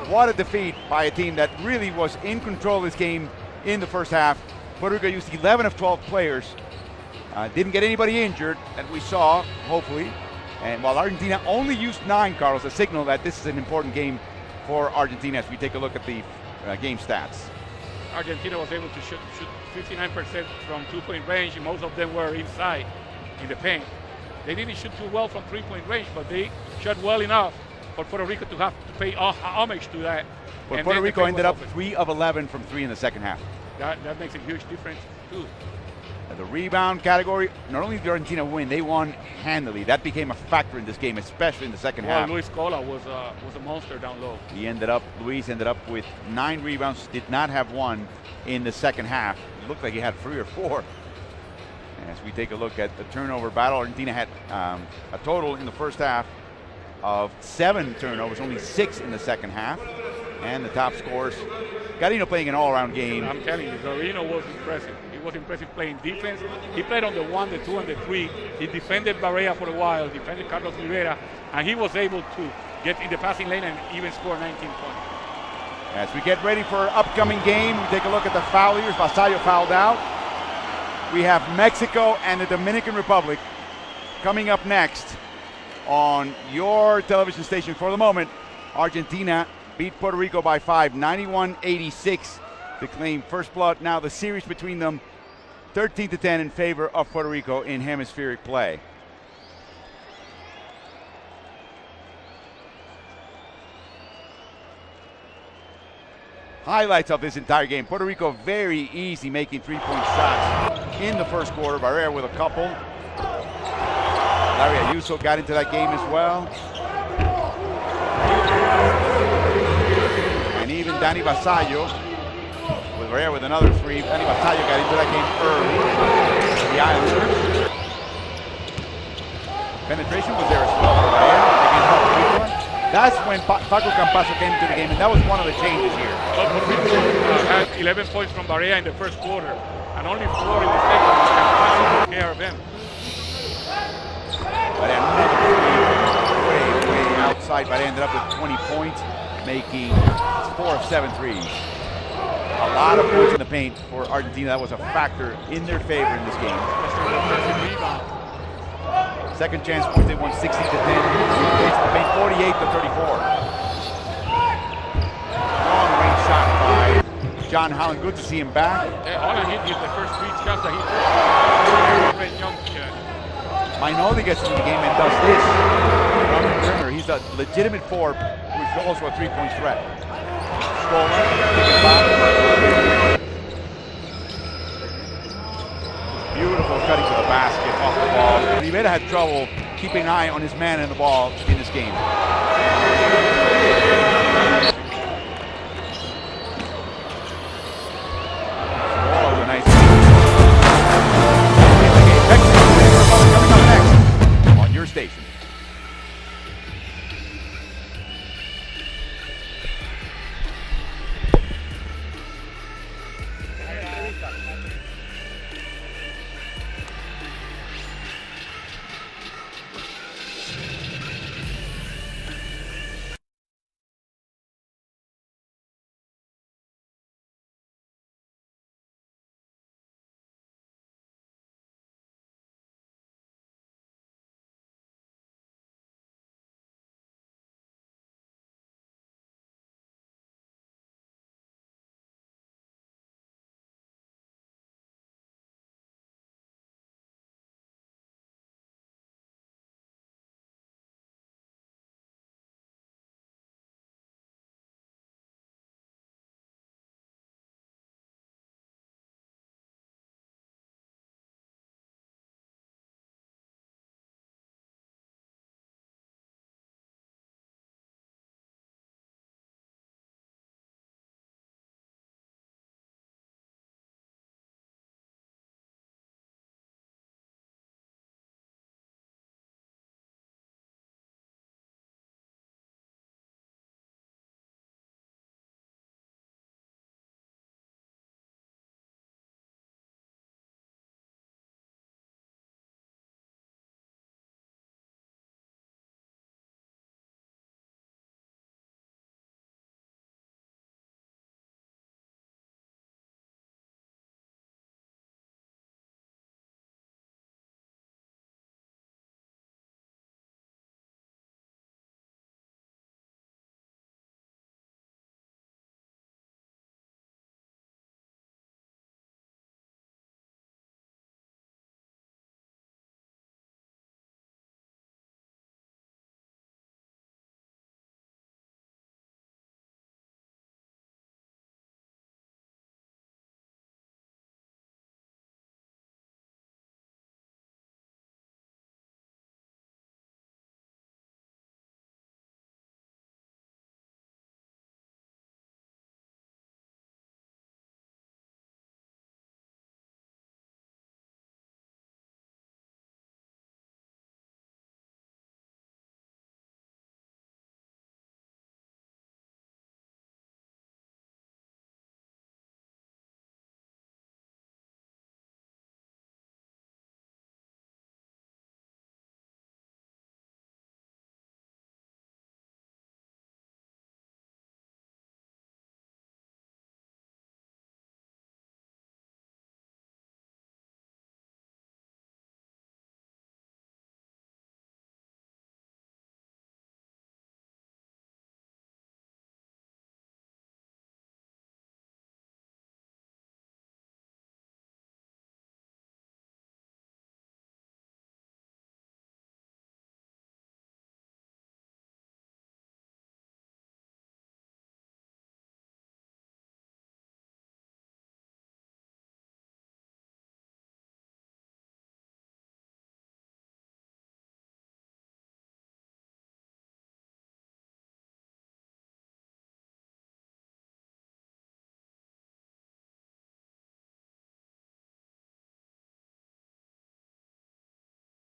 What a defeat by a team that really was in control of this game in the first half. Puerto Rico used 11 of 12 players. Didn't get anybody injured that we saw, hopefully. And while Argentina only used 9, Carlos, a signal that this is an important game for Argentina as we take a look at the game stats. Argentina was able to shoot 59% from 2-point range, and most of them were inside in the paint. They didn't shoot too well from 3-point range, but they shot well enough for Puerto Rico to have to pay homage to that. But Puerto Rico ended up 3 of 11 from 3 in the second half. That makes a huge difference too. The rebound category, not only did Argentina win, they won handily. That became a factor in this game, especially in the second half. Luis Scola was a monster down low. Luis ended up with 9 rebounds, did not have one in the second half. It looked like he had 3 or 4. As we take a look at the turnover battle, Argentina had a total in the first half of 7 turnovers, only 6 in the second half. And the top scorers, Garino playing an all-around game. I'm telling you, Garino was impressive. He was impressive playing defense. He played on the 1, the 2, and the 3. He defended Barea for a while, defended Carlos Rivera, and he was able to get in the passing lane and even score 19 points. As we get ready for our upcoming game, we take a look at the foul years. Vasallo fouled out. We have Mexico and the Dominican Republic coming up next on your television station. For the moment, Argentina beat Puerto Rico by 5, 91-86 to claim first blood. Now the series between them, 13-10 in favor of Puerto Rico in hemispheric play. Highlights of this entire game. Puerto Rico very easy making 3-point shots in the first quarter. Barrera with a couple. Larry Ayuso got into that game as well. And even Danny Vasallo with Barrera with another 3. Danny Vasallo got into that game early. The Islanders. Penetration was there as well for Barrera against Puerto Rico. That's when Paco Campazo came into the game, and that was one of the changes here. But Puerto Rico had 11 points from Barea in the first quarter, and only 4 in the second. Campazo took care of them. But way outside, but ended up with 20 points, making 4 of 7 threes. A lot of points in the paint for Argentina. That was a factor in their favor in this game. Second chance points, they won 60-10. It's the paint 48-34. Long range shot by John Holland. Good to see him back. All he hit is the first 3 shots that he took. Mainoldi gets into the game and does this from the perimeter. He's a legitimate 4, who's also a 3-point threat. Scola, take it back. Beautiful cutting to the basket off the ball. Rivera had trouble keeping an eye on his man in the ball in this game.